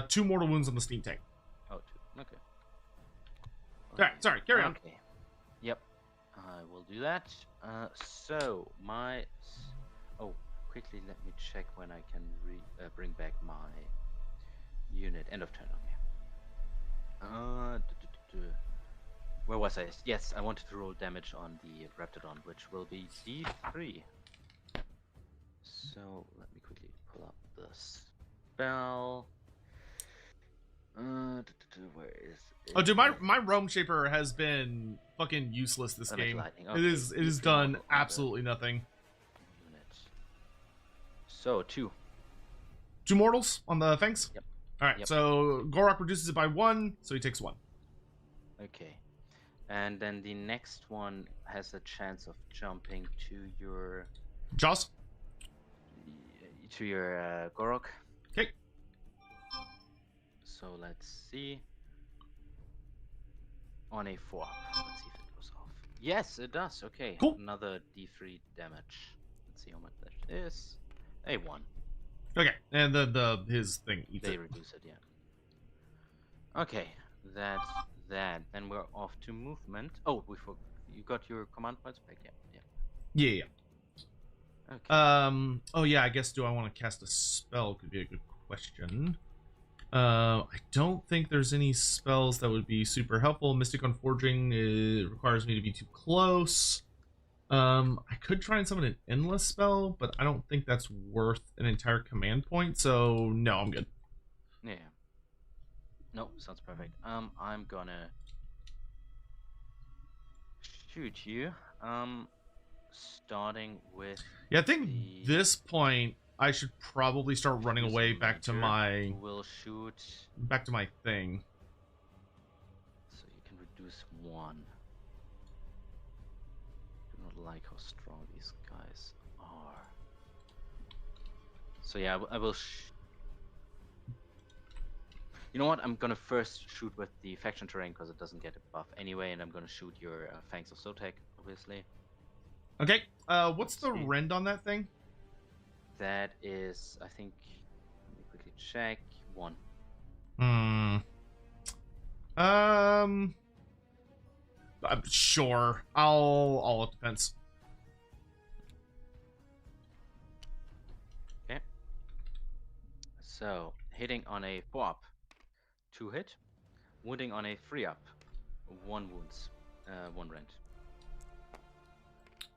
2 mortal wounds on the steam tank. Oh, 2. Okay. Alright, sorry, carry on. Okay. Yep. I will do that. So my. Oh, quickly let me check when I can bring back my unit. End of turn. Okay. Where was I? Yes, I wanted to roll damage on the Raptidon, which will be D3. So let me quickly pull up the spell. Where is it? Oh, dude, my Realm Shaper has been fucking useless this Elemental game. lightning, It okay. is D3 done mortal combat. absolutely nothing. Unit. So 2. 2 mortals on the Fangs? Yep. Alright, Yep. so Gorok reduces it by 1, so he takes 1. Okay. And then the next one has a chance of jumping to your Jaws? Gorok. Okay. So let's see. On a 4. Let's see if it goes off. Yes, it does. Okay. Cool. Another D3 damage. Let's see how much that is. A 1. Okay. And his thing eats They it. reduce it, yeah. Okay. That's that. Then we're off to movement. Oh, you got your command points back? Yeah. Okay. Oh yeah, I guess do I want to cast a spell could be a good question. I don't think there's any spells that would be super helpful. Mystic Unforging requires me to be too close. I could try and summon an endless spell, but I don't think that's worth an entire command point, so no, I'm good. Yeah. No, sounds perfect. I'm gonna shoot you. Starting with Yeah, I think this point I should probably start running Use away back to Major, my who will shoot. thing. So you can reduce 1. Do not like how strong these guys are. So yeah, I will. You know what? I'm gonna first shoot with the faction terrain because it doesn't get a buff anyway, and I'm gonna shoot your Fangs of Sotek, obviously. Okay. What's the see. rend on that thing? That is, I think. Let me quickly check. 1. I'm sure. I'll it depends. Okay. So hitting on a 4-up, 2 hit. Wounding on a 3-up, 1 wounds, 1 rend.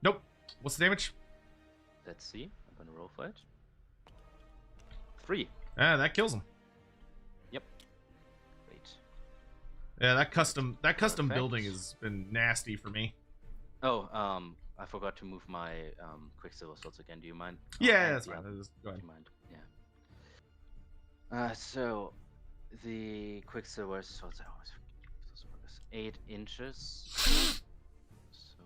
Nope. What's the damage? Let's see. I'm gonna roll for it. 3. Ah, that kills him. Yep. Wait. Yeah, that custom Perfect. building has been nasty for me. Oh, I forgot to move my Quicksilver swords again. Do you mind? Yeah, that's fine. Go Go ahead. Do you mind? Yeah. So the Quicksilver swords. I always forget those numbers. 8 inches. So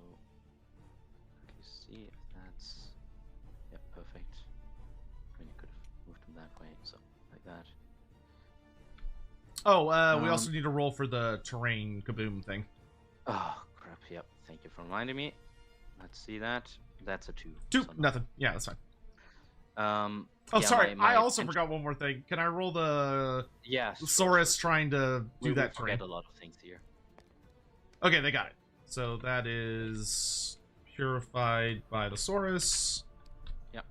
let me see if that's. Yeah, perfect. I mean, you could have moved them that way, so like that. Oh, we also need to roll for the terrain kaboom thing. Oh crap! Yep. Thank you for reminding me. Let's see that. That's a 2. 2, so no. nothing. Yeah, that's fine. Oh, yeah, sorry. my I also forgot one more thing. Can I roll the Saurus trying to do that terrain? Forget a lot of things here. Okay, they got it. So that is purified by the Saurus. Yep.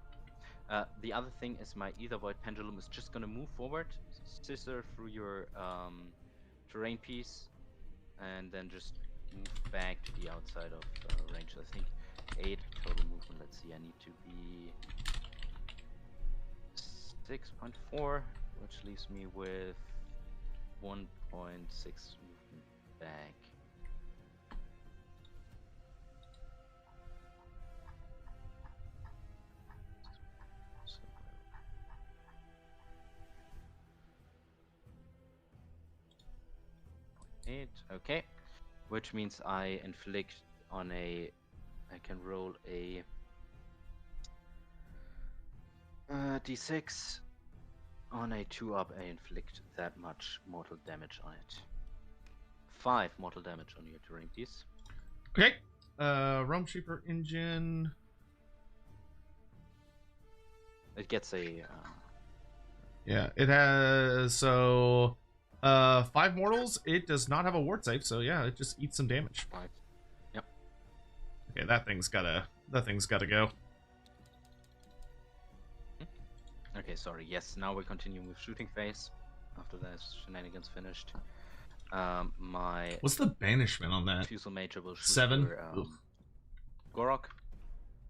The other thing is my Ether Void Pendulum is just gonna move forward, scissor through your terrain piece, and then just move back to the outside of range. I think 8 total movement. Let's see. I need to be 6.4, which leaves me with 1.6 movement back. Okay, which means I inflict on a. I can roll a d6 on a 2-up. I inflict that much mortal damage on it. 5 mortal damage on your terrain piece. Okay. Realm Shaper engine. It gets a. Yeah, it has so 5 mortals. It does not have a ward save, so yeah, it just eats some damage. 5. Yep. Okay, that thing's gotta go. Okay, sorry. Yes, now we're continuing with shooting phase. After that shenanigans finished. My What's the banishment on that? Fusel Major will shoot 7. your, Gorok,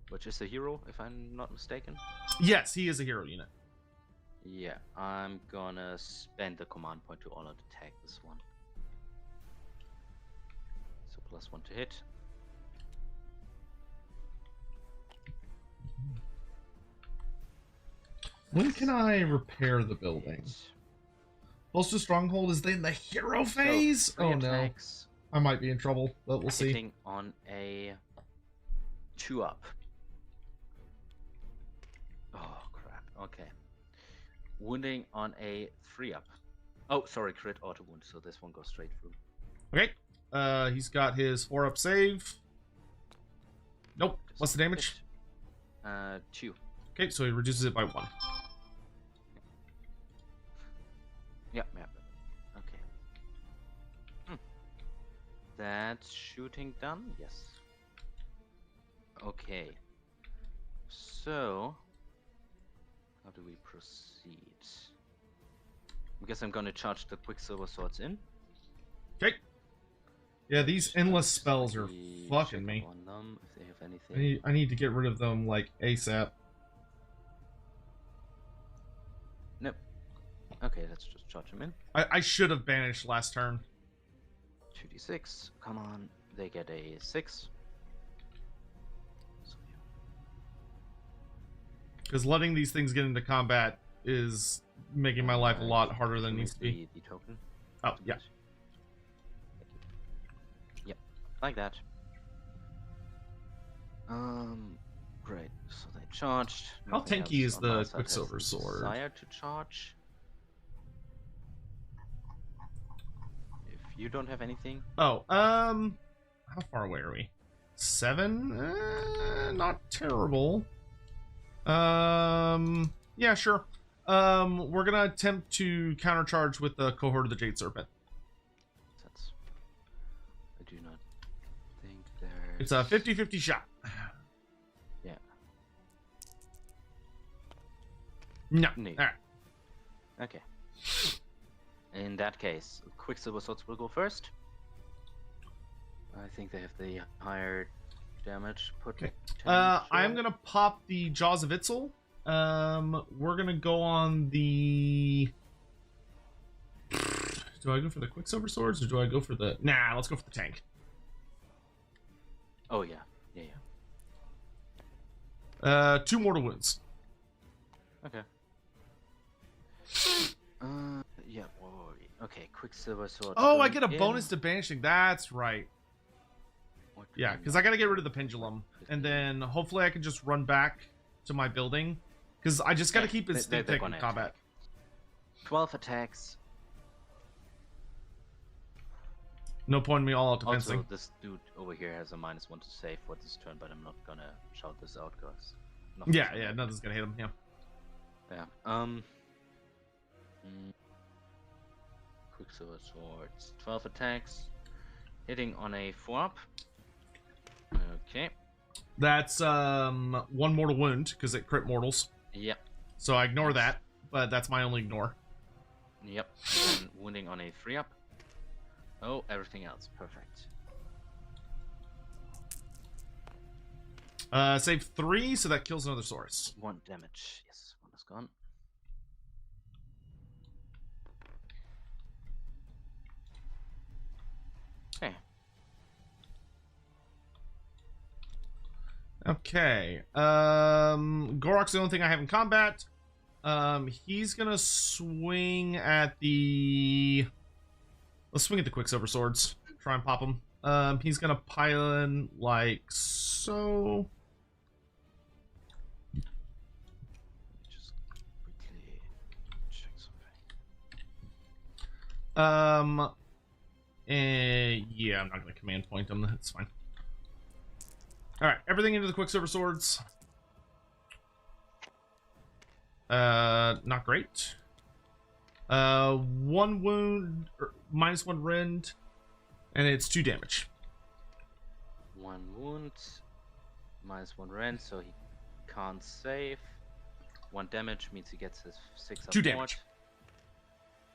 which is a hero, if I'm not mistaken. Yes, he is a hero unit. Yeah, I'm gonna spend the command point to honor attack this one. So +1 to hit. When can I repair the building? Close to Stronghold is in the hero phase? So, oh no. I might be in trouble, but we'll see. Hitting on a 2-up. Oh crap, okay. Wounding on a 3-up. Oh, sorry, crit auto wound, so this one goes straight through. Okay. He's got his 4-up save. Nope. What's the damage? 2. Okay, so he reduces it by 1. Yep. Okay. That's shooting done? Yes. Okay. So, how do we proceed? I guess I'm gonna charge the Quicksilver swords in. Okay. Yeah, these endless spells are fucking Check me. on them if they have anything. I need to get rid of them, like, ASAP. Nope. Okay, let's just charge them in. I should have banished last turn. 2d6. Come on. They get a 6. So, yeah. Because letting these things get into combat is making my life a lot harder than it needs to be. The token. Oh, yeah. Yep, like that. Great. So they charged. How Nothing tanky else is on my the side has Quicksilver sword? Desire to charge. If you don't have anything, Oh, how far away are we? 7? Not terrible. Yeah, sure. We're gonna attempt to countercharge with the cohort of the Jade Serpent. that's. I do not think there's. It's a 50-50 shot. Yeah. No. Neat. All right. Okay. In that case, Quicksilver swords will go first. I think they have the higher damage potential. I'm gonna pop the Jaws of Itzel. We're gonna go on the. Do I go for the Quicksilver swords or do I go for the? Nah, let's go for the tank. Oh yeah, yeah. 2 mortal wounds. Okay. Yeah. Whoa. Okay, Quicksilver sword. Oh, I get a bonus to banishing. That's right. What do Yeah, we because not I gotta get do? rid of the pendulum, and then hopefully I can just run back to my building, because I just gotta Yeah, keep they're instinct in gonna combat. attack. 12 attacks. No point in me all out Also, defensing. this dude over here has a -1 to save for this turn, but I'm not gonna shout this out, guys. Yeah, nothing's gonna hit him. Yeah. Yeah. Quicksilver swords. 12 attacks. Hitting on a 4-up. Okay. That's 1 mortal wound because it crit mortals. Yep. So I ignore that, but that's my only ignore. Yep. And wounding on a 3-up. Oh, everything else. Perfect. Save 3, so that kills another source. 1 damage. Yes, 1 is gone. Okay. Okay. Gorok's the only thing I have in combat. He's gonna swing at the. Let's swing at the Quicksilver swords. Try and pop him. He's gonna pile in like so. Just quickly check something. Yeah, I'm not gonna command point him. That's fine. All right, everything into the Quicksilver swords. Not great. 1 wound, or -1 rend, and it's 2 damage. 1 wound, -1 rend, so he can't save. 1 damage means he gets his 6 up 2 more. damage.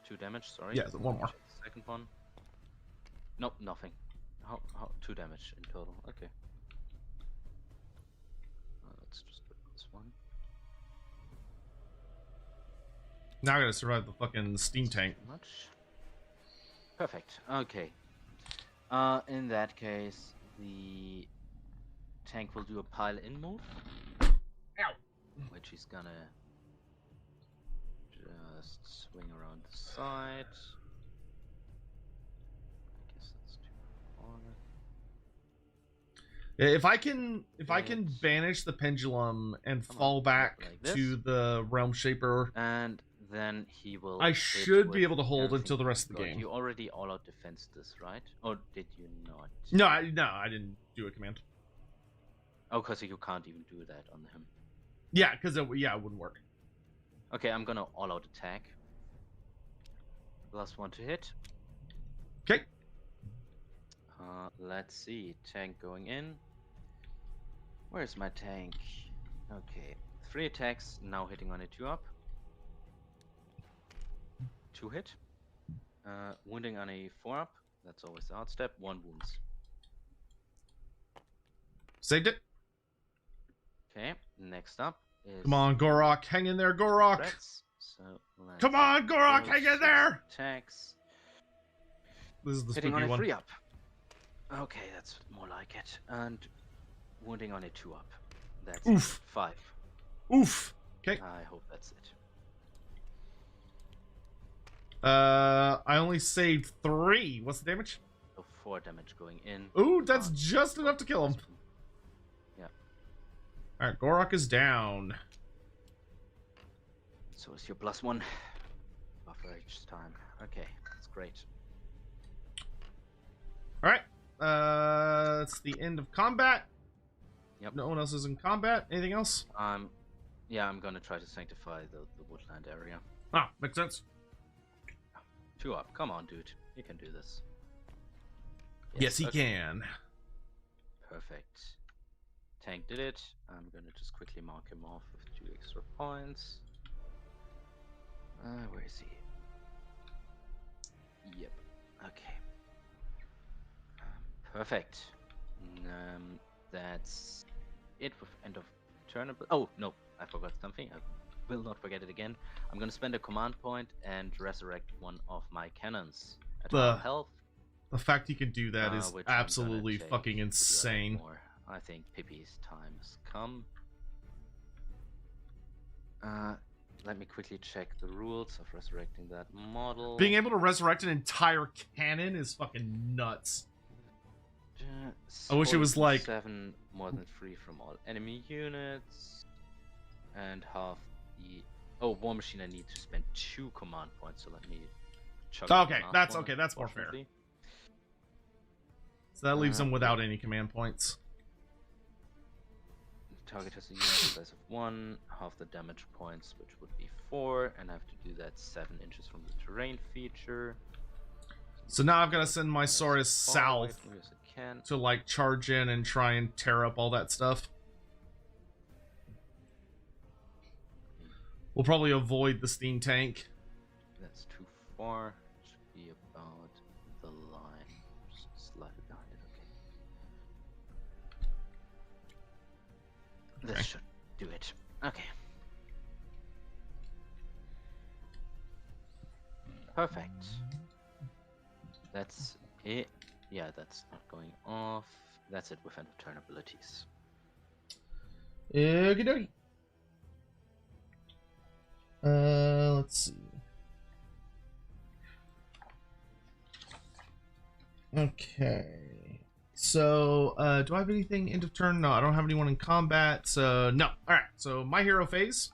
2 damage, sorry. Yeah, 1 more. Check the second one. Nope, nothing. How 2 damage in total. Okay. Let's just put this one. Now I gotta survive the fucking steam tank. Much. Perfect. Okay. In that case, the tank will do a pile-in move. Ow. Which he's gonna just swing around the side. I guess that's too far. If I can banish the pendulum and Come on, fall not back like this. to the realm shaper, And then he will. I hit should be with able to hold everything until the rest of the he's got. game. You already all-out defense this, right? Or did you not? No, I didn't do a command. Oh, because you can't even do that on him. Yeah, because it wouldn't work. Okay, I'm gonna all-out attack. Last one to hit. Okay. Let's see. Tank going in. Where's my tank? Okay. 3 attacks, now hitting on a 2-up. 2 hit. Wounding on a 4-up. That's always the hard step. 1 wounds. Saved it. Okay, next up is... Come on, Gorok. Hang in there, Gorok. threats. So let's Come on, Gorok. go Hang in 6 there. Attacks. This is the Hitting on spooky a one. 3-up. Okay, that's more like it. And wounding on a 2-up. That's Oof. 5. Oof. Okay. I hope that's it. I only saved 3. What's the damage? So 4 damage going in. Ooh, that's just enough to kill him. Yeah. Alright, Gorok is down. So is your +1 buffer each time. Okay, that's great. Alright. That's the end of combat. Yep. No one else is in combat. Anything else? Yeah, I'm gonna try to sanctify the woodland area. Ah, makes sense. 2 up. Come on, dude. You can do this. Yes, he okay. can. Perfect. Tank did it. I'm gonna just quickly mark him off with 2 extra points. Where is he? Yep. Okay. Perfect. That's it with end of turn. Oh no, I forgot something. I will not forget it again. I'm gonna spend a command point and resurrect one of my cannons at half health. The fact he can do that is absolutely fucking insane. I think Pippi's time has come. Let me quickly check the rules of resurrecting that model. Being able to resurrect an entire cannon is fucking nuts. I wish it was like 7 more than 3 from all enemy units, and half the. Oh, War Machine. I need to spend 2 command points. So let me. Okay, that's okay. That's more fair. So that leaves them without any command points. Target has a unit size of 1, half the damage points, which would be 4, and I have to do that 7 inches from the terrain feature. So now I've got to send my Saurus south to like charge in and try and tear up all that stuff. We'll probably avoid the steam tank. That's too far. It should be about the line. Just slightly behind it. Okay. This should do it. Okay. Perfect. That's it. Yeah, that's not going off. That's it with end of turn abilities. Okie dokie. Let's see. Okay. So, do I have anything end of turn? No, I don't have anyone in combat, so no. Alright, so my hero phase.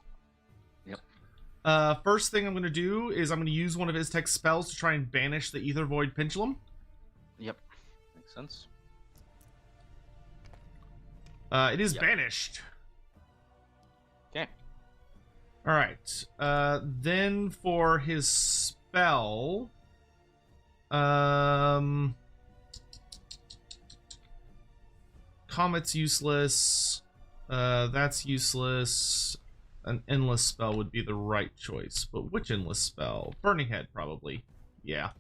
Yep. First thing I'm going to do is I'm going to use one of his tech spells to try and banish the Ether Void Pendulum. Yep. Makes sense. It is banished. Okay. Alright. Then for his spell... Comet's useless. That's useless. An endless spell would be the right choice. But which endless spell? Burning Head, probably. Yeah.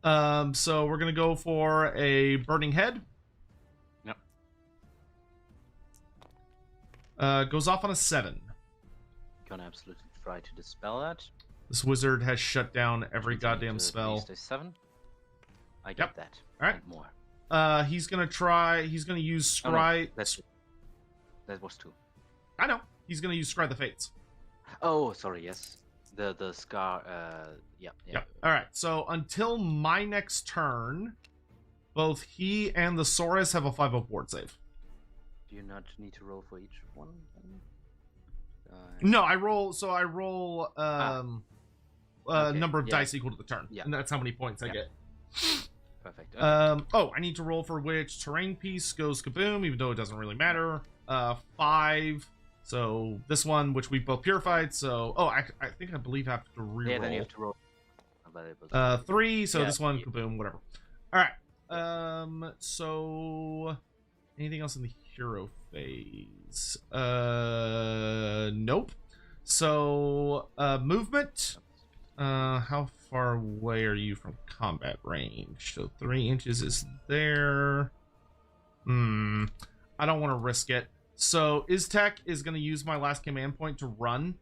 So we're going to go for a Burning Head. Yep. Goes off on a 7. Gonna absolutely try to dispel that. This wizard has shut down every goddamn spell. At least a 7. I get that. Alright. And more. He's gonna use Scry. Oh, no, that was 2. I know. He's gonna use Scry the Fates. Oh, sorry, yes. The scar, yeah. Alright, so until my next turn, both he and the Saurus have a 5-up ward save. Do you not need to roll for each one? No, I roll Okay, number of dice equal to the turn. Yeah. And that's how many points I get. Perfect. Okay. I need to roll for which terrain piece goes kaboom, even though it doesn't really matter. 5. So this one, which we both purified. So I believe I have to reroll. Yeah, then you have to roll. 3. So this one, kaboom, whatever. All right. So anything else in the hero phase? Nope. So movement. How far away are you from combat range? So 3 inches is there. I don't want to risk it. So Iztek is going to use my last command point to run.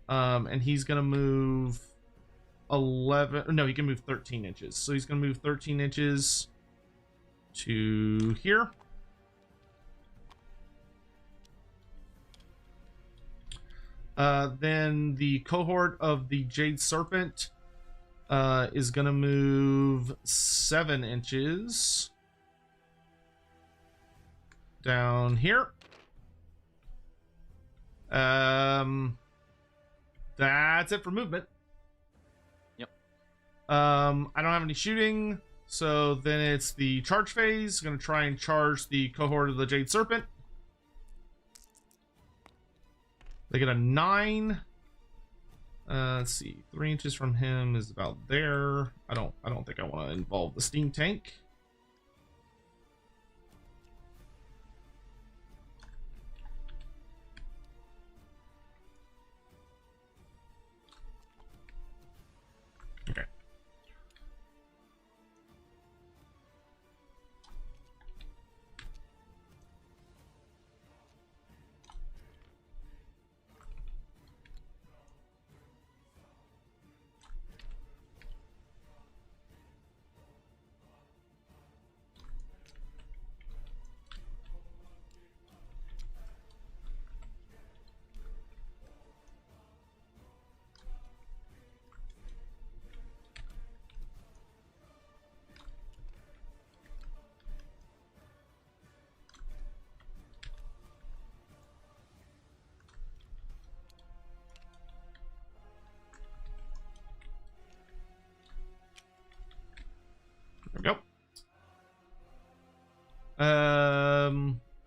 And he's going to move 11. No, he can move 13 inches. So he's going to move 13 inches to here. Then the cohort of the Jade Serpent is going to move 7 inches down here. That's it for movement. Yep. I don't have any shooting, so then it's the charge phase. Gonna try and charge the cohort of the Jade Serpent. They get a 9. Let's see. 3 inches from him is about there. I don't think I want to involve the steam tank. Okay. There we go.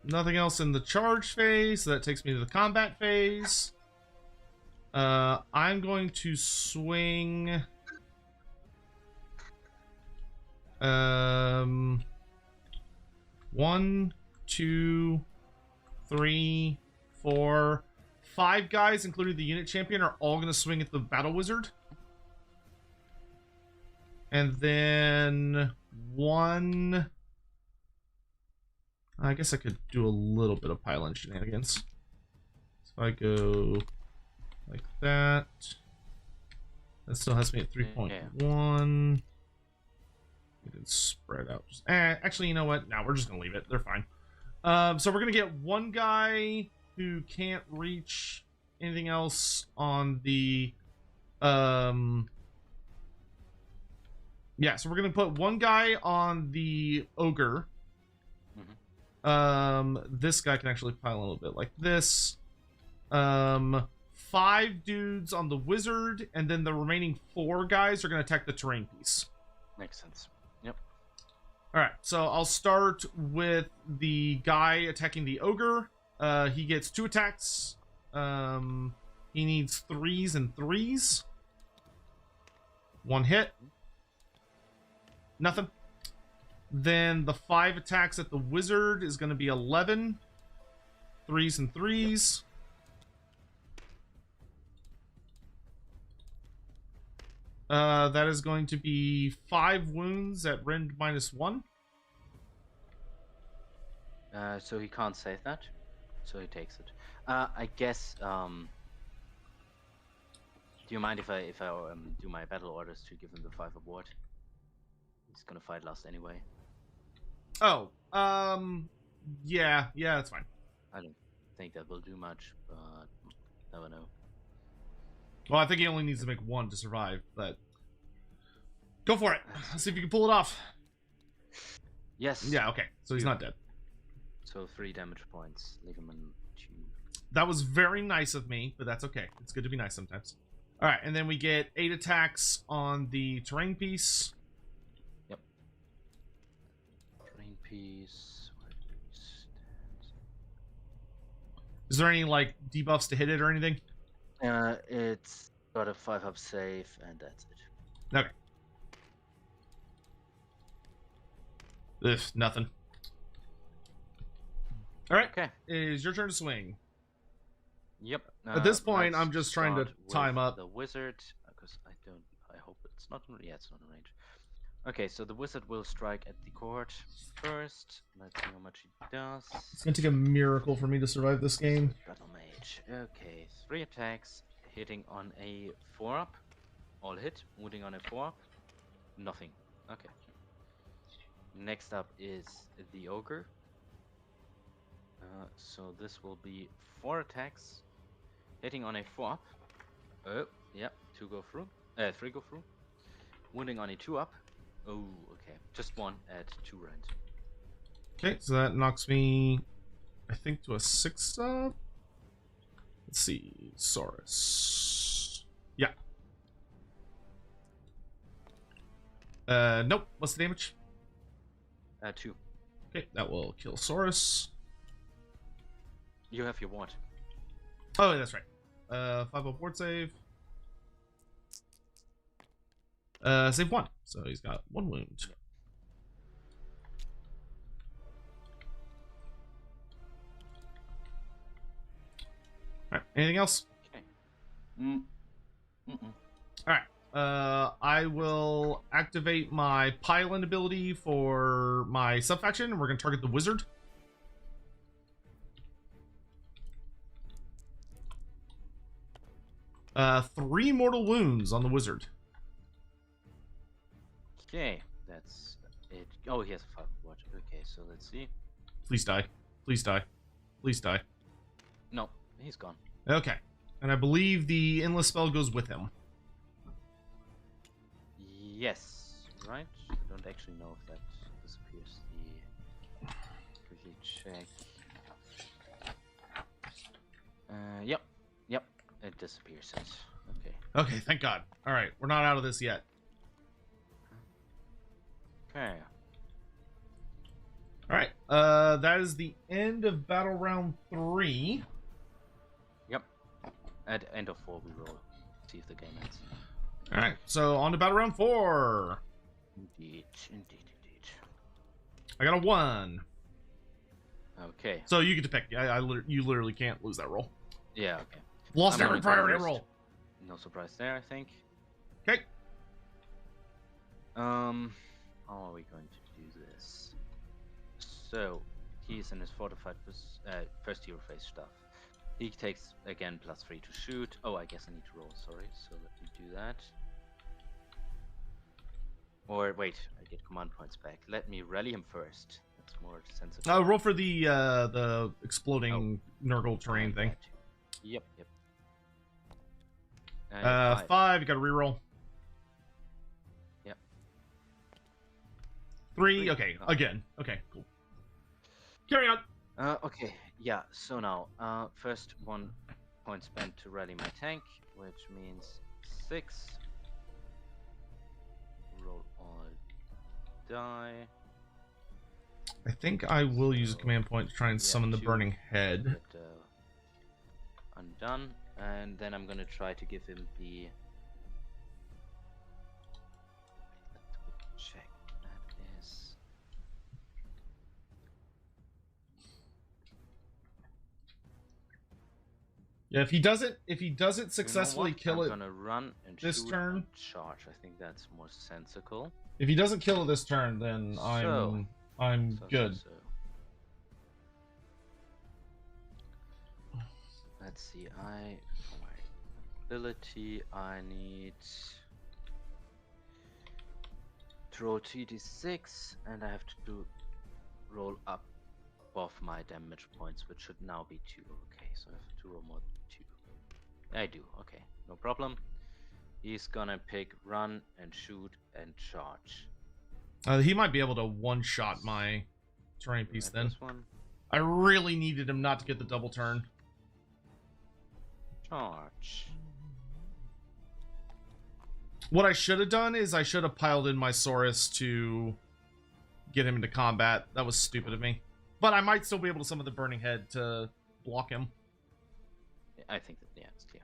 Nothing else in the charge phase, so that takes me to the combat phase. I'm going to swing. 1, 2, 3, 4, 5 guys, including the unit champion, are all going to swing at the battle wizard. And then 1. I guess I could do a little bit of pylon shenanigans. So I go like that. That still has me at 3.1. We can spread out. Actually, you know what? No, we're just gonna leave it. They're fine. So we're gonna get one guy who can't reach anything else on the yeah, so we're gonna put one guy on the ogre. This guy can actually pile a little bit like this. 5 dudes on the wizard, and then the remaining 4 guys are gonna attack the terrain piece. Makes sense. Yep. Alright, so I'll start with the guy attacking the ogre. He gets 2 attacks. He needs 3s and 3s. 1 hit. Nothing. Then the 5 attacks at the wizard is going to be 11. 3s and 3s. That is going to be 5 wounds at rend -1. So he can't save that, so he takes it. I guess. Do you mind if I do my battle orders to give him the 5 award? He's gonna fight last anyway. Oh, yeah, that's fine. I don't think that will do much, but never know. Well, I think he only needs to make 1 to survive, but go for it. Let's see if you can pull it off. Yes. Yeah, okay. So he's not dead. So 3 damage points. Leave him in 2. That was very nice of me, but that's okay. It's good to be nice sometimes. All right, and then we get 8 attacks on the terrain piece. Yep. Terrain piece. Where do we stand? Is there any like debuffs to hit it or anything? It's got a 5-up save, and that's it. Okay. Ugh, nothing. All right. Okay. It is your turn to swing. Yep. At this point, let's I'm just trying to start time with up. the wizard, because I hope it's not. Yeah, it's not in range. Okay, so the wizard will strike at the cohort first. Let's see how much he does. It's gonna take a miracle for me to survive this game. Battle mage. Okay, 3 attacks, hitting on a 4-up. All hit. Wounding on a 4-up. Nothing. Okay. Next up is the ogre. So this will be 4 attacks, hitting on a 4-up. Oh, yeah, 2 go through. 3 go through. Wounding on a 2-up. Oh, okay. Just 1 at 2 rend. Okay, so that knocks me, I think, to a 6-up. Let's see, Saurus. Yeah. Nope. What's the damage? 2. Okay, that will kill Saurus. You have your ward. Oh, that's right. 5-0 board save. Save 1. So he's got 1 wound. Yep. Alright, anything else? Okay. Alright. I will activate my pylon ability for my subfaction, and we're going to target the wizard. Three mortal wounds on the wizard. Okay, that's it. Oh, he has a 5 watch. Okay, so let's see. Please die. Please die. Please die. No, he's gone. Okay. And I believe the endless spell goes with him. Yes, right? I don't actually know if that disappears. Quickly check. Yep, it disappears. Okay. Okay, thank God. Alright, we're not out of this yet. Okay. Alright, that is the end of battle round 3. Yep. At end of 4 we roll. See if the game ends. Alright, so on to battle round 4. Indeed. I got a 1. Okay. So you get to pick. You literally can't lose that roll. Yeah, okay. Lost I'm every gonna go priority first. roll. No surprise there, I think. Okay. How are we going to do this? So, he's in his fortified first hero phase stuff. He takes, again, +3 to shoot. Oh, I guess I need to roll, sorry. So let me do that. Or, wait, I get command points back. Let me rally him first. That's more sensible. Roll for the exploding Nurgle terrain thing. Yep. 5, you got to reroll. Yep. 3, okay, Oh. again. Okay, cool. Carry on. Okay, yeah, so now, first 1 point spent to rally my tank, which means 6. Roll all die. I think I will use a command point to try and Yeah, summon the 2. burning head. Get, undone, and then I'm gonna try to give him the. Let's check. That is. Yeah, if he doesn't successfully kill I'm it gonna run and this shoot turn. and charge. I think that's more sensical. If he doesn't kill it this turn, then I'm good. Let's see. For my ability, I need to roll 2d6, and I have to roll up above my damage points, which should now be 2. Okay, so I have to roll more than 2. I do. Okay, no problem. He's gonna pick run and shoot and charge. He might be able to one-shot my terrain piece then. This one. I really needed him not to get the double turn. Charge. What I should have done is I should have piled in my Saurus to get him into combat. That was stupid of me. But I might still be able to summon the Burning Head to block him. I think that, yeah, it's clear.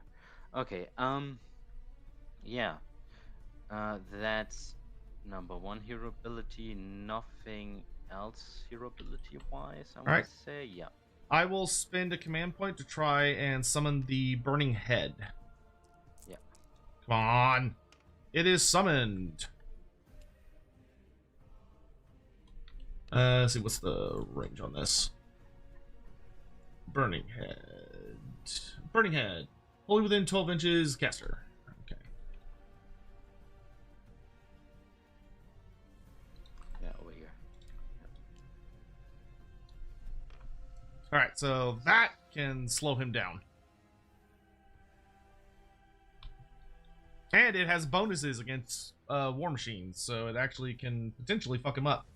Okay, yeah. That's number 1 hero ability, nothing else hero ability wise, I want to say. Yeah. I will spend a command point to try and summon the Burning Head. Yeah. Come on. It is summoned. Let's see, what's the range on this? Burning Head. Burning Head. Only within 12 inches, caster. Okay. Yeah, over here. Alright, so that can slow him down. And it has bonuses against war machines, so it actually can potentially fuck him up.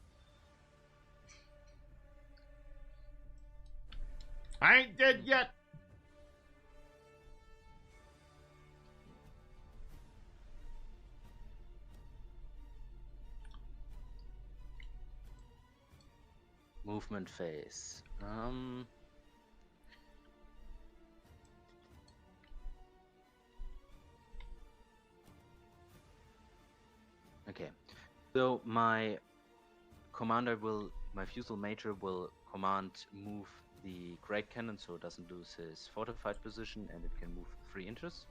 I ain't dead yet. movement phase. Okay, so my Fusel Major will command move the Great Cannon so it doesn't lose his fortified position and it can move 3 inches.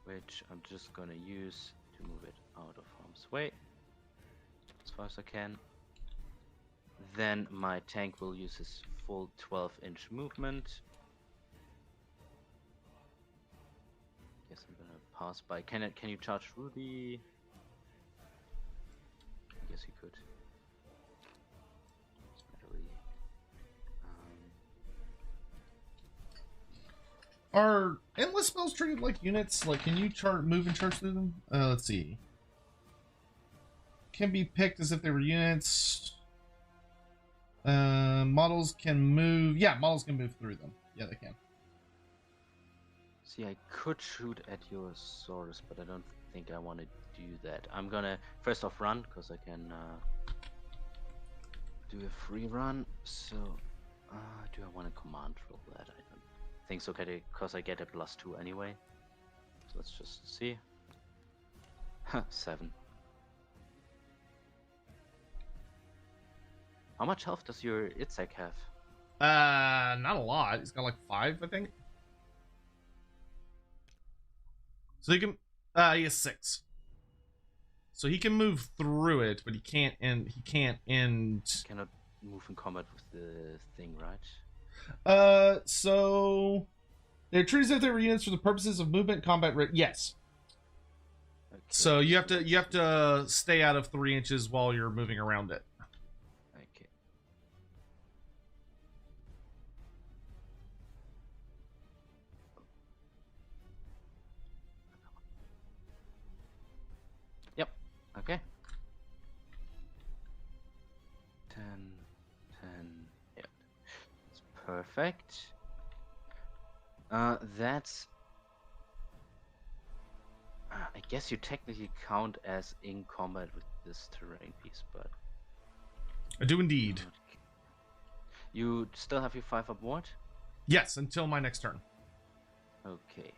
Which I'm just gonna use to move it out of harm's way as far as I can. Then my tank will use his full 12-inch movement. Guess I'm gonna pass by. Can you charge through the? I guess you could. It's not really. Are endless spells treated like units? Like, can you move and charge through them? Let's see. Can be picked as if they were units. Models can move. Yeah, models can move through them. Yeah, they can. See, I could shoot at your Saurus, but I don't think I want to do that. I'm gonna first off run because I can do a free run. So, do I want to command roll that? I don't think so, because I get a +2 anyway. So let's just see. 7. How much health does your Itzek have? Not a lot. He's got like 5, I think. So he can. He has 6. So he can move through it, but he can't end. Cannot move in combat with the thing, right? So they're treated as if they were units for the purposes of movement, combat. Yes. Okay, So you have to stay out of 3 inches while you're moving around it. Okay. Yep. Okay. 10, 10. Yeah. That's perfect. That's. I guess you technically count as in combat with this terrain piece, but. I do indeed. You still have your 5 up ward? Yes, until my next turn. Okay.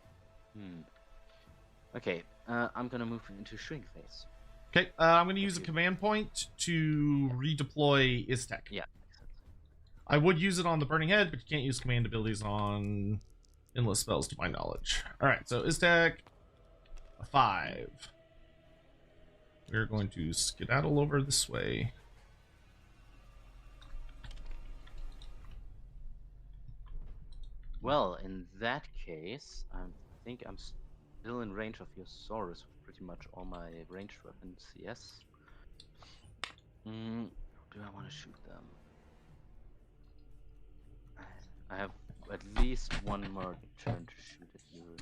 Okay, I'm gonna move into shrink phase. Okay, I'm going to use a command point to redeploy Iztek. Yeah, makes sense. I would use it on the Burning Head, but you can't use command abilities on endless spells to my knowledge. Alright, so Iztek, a 5. We're going to skedaddle over this way. Well, in that case, I think I'm still in range of your Saurus with pretty much all my ranged weapons, yes. Do I want to shoot them? I have at least one more turn to shoot at you.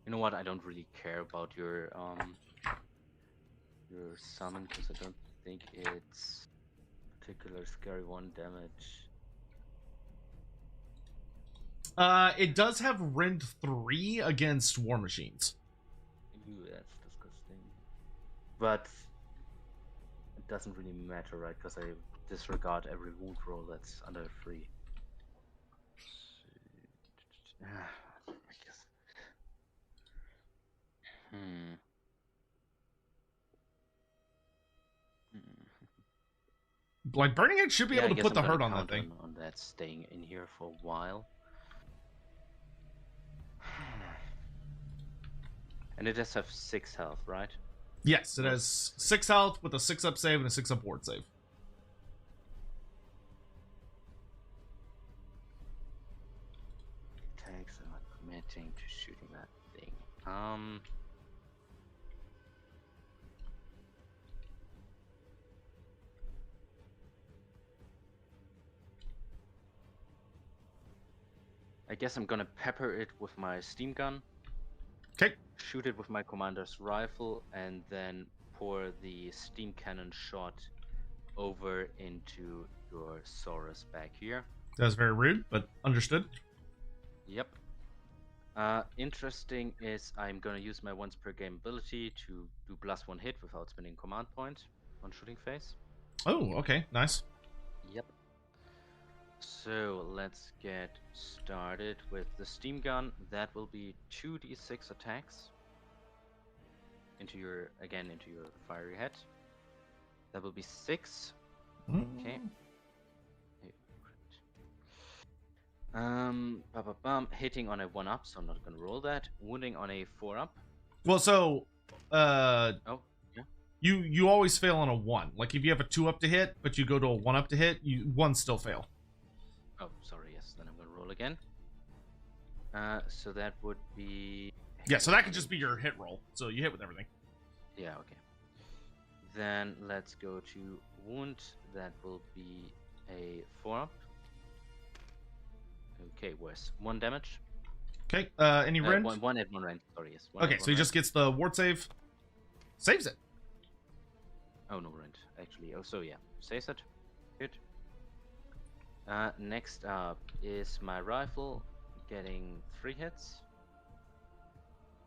You know what? I don't really care about your summon because I don't think it's particular scary 1 damage. It does have Rend 3 against War Machines. Ooh, that's disgusting. But it doesn't really matter, right? Because I disregard every wound roll that's under 3. I guess. Like, Burning Head should be able to put the hurt on that that thing. On that staying in here for a while. And it does have 6 health, right? Yes, it has 6 health with a 6-up save and a 6-up ward save. Takes I'm not committing to shooting that thing. I guess I'm gonna pepper it with my steam gun. Okay. Shoot it with my commander's rifle, and then pour the steam cannon shot over into your Saurus back here. That's very rude, but understood. Yep. Interesting is I'm gonna use my once per game ability to do +1 hit without spending command point on shooting phase. Oh, okay, nice. Yep. So let's get started with the steam gun. That will be 2d6 attacks into your fiery head. That will be 6. Okay. Hitting on a 1-up, so I'm not gonna roll that. Wounding on a 4-up. Well, so Oh, yeah. you always fail on a 1. Like if you have a 2-up to hit, but you go to a 1-up to hit, one still fail. Oh, sorry. Yes, then I'm gonna roll again. So that would be. Yeah, so that could just be your hit roll. So you hit with everything. Yeah. Okay. Then let's go to wound. That will be a 4-up. Okay, worse. 1 damage. Okay. Any rend? One at 1 rend. Sorry, yes. Okay, so he just gets the ward save. Saves it. Oh, no rend, actually. Oh, so yeah. Saves it. Good. Next up is my rifle, getting 3 hits.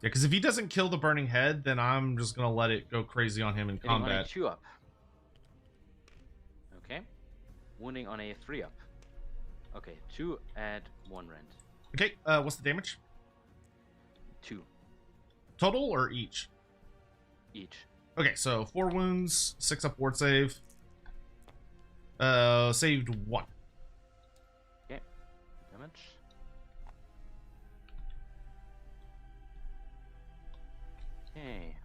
Yeah, because if he doesn't kill the burning head, then I'm just gonna let it go crazy on him in Hitting on a combat. 2-up. Okay. Wounding on a 3-up. Okay, 2 at 1 rend. Okay, what's the damage? 2 Total or each? each. Okay, so 4 wounds, 6 up ward save. Saved 1. Okay, damage. Okay.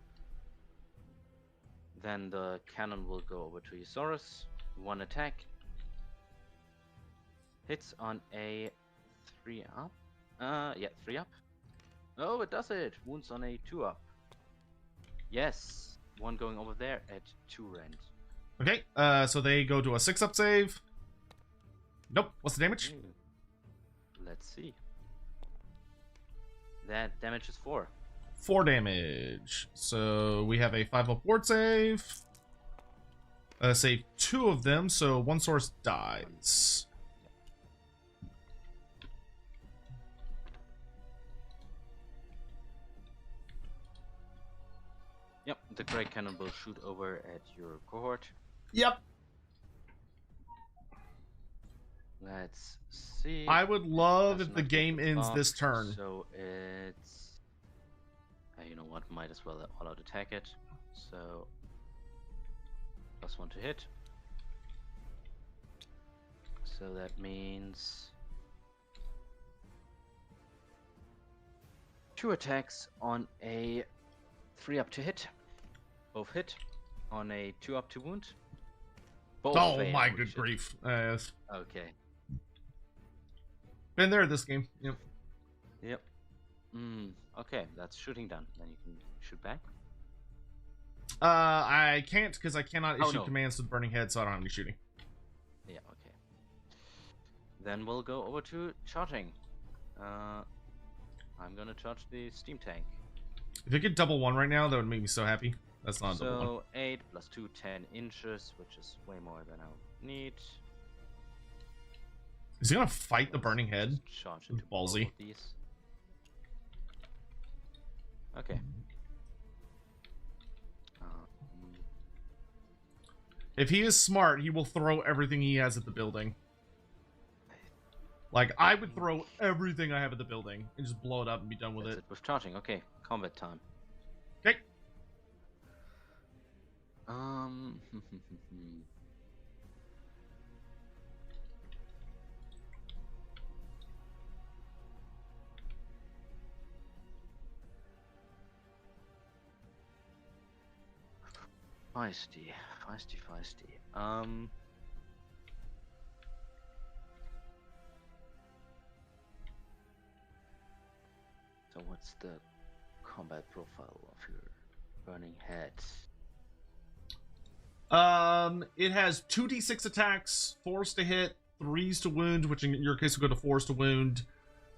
Then the cannon will go over to Eusaurus. 1 attack. Hits on a 3-up. Yeah, 3-up. Oh, it does it. Wounds on a 2-up. Yes. 1 going over there at 2 rend. Okay, so they go to a 6-up save. Nope, what's the damage? Let's see. That damage is 4. 4 damage. So we have a 5-up ward save. Save 2 of them, so 1 source dies. Yep, the Great Cannon will shoot over at your cohort. Yep. Let's see. I would love Does if the not get game ends buff, this turn. So it's... you know what, might as well all-out attack it. So... +1 to hit. So that means... 2 attacks on a 3-up to hit. Both hit. On a 2-up to wound. Both Oh fail, my holy good shit. grief. Okay. Been there this game. Yep. Yep. Okay, that's shooting done. Then you can shoot back. I can't because I cannot Oh, issue no. commands to the burning head, so I don't have any shooting. Yeah, okay. Then we'll go over to charging. I'm gonna charge the steam tank. If it could double 1 right now, that would make me so happy. That's not a double 1. So 8 plus 2, 10 inches, which is way more than I need. Is he gonna fight the burning head? Just charge into Ballsy. both of these. Okay. If he is smart, he will throw everything he has at the building. Like, I would throw everything I have at the building and just blow it up and be done with That's it. it with charging. Okay, combat time. Okay. Feisty. So what's the combat profile of your burning head? It has 2d6 attacks, 4s to hit, 3s to wound, which in your case will go to 4s to wound.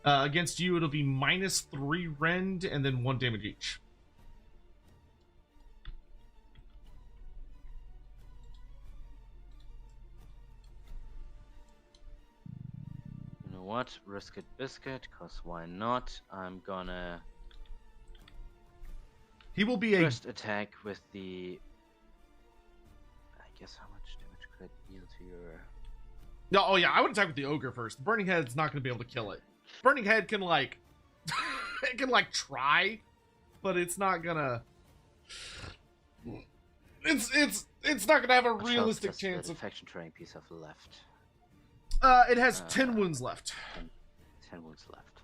Against you, it'll be -3 rend and then 1 damage each. You know what? Risk it biscuit, cause why not? I'm gonna He will be a... first attack with the... I guess how much damage could I deal to your... No, oh yeah, I would attack with the ogre first. The Burning Head's not going to be able to kill it. Burning Head can like... it can like try, but it's not gonna... It's not gonna have a realistic chance of... Faction terrain piece have left. It has 10 wounds left. 10 wounds left.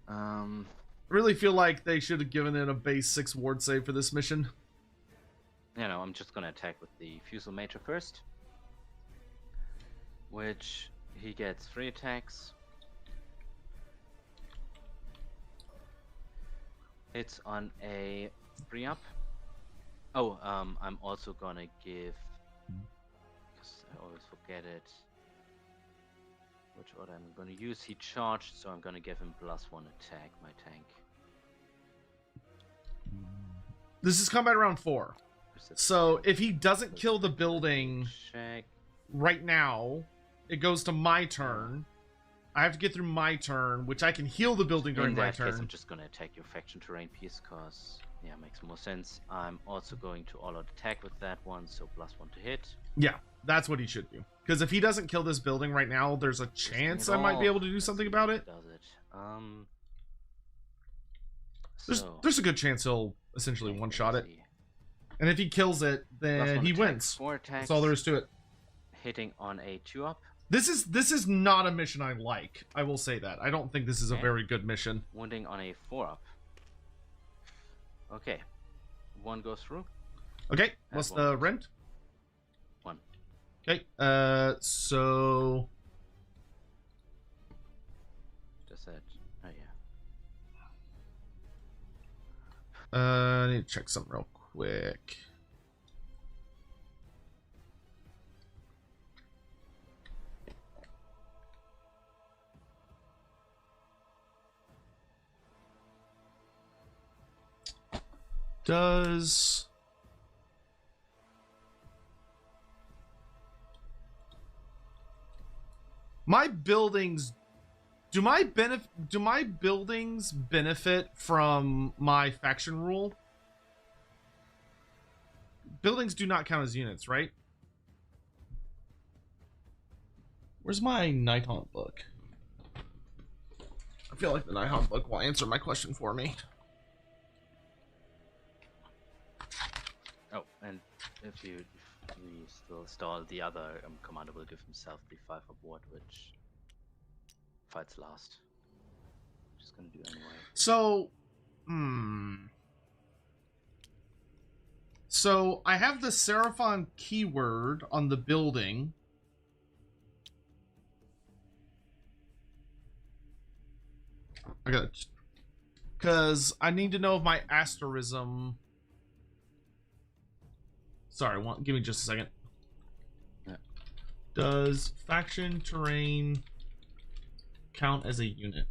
I really feel like they should have given it a base 6 ward save for this mission. You know, I'm just gonna attack with the Fusel Major first. Which he gets 3 attacks. It's on a 3-up. Oh, I'm also gonna give... because I always forget it. Which order I'm gonna use? He charged, so I'm gonna give him +1 attack, my tank. This is combat round 4. So if he doesn't kill the building check right now, it goes to my turn. I have to get through my turn, which I can heal the building during my turn. In that case, I'm just gonna attack your faction terrain piece, cause yeah, makes more sense. I'm also going to all-out attack with that one, so +1 to hit. Yeah, that's what he should do. Because if he doesn't kill this building right now, there's a chance I might be able to do something about it. Does it? There's a good chance he'll essentially one-shot it. And if he kills it, then he wins. 4 attacks. That's all there is to it. Hitting on a 2-up. This is not a mission I like. I will say that. I don't think this is a very good mission. Wounding on a 4-up. Okay. 1 goes through. Okay, what's the rent? 1. Okay, so... Does that... oh yeah. I need to check something real quick. Does my buildings do my buildings benefit from my faction rule? Buildings do not count as units, right? Where's my Nighthaunt book? I feel like the Nighthaunt book will answer my question for me. Oh, and if we still stall, the other commander will give himself the 5-up ward, which fights last. Just gonna do anyway. So, So I have the Seraphon keyword on the building. I got it. Because I need to know if my asterism... Sorry, give me just a second. Yeah. Does faction terrain count as a unit?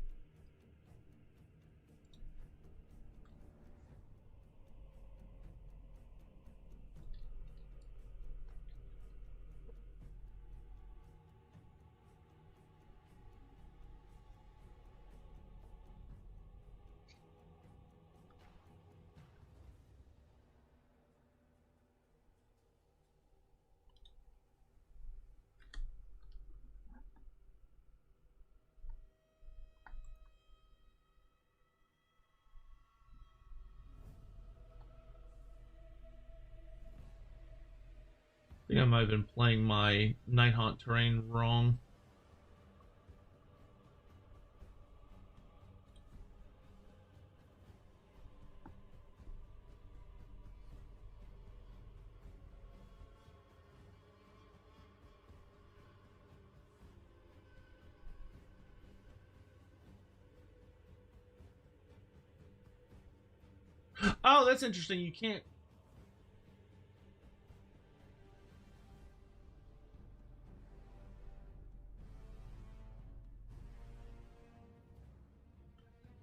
I think I might have been playing my Nighthaunt terrain wrong. Oh, that's interesting. You can't...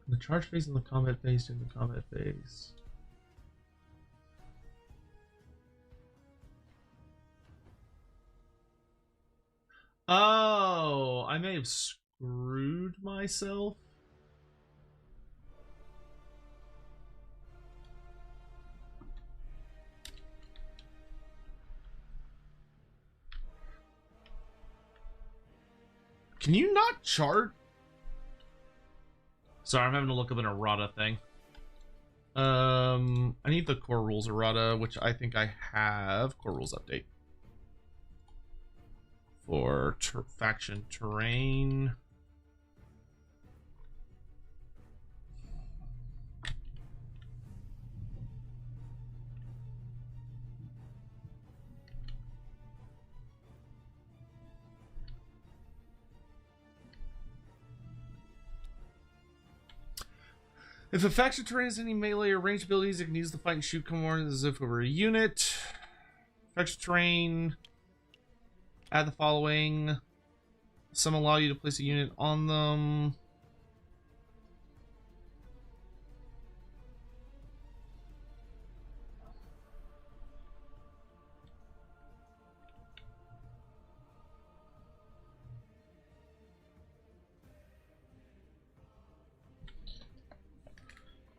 The charge phase and the combat phase in the combat phase. Oh, I may have screwed myself. Can you not chart? Sorry, I'm having to look up an errata thing. I need the core rules errata, which I think I have. Core rules update. For faction terrain. If a faction terrain has any melee or ranged abilities, it can use the fight and shoot command as if it were a unit. Faction terrain. Add the following. Some allow you to place a unit on them.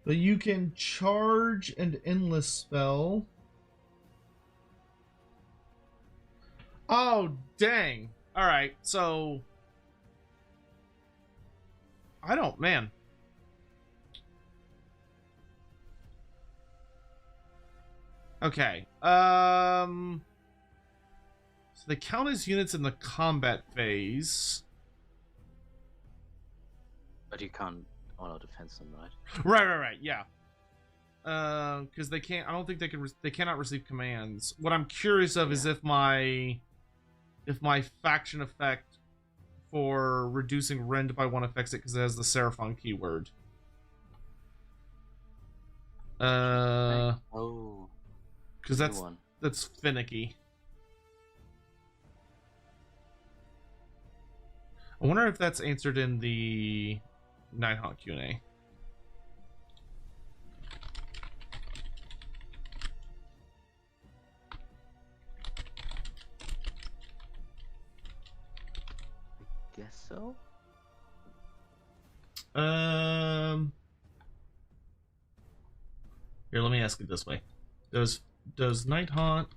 But you can charge an endless spell. Oh, dang. Alright, so... I don't, man. Okay. So they count as units in the combat phase. But you can't auto defense them, right? Right, yeah. Because they can't. I don't think they can. They cannot receive commands. What I'm curious of is if my faction effect for reducing rend by 1 affects it because it has the Seraphon keyword. Oh, because that's finicky. I wonder if that's answered in the Nighthawk Q&A. guess so. Here, let me ask it this way: Does Nighthawk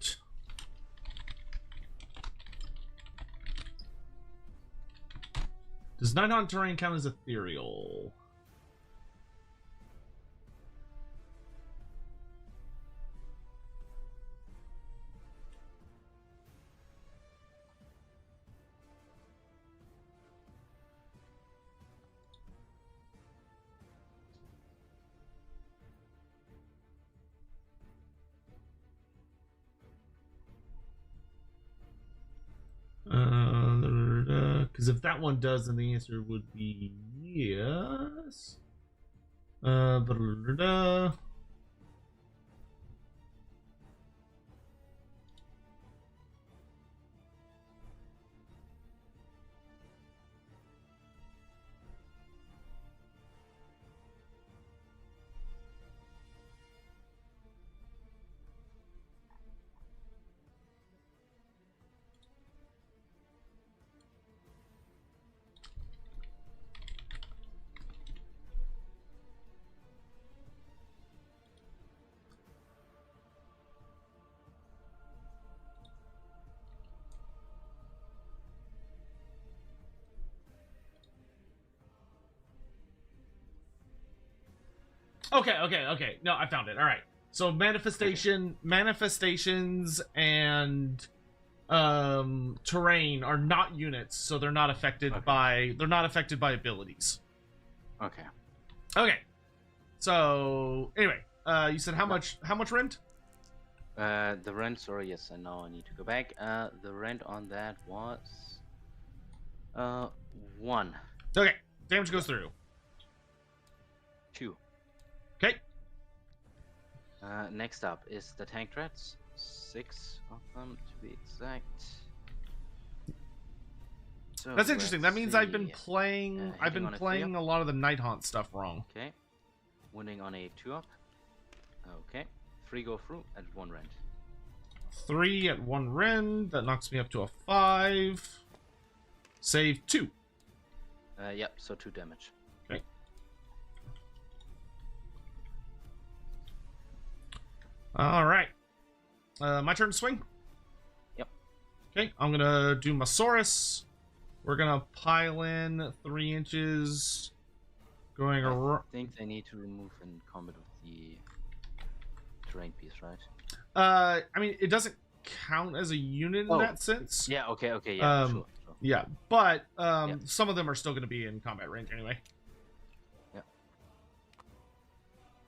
terrain count as ethereal? Because if that one does, then the answer would be yes. Okay. No, I found it. All right. So manifestations and terrain are not units, so they're not affected by abilities. Okay. So anyway, you said how much rent? The rent, sorry, yes, I know I need to go back. The rent on that was 1. Okay. Damage goes through. 2. Okay. Next up is the tank dreads. 6 of them to be exact. So that's interesting. That means I've been playing a lot of the Nighthaunt stuff wrong. Okay. Winning on a 2-up. Okay. 3 go through at 1 rend. 3 at 1 rend. That knocks me up to a 5. Save 2. Yep, so 2 damage. Okay. All right. My turn to swing? Yep. Okay, I'm going to do my Saurus. We're going to pile in 3 inches. Going around. I think they need to remove in combat with the terrain piece, right? I mean, it doesn't count as a unit in that sense. Yeah, okay, yeah, sure. Yeah, but some of them are still going to be in combat range anyway. Yeah.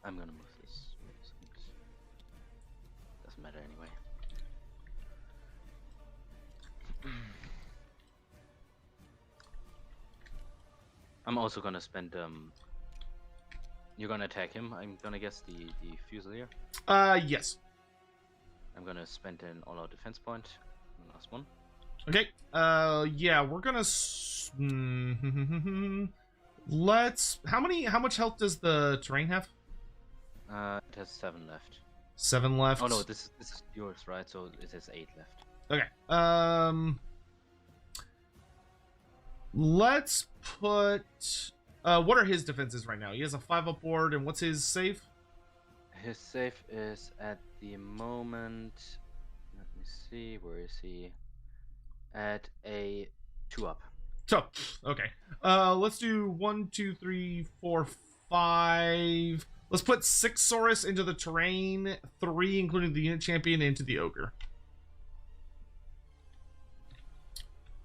I'm going to move this. Doesn't matter anyway. I'm also going to spend... You're going to attack him, I'm going to guess, the Fusilier? Yes. I'm going to spend an all-out defense point. The last one. Okay. Yeah, we're gonna. Let's. How much health does the terrain have? It has 7 left. 7 left. Oh no, this is yours, right? So it has 8 left. Okay. Let's put. What are his defenses right now? He has a 5-up ward, and what's his save? His save is at the moment. Let me see. Where is he? At a 2-up. So, okay. Let's do 1, 2, 3, 4, 5. Let's put 6 Saurus into the terrain, 3, including the unit champion, into the ogre.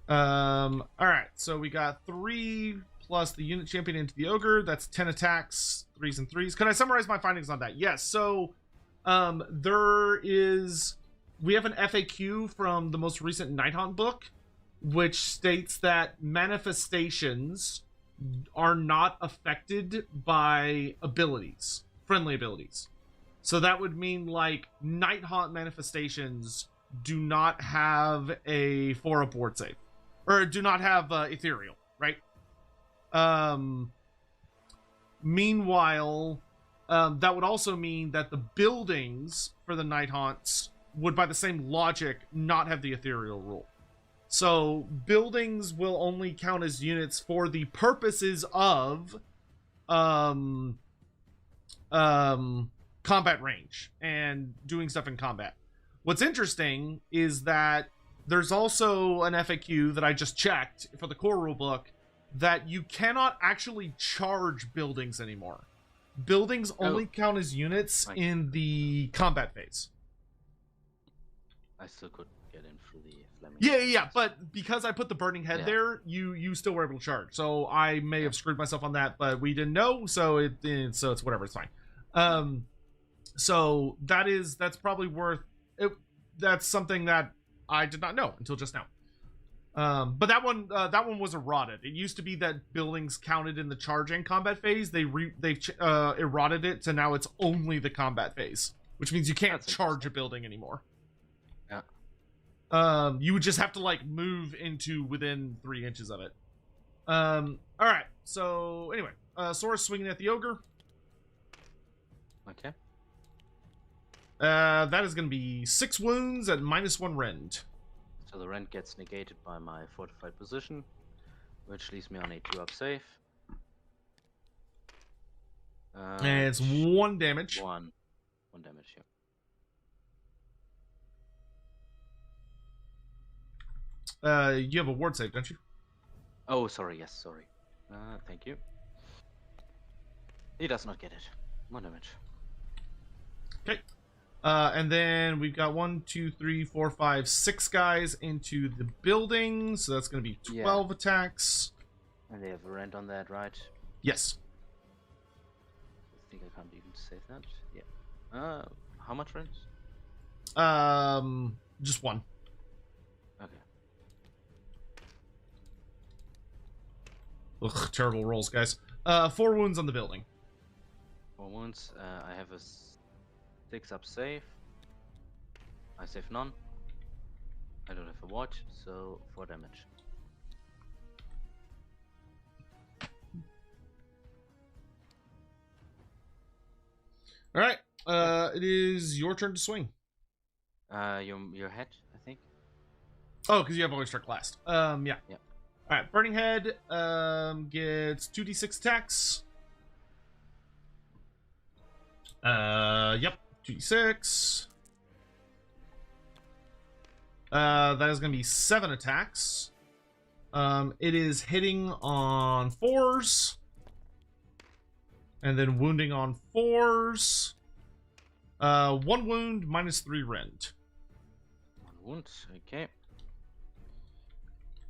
Alright, so we got 3 plus the unit champion into the ogre. That's 10 attacks, 3s and 3s. Can I summarize my findings on that? Yes, so we have an FAQ from the most recent Nighthaunt book, which states that manifestations are not affected by abilities, friendly abilities. So that would mean, like, Nighthaunt manifestations do not have a 4-up ward save. Or do not have ethereal, right? Meanwhile, that would also mean that the buildings for the Nighthaunts would, by the same logic, not have the ethereal rule. So buildings will only count as units for the purposes of combat range and doing stuff in combat. What's interesting is that there's also an FAQ that I just checked for the core rulebook that you cannot actually charge buildings anymore. Buildings only count as units in the combat phase. I still could get in through the Fleming. Yeah, but because I put the burning head there, you still were able to charge. So I may have screwed myself on that, but we didn't know, so it's whatever, it's fine. So that's probably worth it. That's something that I did not know until just now. But that one was eroded. It used to be that buildings counted in the charge and combat phase. They've eroded it to now it's only the combat phase, which means you can't charge a building anymore. Yeah. You would just have to like move into within 3 inches of it. All right. So anyway, Saurus swinging at the ogre. Okay. That is going to be 6 wounds at -1 rend. So the rend gets negated by my fortified position, which leaves me on a 2-up save. And it's 1 damage. One damage, yeah. You have a ward save, don't you? Oh, sorry, yes, sorry. Thank you. He does not get it. 1 damage. Okay. And then we've got 1, 2, 3, 4, 5, 6 guys into the building. So that's going to be 12 attacks. And they have a rend on that, right? Yes. I think I can't even save that. Yeah. How much rend? Just 1. Okay. Ugh, terrible rolls, guys. 4 wounds on the building. 4 wounds. I have a 6-up save. I save none. I don't have a watch, so 4 damage. All right. It is your turn to swing. Your head, I think. Oh, because you have always struck last. Yeah. Yeah. All right, Burning Head gets 2d6 attacks. Yep, 2d6. That is going to be 7 attacks. It is hitting on 4s. And then wounding on 4s. 1 wound, -3 rend. 1 wound, okay.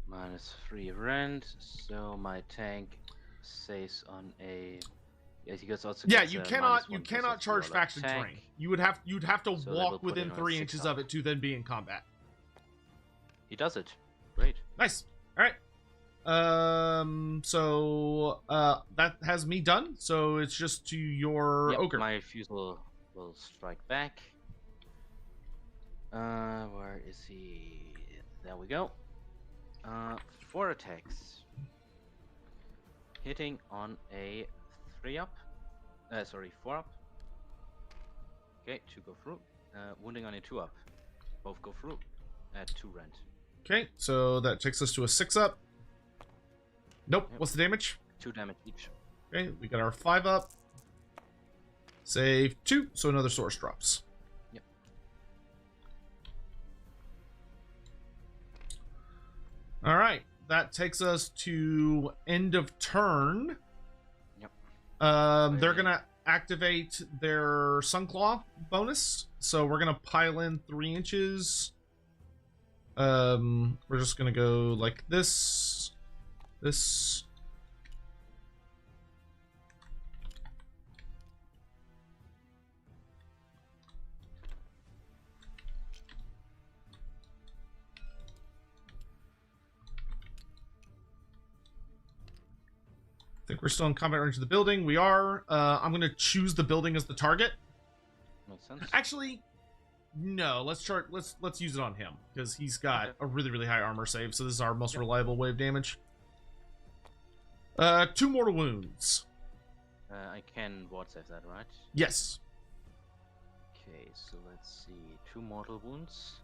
-3 rend, so my tank saves on a... Yeah, he gets also Yeah, gets you a cannot -1 charge versus faction attack. terrain. You'd have to So they will walk put within it on 3 6 inches up. of it to then be in combat. He does it. Great. Nice. All right. So that has me done. So it's just to your Yep, ogre. my fusel will strike back. Where is he? There we go. 4 attacks. Hitting on a 3-up. 4-up. Okay, 2 go through. Wounding on a 2-up. Both go through. At 2 rend. Okay, so that takes us to a 6-up. Nope. Yep. What's the damage? 2 damage each. Okay, we got our 5-up. Save 2, so another source drops. Yep. All right, that takes us to end of turn. Yep. They're gonna activate their Sunclaw bonus, so we're gonna pile in 3 inches. We're just gonna go like this. This. I think we're still in combat range of the building. We are. I'm gonna choose the building as the target. Makes sense. Actually, no. Let's use it on him because he's got a really high armor save. So this is our most reliable wave damage. 2 mortal wounds. I can ward save that, right? Yes. Okay, so let's see. 2 mortal wounds.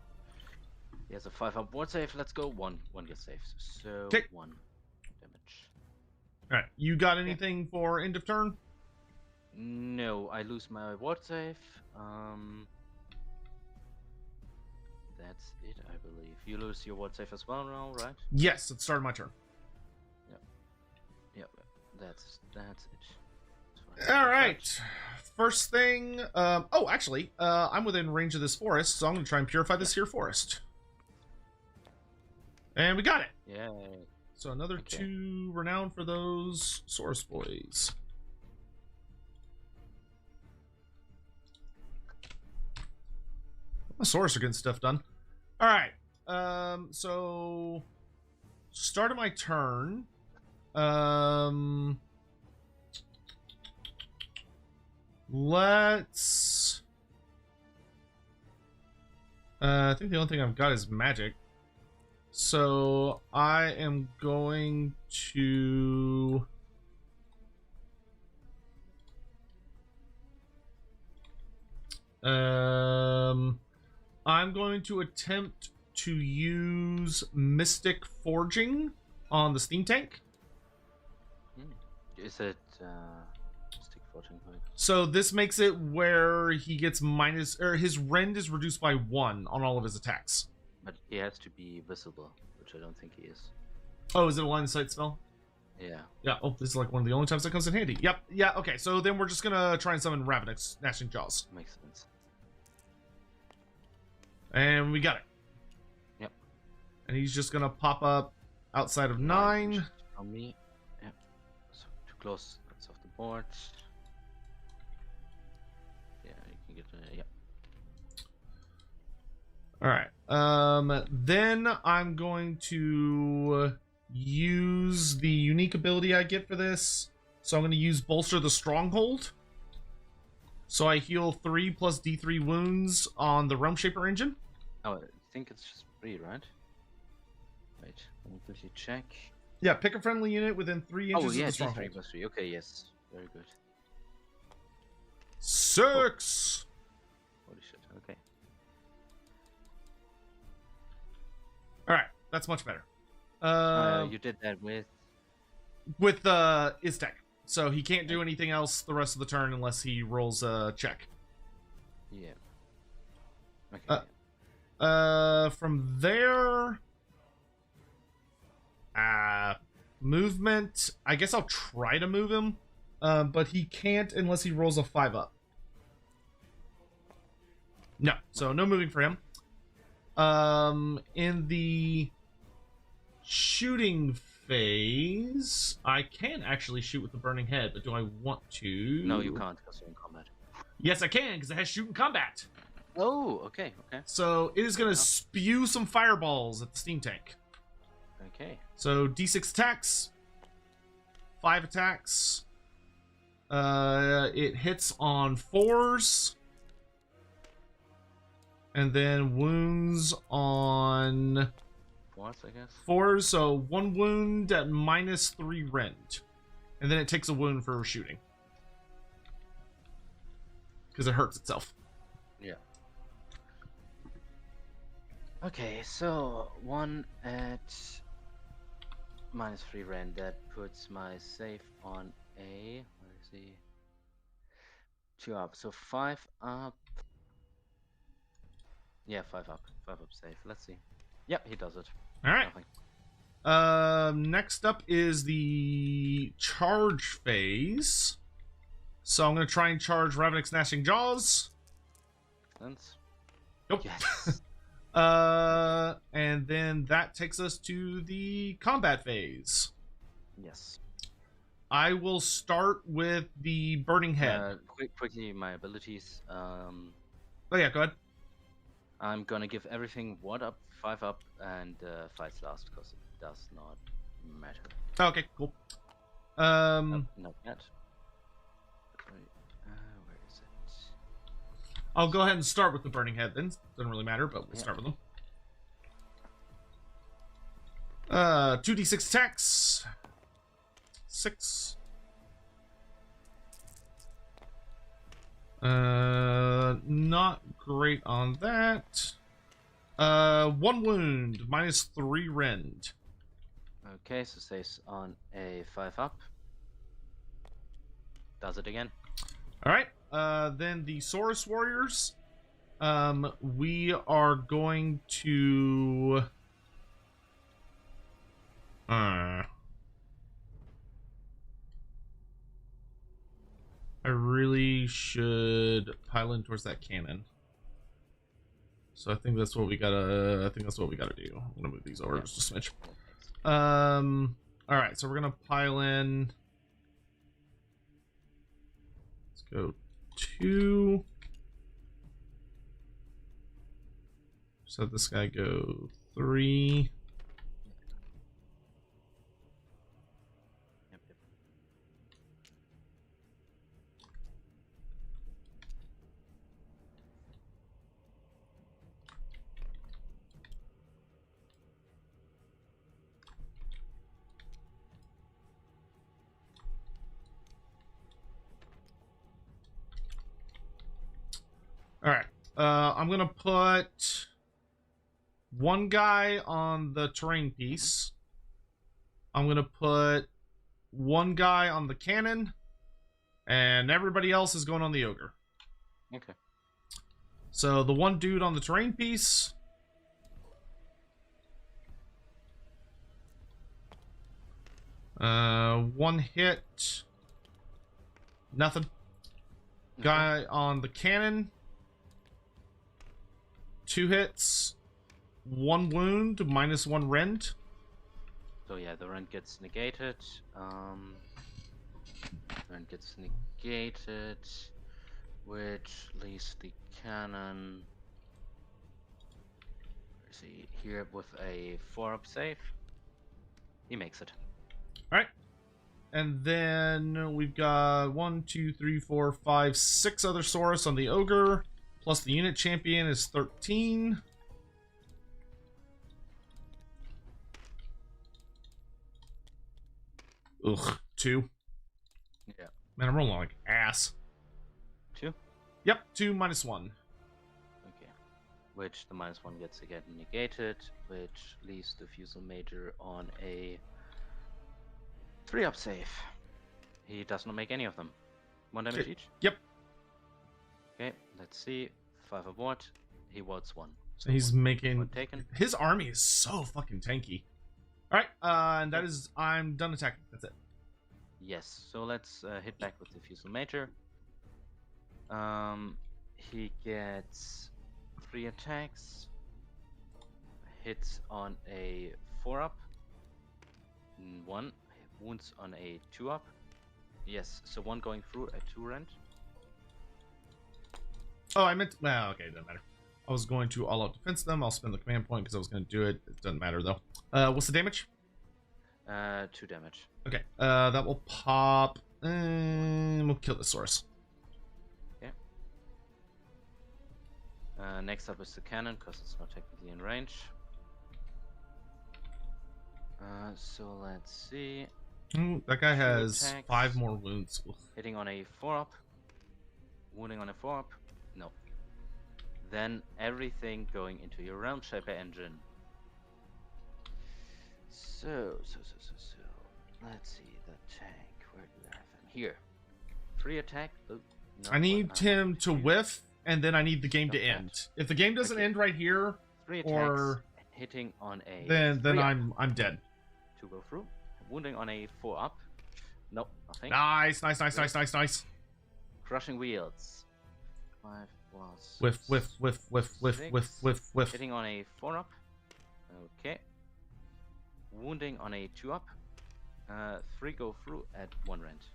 He has a 5-up ward save. Let's go. One gets saved. So Okay. 1 damage. All right. You got anything for end of turn? No, I lose my ward save. That's it, I believe. You lose your ward save as well now, right? Yes. It's started my turn. Yep. That's it. All right. First thing. Actually, I'm within range of this forest, so I'm gonna try and purify this here forest. And we got it. Yeah. So another Okay. 2 renown for those source boys. The source are getting stuff done. All right. So start of my turn. Let's. I think the only thing I've got is magic. So I am going to. I'm going to attempt to use Mystic Forging on the steam tank. Is it stick forging? So this makes it where he gets his rend is reduced by 1 on all of his attacks. But he has to be visible, which I don't think he is. Oh, is it a line of sight spell? Yeah. Yeah. Oh, this is like one of the only times that comes in handy. Yep. Yeah. Okay. So then we're just gonna try and summon Ravenous Gnashing Jaws, Makes sense. and we got it. Yep. And he's just gonna pop up outside of 9. On me. Yep. So too close. That's off the board. Yeah, you can get yep. All right. Then I'm going to use the unique ability I get for this. So I'm going to use Bolster the Stronghold. So I heal 3 plus D3 wounds on the Realm Shaper engine. Oh, I think it's just 3, right? Wait, let me quickly check. Yeah, pick a friendly unit within 3 inches Oh yeah, of the D3 Stronghold. plus 3. Okay, yes, very good. 6! Holy shit. Okay. All right, that's much better. You did that with. With Iztek. So he can't do anything else the rest of the turn unless he rolls a check. Yeah. Okay. From there, movement. I guess I'll try to move him, but he can't unless he rolls a 5-up. No, so no moving for him. In the shooting phase, I can actually shoot with the burning head, but do I want to? No, you can't because you're in combat. Yes, I can, because it has shoot in combat. Oh, okay. So it is going to spew some fireballs at the steam tank. Okay. So D6 attacks, 5 attacks. It hits on 4s, and then wounds on 4s, I guess. 4s. So 1 wound at -3 rend, and then it takes a wound for shooting because it hurts itself. Yeah. Okay, so 1 at -3 rend. That puts my save on a. Where is he? 2 up. So 5 up. Yeah, 5 up. 5 up save. Let's see. Yep, he does it. All right. Nothing. Next up is the charge phase. So I'm going to try and charge Ravenous Gnashing Jaws. Excellent. Nope. Yes. And then that takes us to the combat phase. Yes. I will start with the Burning Head. Quickly, my abilities. Oh yeah, go ahead. I'm gonna give everything 1 up, 5 up, and fights last because it does not matter. Okay, cool. Not yet. Wait, where is it? I'll go ahead and start with the Burning Head then. Doesn't really matter, but we'll start with them. 2d6 attacks. 6. Not great on that. 1 wound, -3 rend. Okay, so stays on a 5 up. Does it again. Alright, then the Saurus Warriors. We are going to... I really should pile in towards that cannon. So I think that's what we gotta. Do. I'm gonna move these over just a smidge. All right, so we're gonna pile in. Let's go 2. So this guy go 3. Yep. All right. I'm gonna put 1 guy on the terrain piece. I'm gonna put 1 guy on the cannon, and everybody else is going on the ogre. Okay. So the 1 dude on the terrain piece. One hit. Nothing. Okay. Guy on the cannon. 2 hits. 1 wound, -1 rend. So yeah, the rend gets negated. Rend gets negated, which leaves the cannon. Where is he? Here with a 4 up save. He makes it. Alright. And then we've got 1, 2, 3, 4, 5, 6 other Saurus on the ogre. Plus the unit champion is 13. Ugh, 2. Yeah. Man, I'm rolling like ass. 2? Yep, 2 -1. Okay. which the -1 gets again negated, which leaves the Fusel Major on a 3-up save. He does not make any of them. 1 damage each? Yep. Okay, let's see. 5 aboard. He wards 1. So he's making... taken. His army is so fucking tanky. Alright, and that is... I'm done attacking. That's it. Yes, so let's hit back with the Fusel Major. He gets 3 attacks. Hits on a 4-up. 1. Wounds on a 2-up. Yes, so 1 going through a 2 rend. Oh, I meant... Well, okay, doesn't matter. I was going to all-out defense them. I'll spend the command point because I was going to do it. It doesn't matter, though. What's the damage? 2 damage. Okay, that will pop... And we'll kill the source. Okay. Next up is the cannon, because it's not technically in range. So let's see. That guy 2 has attacks. 5 more wounds. Oof. Hitting on a 4-up. Wounding on a 4-up. No. Then everything going into your Realm Shaper engine. So. Let's see the tank. Where do I have him? Here. 3 attack. Oh, no, I need him to whiff. whiff, and then I need the game to end. If the game doesn't end right here, 3 attacks. or Hitting on a. then 3-up. I'm dead. 2 go through. Wounding on a 4-up. Nope, nothing. Nice. Crushing Wheels. 5 plus. Whiff. Hitting on a 4-up. Okay. Wounding on a 2-up. 3 go through at 1 rend.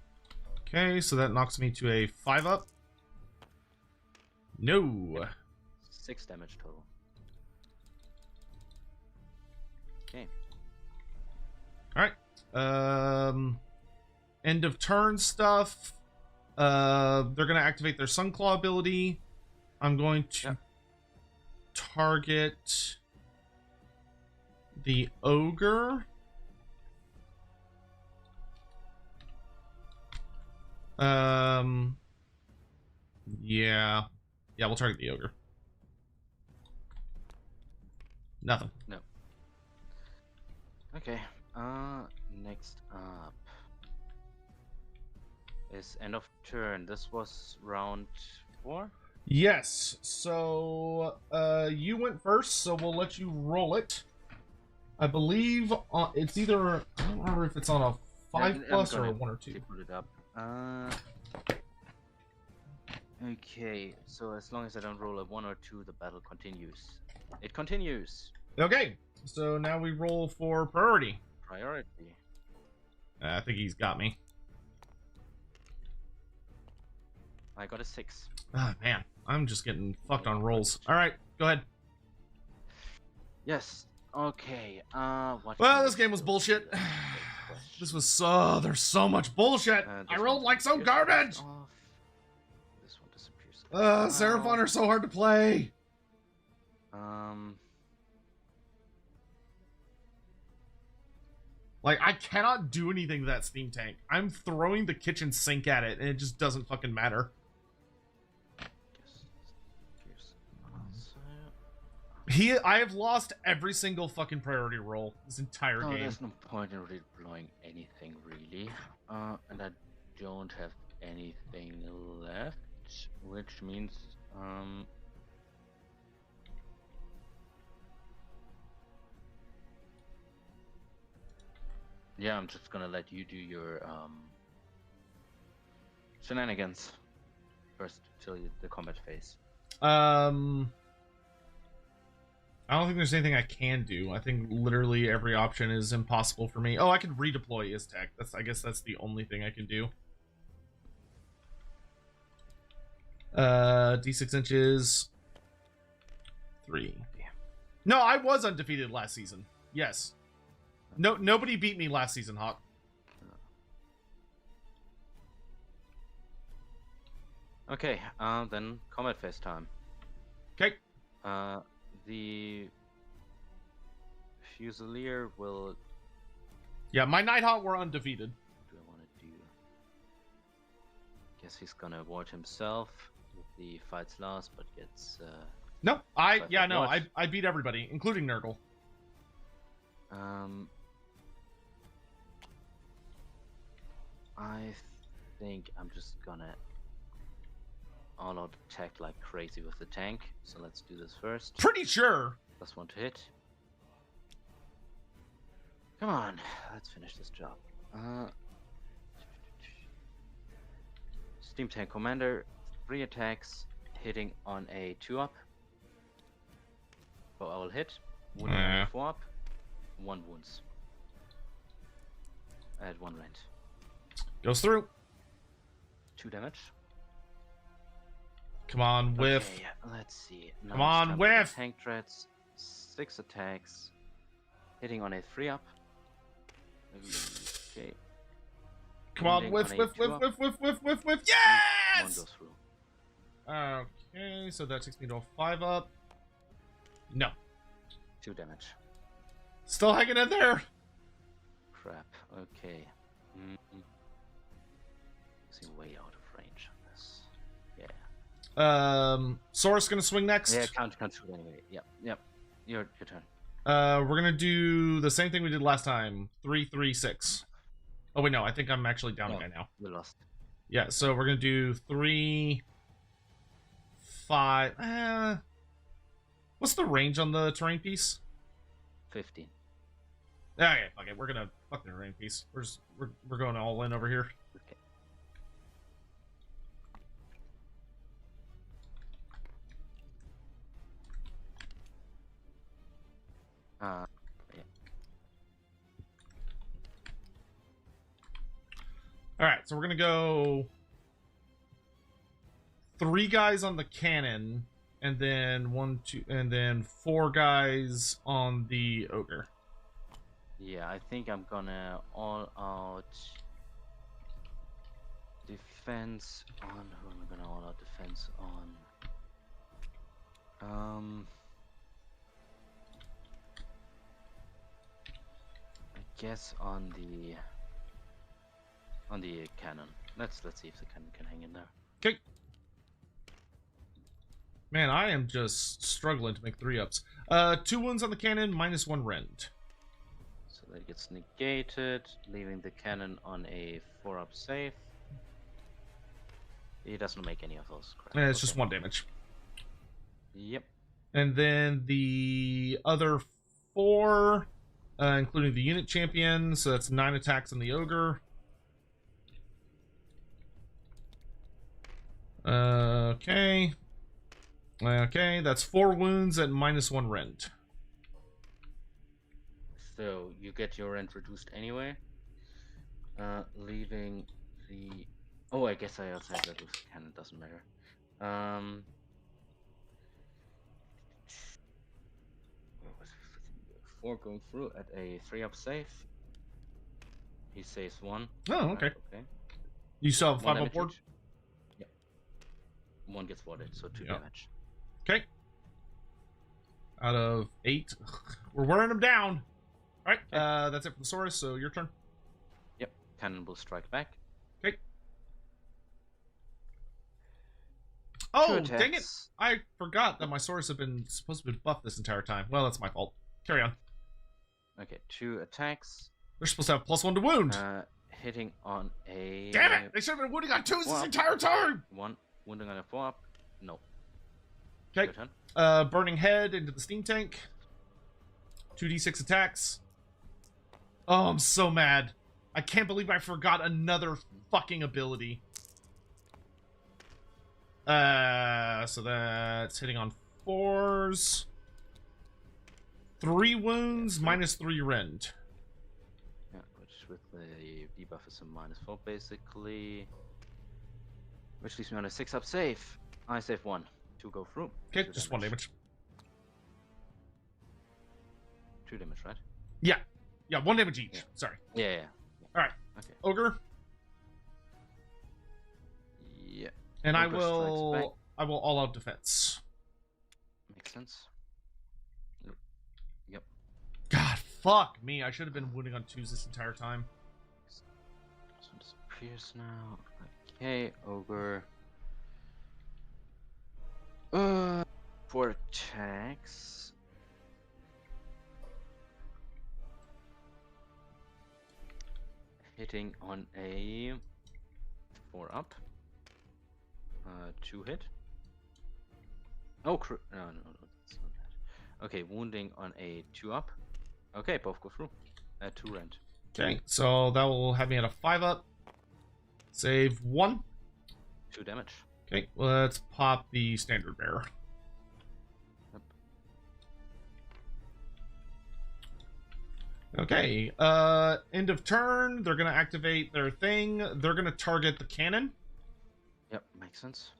Okay, so that knocks me to a 5-up. No. 6 damage total. Okay. Alright. End of turn stuff. They're gonna activate their Sunclaw ability. I'm going to target the ogre. Yeah, we'll target the ogre. Nothing. No. Okay. Next up is end of turn. This was round 4. Yes. So, you went first, so we'll let you roll it. I believe it's either, I don't remember if it's on a 5 plus or a 1 or 2. Put it up. Okay, so as long as I don't roll a 1 or 2, the battle continues. It continues. Okay, so now we roll for priority. Priority. I think he's got me. I got a 6. Ah, man, I'm just getting fucked on rolls. All right, go ahead. Yes. Okay. What? Well, this game was bullshit. This was so... There's so much bullshit. I rolled like some garbage. Off. This one disappears. Seraphon are so hard to play. Like, I cannot do anything to that steam tank. I'm throwing the kitchen sink at it, and it just doesn't fucking matter. I have lost every single fucking priority roll this entire game. There's no point in redeploying anything, really. And I don't have anything left, which means, yeah, I'm just gonna let you do your, shenanigans first till the combat phase. I don't think there's anything I can do. I think literally every option is impossible for me. Oh, I can redeploy Iztech. I guess that's the only thing I can do. D6 inches. 3. No, I was undefeated last season. Yes. No, nobody beat me last season, Hawk. Okay, then combat phase time. Okay. The Fusilier will... Yeah, my Nighthawk were undefeated. What do I want to do? Guess he's gonna ward himself with the fights last, but gets No, thought, no, what? I beat everybody, including Nurgle. I think I'm just gonna all-out attack like crazy with the tank. So let's do this first. Pretty sure. +1 to hit. Come on, let's finish this job. Steam Tank Commander, 3 attacks, hitting on a 2-up. So I will hit. Wounding on a 4-up. 1 wounds. Add 1 rend. Goes through. 2 damage. Come on, whiff. Okay, let's see. Now Come it's on, time for the whiff. Tank Dreads. 6 attacks. Hitting on a 3-up. Okay. Come on, Wounding whiff, on a whiff, whiff, 2-up. whiff, whiff, whiff, whiff, whiff. 1 Yes! goes through. Okay, so that takes me to a 5-up. No. 2 damage. Still hanging in there. Crap. Okay. Seem way out of range on this. Yeah. Saurus gonna swing next. Yeah, can't shoot anyway. Yep. Your turn. We're gonna do the same thing we did last time. 3, 3, 6. Oh wait, no, I think I'm actually down a guy now. We lost. Yeah, so we're gonna do 3, 5. What's the range on the terrain piece? 15. Okay, fuck it. We're gonna fuck the terrain piece. We're going all in over here. Okay. Yeah. All right, so we're gonna go 3 guys on the cannon, and then 1, 2, and then 4 guys on the ogre. Yeah, I think I'm gonna all out defense on. Who am I gonna all out defense on? I guess on the cannon. Let's see if the cannon can hang in there. Okay. Man, I am just struggling to make 3-ups. 2 wounds on the cannon, -1 rend. So that gets negated, leaving the cannon on a 4-up save. He doesn't make any of those. Crap. And it's just 1 damage. Yep. And then the other 4, including the unit champion, so that's 9 attacks on the ogre. Okay. Okay, that's 4 wounds at -1 rend. So you get your rend reduced anyway. Leaving the. Oh, I guess I also have that with cannon. Doesn't matter. What was it? 4 going through at a 3-up save. He saves 1. Oh, okay. Okay. You still have 1 5 damage up board? each. Yep. 1 gets warded, so 2 Yep. damage. Okay. Out of 8. We're wearing them down. All right, that's it for the Saurus, so your turn. Yep. Cannon will strike back. Okay. Oh, Two dang it. attacks. I forgot that my Saurus have been supposed to be buffed this entire time. Well, that's my fault. Carry on. Okay, 2 attacks. They're supposed to have +1 to wound. Hitting on a. Damn it! They should have been wounding on 2s this Well, entire time! 1 wounding on a 4-up. No. Okay. Your turn. Burning head into the steam tank. 2d6 attacks. Oh, I'm so mad. I can't believe I forgot another fucking ability. So that's hitting on 4s. 3 wounds, -3 rend. Yeah, which with the debuff is a -4 basically. Which leaves me on a 6-up save. I save 1. 2 go through. Okay, 2 just 1 damage. 2 damage, right? Yeah. Yeah, 1 damage each. Yeah. Sorry. Yeah. Alright. Okay. Ogre. Yeah. And Ogre strikes I will all out defense. Makes sense. Yep. God, fuck me. I should have been wounding on 2s this entire time. This one disappears now. Okay, ogre. 4 attacks. Hitting on a 4 up. 2 hit. Oh, no, that's not that. Okay, wounding on a 2 up. Okay, both go through. 2 rend. Okay, so that will have me at a 5 up. Save 1. 2 damage. Okay, let's pop the standard bearer. Yep. Okay, end of turn, they're gonna activate their thing. They're gonna target the cannon. Yep, makes sense.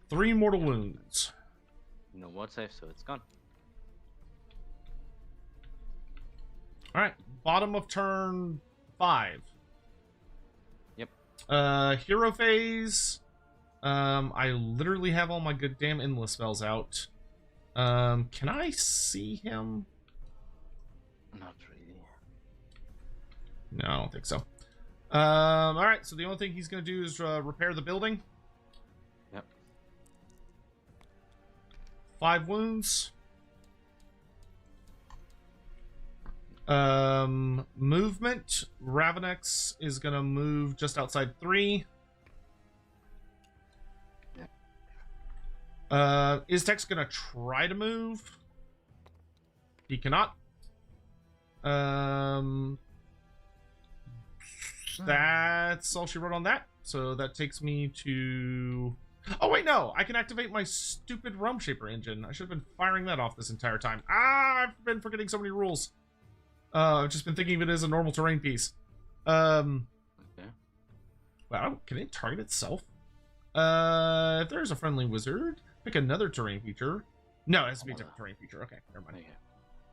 3 mortal wounds. No ward save, so it's gone. Alright, bottom of turn 5. Yep. Hero phase. I literally have all my good damn endless spells out. Can I see him? Not really. No, I don't think so. Alright, so the only thing he's gonna do is repair the building. Yep. 5 wounds. Movement. Ravenex is gonna move just outside 3. Iztek's gonna try to move. He cannot. That's all she wrote on that. So that takes me to... Oh, wait, no. I can activate my stupid Realm Shaper engine. I should have been firing that off this entire time. I've been forgetting so many rules. I've just been thinking of it as a normal terrain piece. Okay. Wow, can it target itself? If there's a friendly wizard, pick another terrain feature. No, it has to be a different terrain feature. Okay, never mind. Okay.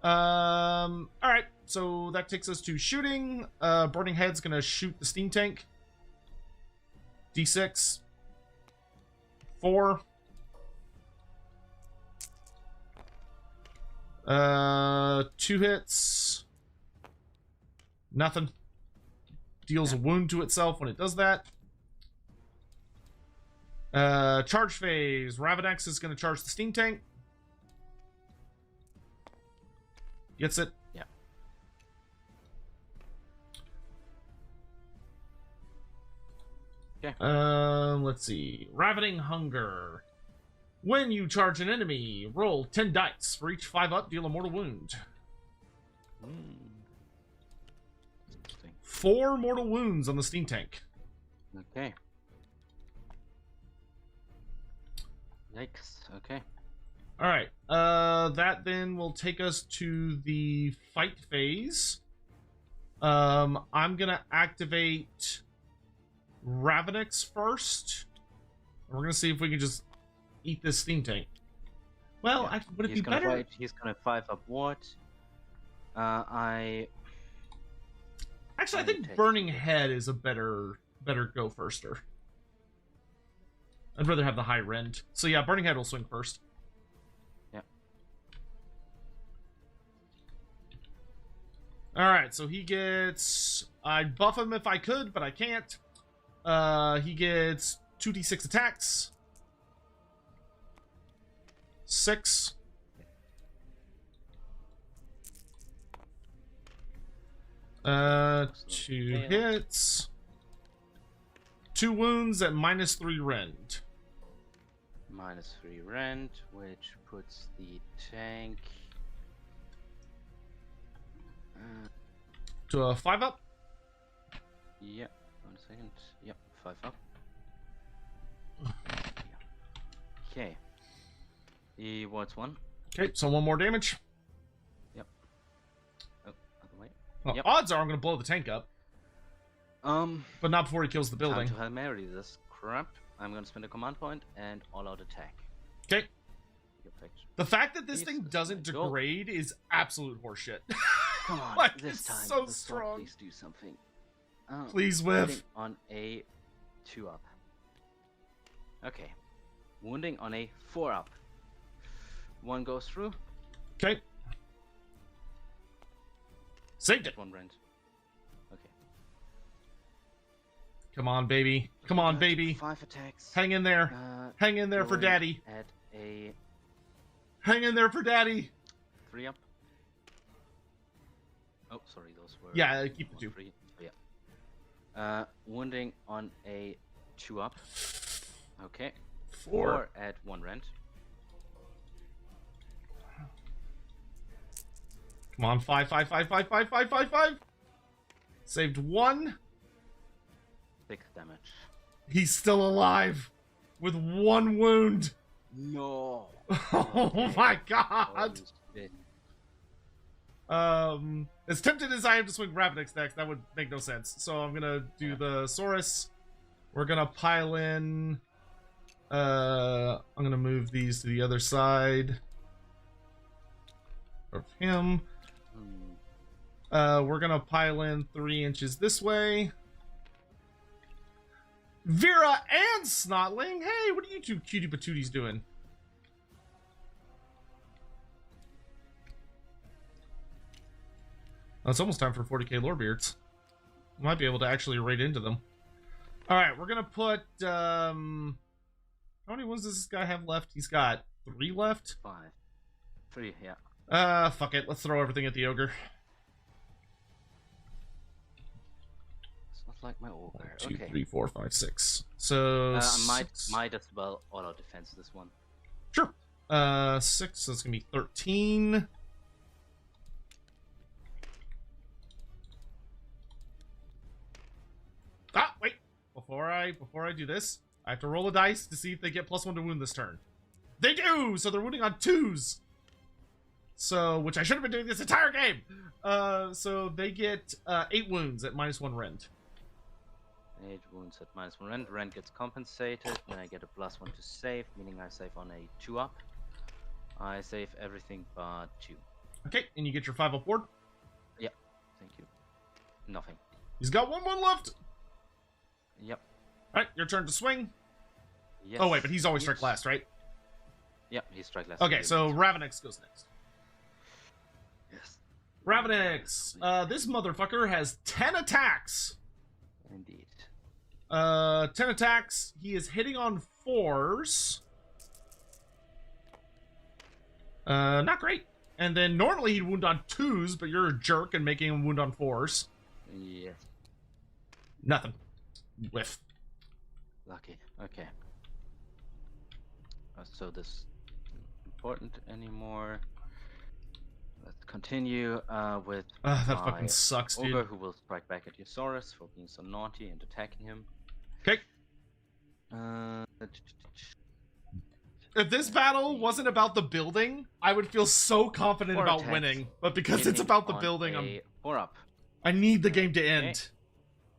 Alright, so that takes us to shooting. Burning Head's gonna shoot the steam tank. D6. 4. 2 hits. Nothing. Deals a wound to itself when it does that. Charge phase. Ravenex is going to charge the steam tank. Gets it. Yeah. Okay. Let's see. Ravening Hunger. When you charge an enemy, roll 10 dice. For each 5 up, deal a mortal wound. Interesting. 4 mortal wounds on the steam tank. Okay. Yikes. Okay. Alright. That then will take us to the fight phase. I'm gonna activate Ravenex first. We're gonna see if we can just eat this steam tank. Well, Yeah. would it He's be gonna better? fight, he's gonna 5 up ward. Actually, I I think take Burning it. Head is a better go firster. I'd rather have the high rend. So yeah, Burning Head will swing first. Yep. Alright, so he gets... I'd buff him if I could, but I can't. He gets 2d6 attacks. 6. Two hits. 2 wounds at -3 rend. -3 rend, which puts the tank To a 5 up. Yep. 1 second. Yep. 5 up. Okay. He wards 1. Okay, so 1 more damage. Yep. Oh, other way. Well, Yep. odds are I'm going to blow the tank up, but not before he kills the Time building. to Hail Mary this crap. I'm gonna spend a command point and all-out attack. Okay. Effect. The fact that this Please, thing this doesn't might go. degrade is absolute horseshit. Come on, Like, this it's time. so the sword, strong. Please do something. Please whiff. Wounding on a 2 up. Okay. Wounding on a 4 up. 1 goes through. Okay. Saved it. 1 rend. Okay. Come on, baby. Come on, baby. 5 attacks. Hang in there. Hang in there for Going daddy. At a Hang in there for daddy. 3 up. Oh, sorry, those were... Yeah, keep the 2. 3. Oh, yeah. Wounding on a 2 up. Okay. 4 at 1 rend. Come on, 5, 5, 5, 5, 5, 5, 5, 5. Saved 1. 6 damage. He's still alive with 1 wound. No. Oh my god. Oh, As tempted as I am to swing Ravnix next, that would make no sense. So I'm gonna do the Saurus. We're gonna pile in. I'm gonna move these to the other side of him. We're gonna pile in 3 inches this way. Vera and Snotling. Hey, what are you two cutie patooties doing? Oh, it's almost time for 40k Lorebeards. Might be able to actually raid into them. Alright, we're gonna put, how many ones does this guy have left? He's got 3 left? 5. 3, yeah. Fuck it. Let's throw everything at the ogre. It's not like my ogre. 1, 2, Okay. 3, 4, 5, 6. So, I might as well auto defense this one. Sure. 6, so it's gonna be 13. Ah, wait. Before I do this, I have to roll a dice to see if they get +1 to wound this turn. They do! So they're wounding on 2s. So, which I should have been doing this entire game. So they get 8 wounds at -1 rend. 8 wounds at -1 rend. Rend gets compensated when I get a +1 to save, meaning I save on a 2 up. I save everything but 2. Okay, and you get your 5 up board. Yep. Thank you. Nothing. He's got 1/1 left. Yep. Alright, your turn to swing. Yes. Oh wait, but he's always strike last, right? Yep, he's strike last. Okay, so Ravnix goes next. Yes. Ravnix, this motherfucker has 10 attacks. Indeed. 10 attacks. He is hitting on 4s. Not great. And then normally he'd wound on 2s, but you're a jerk and making him wound on 4s. Yes. Nothing. Whiff. Lucky. Okay. So this isn't important anymore. Let's continue with That my fucking sucks, dude. ogre, who will strike back at Yosaurus for being so naughty and attacking him. Okay. If this battle wasn't about the building, I would feel so confident Four about attacks. winning. But because it's Hitting about the on building, a 4 up. I need the game to end.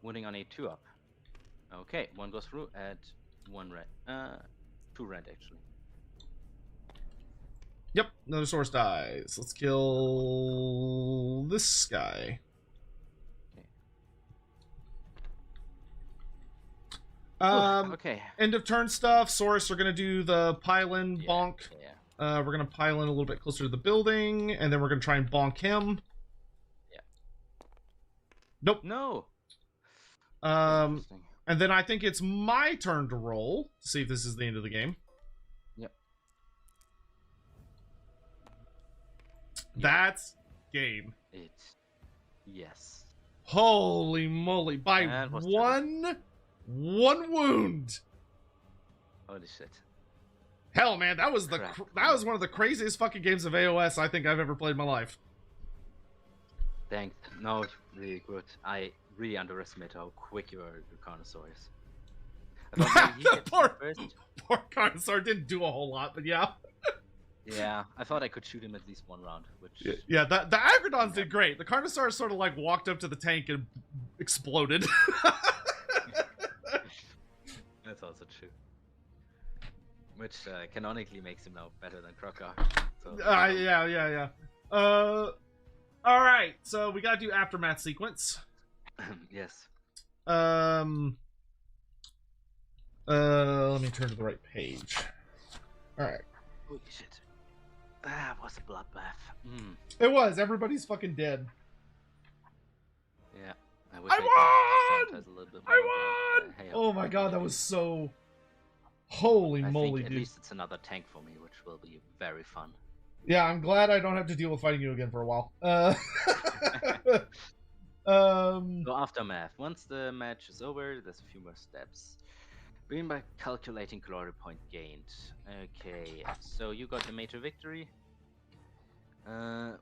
Wounding on a 2 up. Okay, 1 goes through at 1 red. 2 red actually. Yep, another source dies. Let's kill this guy. Okay. End of turn stuff. Saurus are gonna do the pile-in bonk. Yeah. We're gonna pile in a little bit closer to the building, and then we're gonna try and bonk him. Yeah. Nope. No. And then I think it's my turn to roll to see if this is the end of the game. Yep. That's game. Yes. Holy moly! By That was one wound. Holy shit. Hell, man, that was Crap. that was one of the craziest fucking games of AoS I think I've ever played in my life. Thanks. No, really good. I really underestimate how quick you are with Carnosaurus. I thought maybe he gets Poor- hit first. Poor Carnosaur didn't do a whole lot, but yeah. Yeah, I thought I could shoot him at least 1 round, which... Yeah, the Agrodons did great. The Carnosaur sort of like walked up to the tank and exploded. That's also true. Which canonically makes him now better than Krokar. So, yeah. Alright, so we gotta do aftermath sequence. yes. Let me turn to the right page. Alright. Holy shit. That was a bloodbath. It was. Everybody's fucking dead. Yeah. I wish I could won! sanitize a little bit I more, won! but, hey, Oh my god, that was so... Holy I moly, think at dude. least it's another tank for me, which will be very fun. Yeah, I'm glad I don't have to deal with fighting you again for a while. So aftermath. Once the match is over, there's a few more steps. Begin by calculating glory point gained. Okay, so you got the major victory,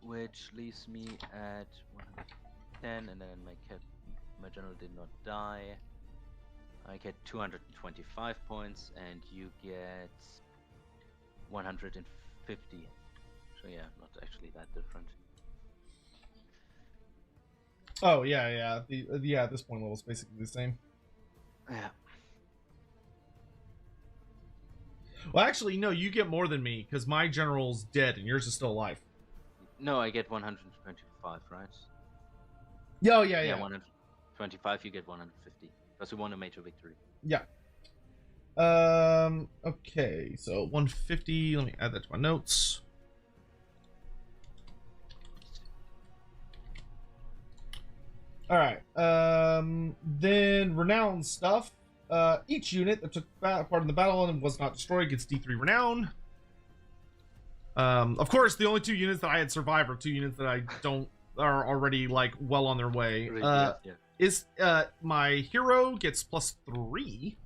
which leaves me at 110, and then my general did not die. I get 225 points, and you get 150. So yeah, not actually that different. Oh yeah. Yeah, this point level is basically the same. Yeah. Well, actually, no, you get more than me because my general's dead and yours is still alive. No, I get 125, right? Yeah, 125. You get 150 because we won a major victory. Yeah. Okay, so 150. Let me add that to my notes. All right. Then renown stuff. Each unit that took part in the battle and was not destroyed gets D3 renown. Of course, the only 2 units that I had survived are 2 units that I don't are already like well on their way. Is my hero gets +3.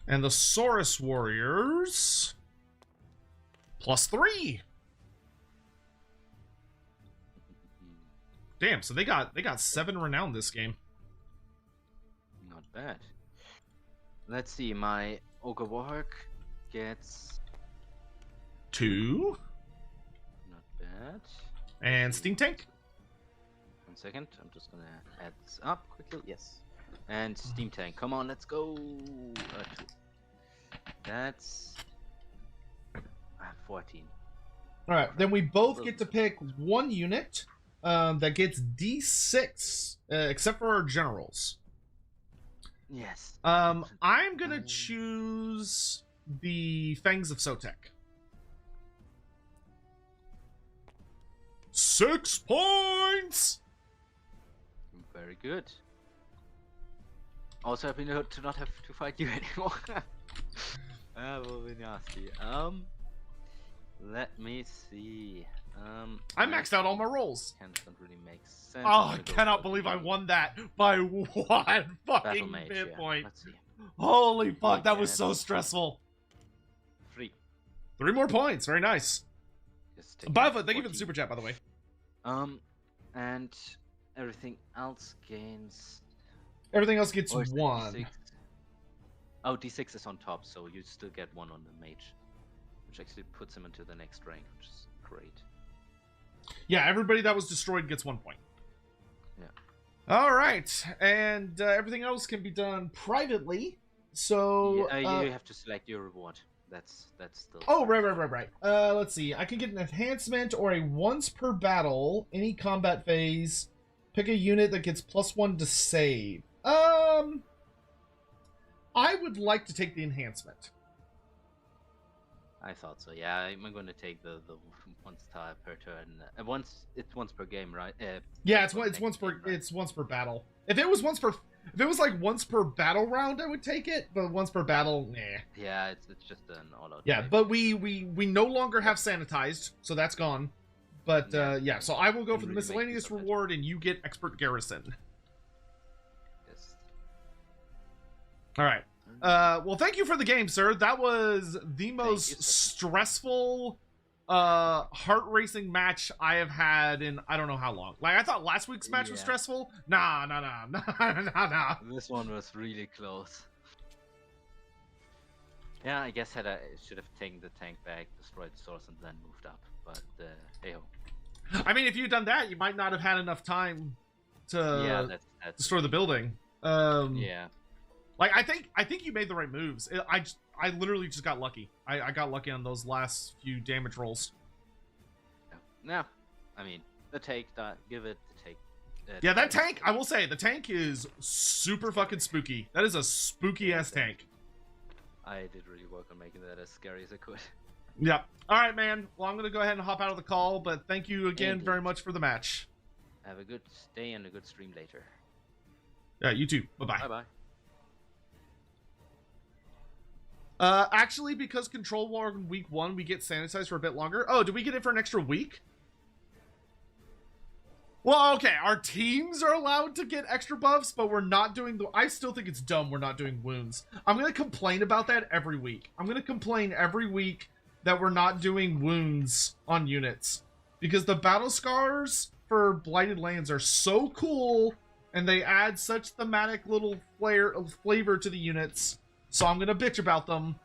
And the Saurus Warriors +3. Damn, so they got 7 renown this game. Not bad. Let's see, my Ogre Warhawk gets 2. not bad. And Steam Tank. 1 second, I'm just gonna add this up quickly. Yes. And Steam Tank, come on, let's go. 2. That's 14. All right, then we both get to pick 1 unit that gets D6, except for our generals. Yes. I'm gonna choose the Fangs of Sotek. 6 points. Very good. Also happy to not have to fight you anymore. That will be nasty. Let me see. I maxed out all my rolls. Doesn't really make sense. Oh, I cannot believe I won that by 1 fucking Mage, hit yeah. point. Let's see. Holy fuck, that was so stressful. 3. 3 more points, very nice. Buffa, thank you for the 14. super chat, by the way. And everything else gains. Everything else gets Or is it 1. D6? Oh, D6 is on top, so you still get 1 on the mage, which actually puts him into the next rank, which is great. Yeah, everybody that was destroyed gets 1 point. Yeah. All right, and everything else can be done privately. So you have to select your reward. That's still. Oh, right. Let's see. I can get an enhancement or a once per battle, any combat phase. Pick a unit that gets +1 to save. I would like to take the enhancement. I thought so. Yeah, I'm going to take the once per turn. It's once per game, right? Yeah, it's once per battle. If it was like once per battle round, I would take it. But once per battle, nah. Yeah, it's just an all-out. Yeah, type. but we no longer have sanitized, so that's gone. But yeah, so I will go for the miscellaneous reward, and you get expert garrison. Yes. All right. Well, thank you for the game, sir. That was the most stressful, heart-racing match I have had in I don't know how long. Like, I thought last week's match was stressful. Nah. This one was really close. Yeah, I guess I should have taken the tank back, destroyed the source, and then moved up. But hey-ho. I mean, if you'd done that, you might not have had enough time to that's destroy the building. Yeah. Like, I think you made the right moves. I literally just got lucky. I got lucky on those last few damage rolls. No, I mean, the tank, give it the tank. Yeah, that tank, I will say, the tank is super fucking spooky. That is a spooky-ass tank. I did really work on making that as scary as I could. Yeah. All right, man. Well, I'm going to go ahead and hop out of the call, but thank you again very much for the match. Have a good day and a good stream later. Yeah, you too. Bye-bye. Bye-bye. Actually, because Control War in week 1, we get sanitized for a bit longer. Oh, did we get it for an extra week? Well, okay, our teams are allowed to get extra buffs, but we're not doing the... I still think it's dumb we're not doing wounds. I'm going to complain about that every week. I'm going to complain every week that we're not doing wounds on units. Because the battle scars for Blighted Lands are so cool, and they add such thematic little flavor to the units. So I'm gonna bitch about them.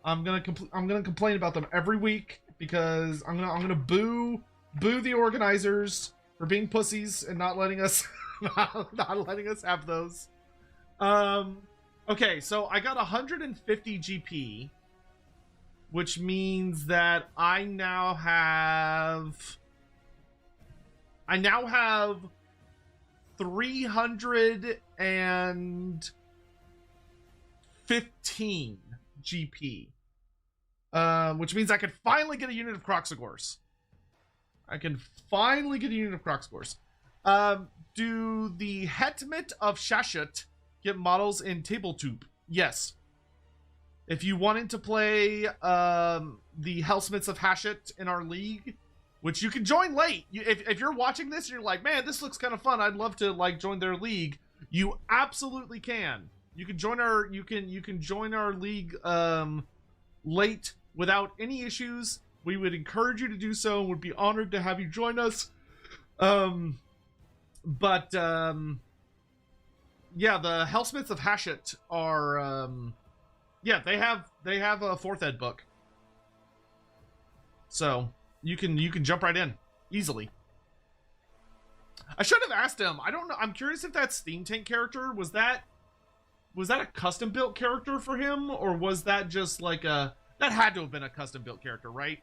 I'm gonna complain about them every week because I'm gonna boo the organizers for being pussies and not letting us not letting us have those. Okay, so I got 150 GP, which means that I now have 315 GP, which means I can finally get a unit of Croxagors. Do the Hetmet of Shashat get models in Tabletube? Yes. If you wanted to play the Hellsmiths of Hashut in our league, which you can join late. If you're watching this and you're like, man, this looks kind of fun, I'd love to like join their league, you absolutely can. You can join our league late without any issues. We would encourage you to do so and would be honored to have you join us. Yeah, the Hellsmiths of Hashut are yeah, they have a 4th ed book. So you can jump right in easily. I should have asked him. I don't know. I'm curious if that Steam Tank character was that a custom built character for him, or was that just like that had to have been a custom built character, right?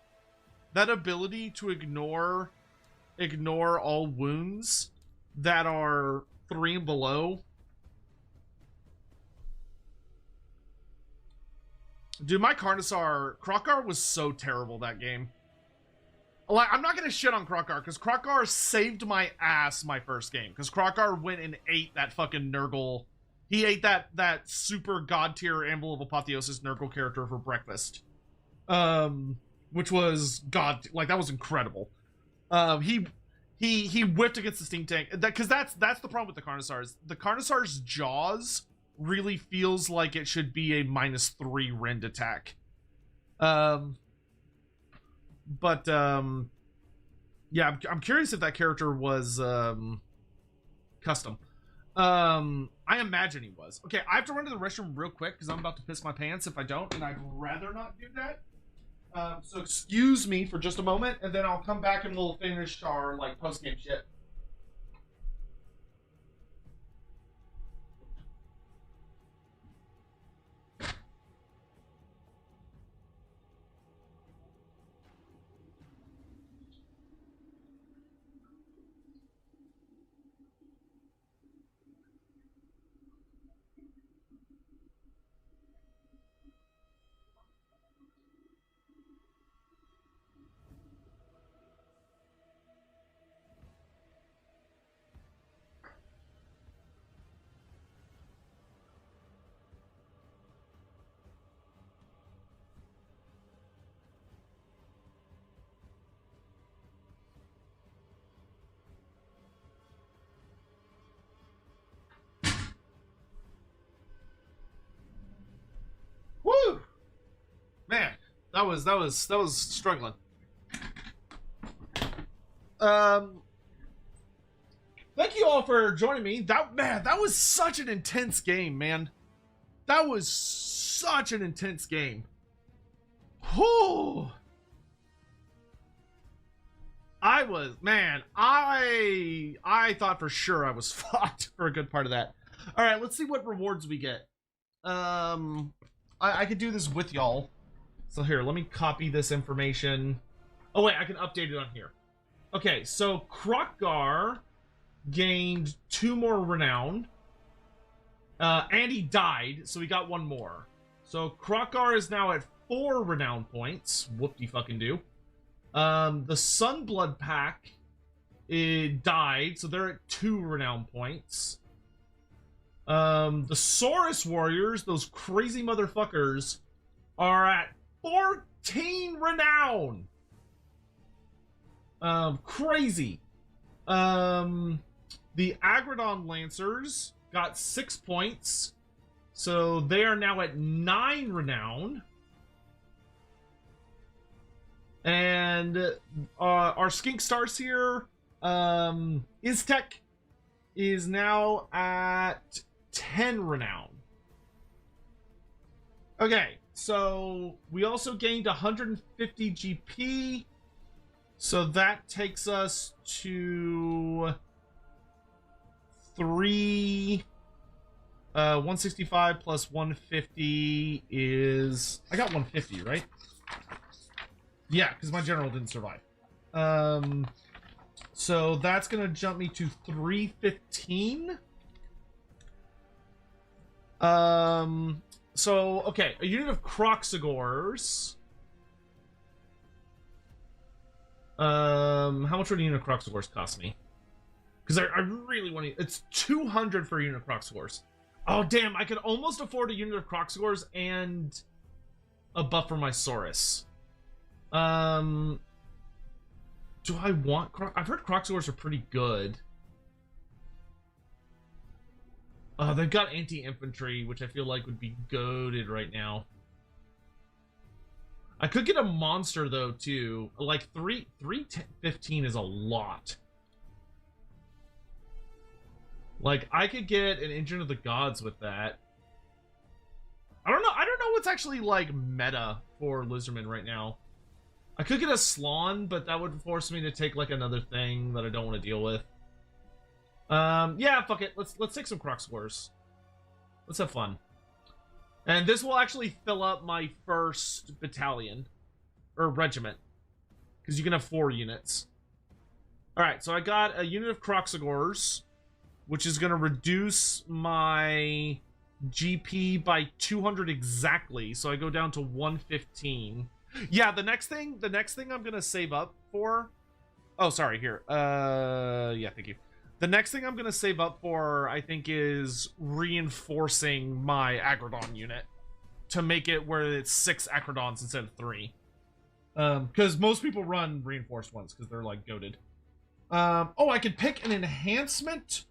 That ability to ignore all wounds that are 3 and below. Dude, my Krokgar was so terrible that game. Like, I'm not gonna shit on Krokgar, because Krokgar saved my ass my first game. Because Krokgar went and ate that fucking Nurgle. He ate that super god tier Anvil of Apotheosis Nurgle character for breakfast. Which was god, like, that was incredible. He whipped against the Steam Tank. Because that's the problem with the Carnosaurs. The Carnosaur's jaws really feels like it should be a -3 rend attack. But yeah, I'm curious if that character was custom. I imagine he was. Okay, I have to run to the restroom real quick because I'm about to piss my pants if I don't, and I'd rather not do that. So excuse me for just a moment, and then I'll come back and we'll finish our like post-game shit. Woo! Man, that was struggling. Thank you all for joining me. That was such an intense game, man. That was such an intense game. Whew. I thought for sure I was fucked for a good part of that. All right, let's see what rewards we get. I could do this with y'all. So here, let me copy this information. Oh wait, I can update it on here. Okay, so Krokgar gained 2 more renown. And he died, so he got 1 more. So Krokgar is now at 4 renown points. Whoop-de-fucking-do. The Sunblood pack, it died, so they're at 2 renown points. The Saurus warriors, those crazy motherfuckers, are at 14 renown. Crazy. The Agrodon Lancers got 6 points, so they are now at 9 renown. And our Skink Starseer, Iztek, is now at 10 renown. Okay, so we also gained 150 GP, so that takes us to 165 plus 150 is... I got 150, right? Yeah, because my general didn't survive. So that's going to jump me to 315. So, okay, a unit of Croxagors. How much would a unit of Croxagors cost me? Because I really want to... It's 200 for a unit of Croxagors. Oh, damn, I could almost afford a unit of Croxagors and a buff for my Saurus. Do I want... I've heard Croxagors are pretty good. They've got anti-infantry, which I feel like would be goated right now. I could get a monster, though, too. Like, 315 is a lot. Like, I could get an Engine of the Gods with that. I don't know what's actually, like, meta for Lizardman right now. I could get a Slon, but that would force me to take, like, another thing that I don't want to deal with. Yeah, fuck it. Let's take some Croxagors. Let's have fun. And this will actually fill up my first battalion. Or regiment. Because you can have 4 units. Alright, so I got a unit of Croxagors, which is going to reduce my GP by 200 exactly. So I go down to 115. Yeah, the next thing I'm going to save up for... Oh, sorry, here. Yeah, thank you. The next thing I'm going to save up for, I think, is reinforcing my Agrodon unit to make it where it's 6 Agrodons instead of 3. Because most people run reinforced ones because they're, like, goated. Oh, I could pick an enhancement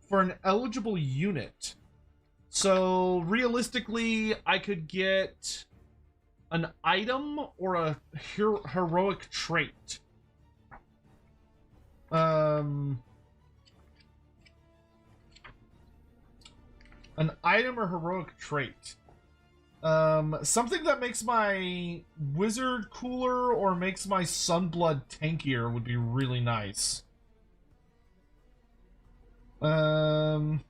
for an eligible unit. So, realistically, I could get an item or a heroic trait. An item or heroic trait. Something that makes my wizard cooler or makes my Sunblood tankier would be really nice. Ooh,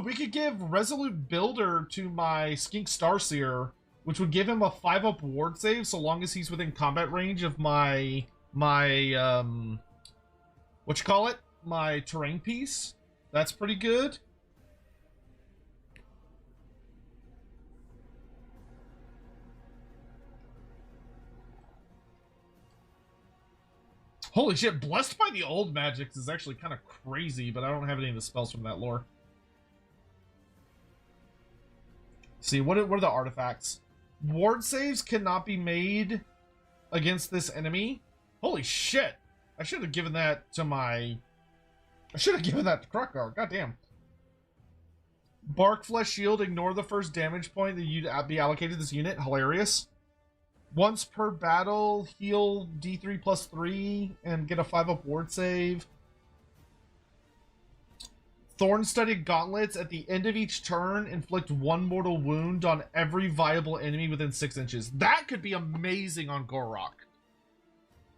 we could give Resolute Builder to my Skink Starseer, which would give him a 5-up ward save so long as he's within combat range of my my terrain piece. That's pretty good. Holy shit, Blessed by the Old Magics is actually kind of crazy, but I don't have any of the spells from that lore. See, what are the artifacts? Ward saves cannot be made against this enemy. Holy shit! I should have given that to my... I should have given that to Krokgar. Goddamn. Bark Flesh Shield. Ignore the first damage point that you'd be allocated to this unit. Hilarious. Once per battle, heal D3 plus 3 and get a 5-up ward save. Thorn-studded gauntlets. At the end of each turn, inflict 1 mortal wound on every viable enemy within 6 inches. That could be amazing on Gorok.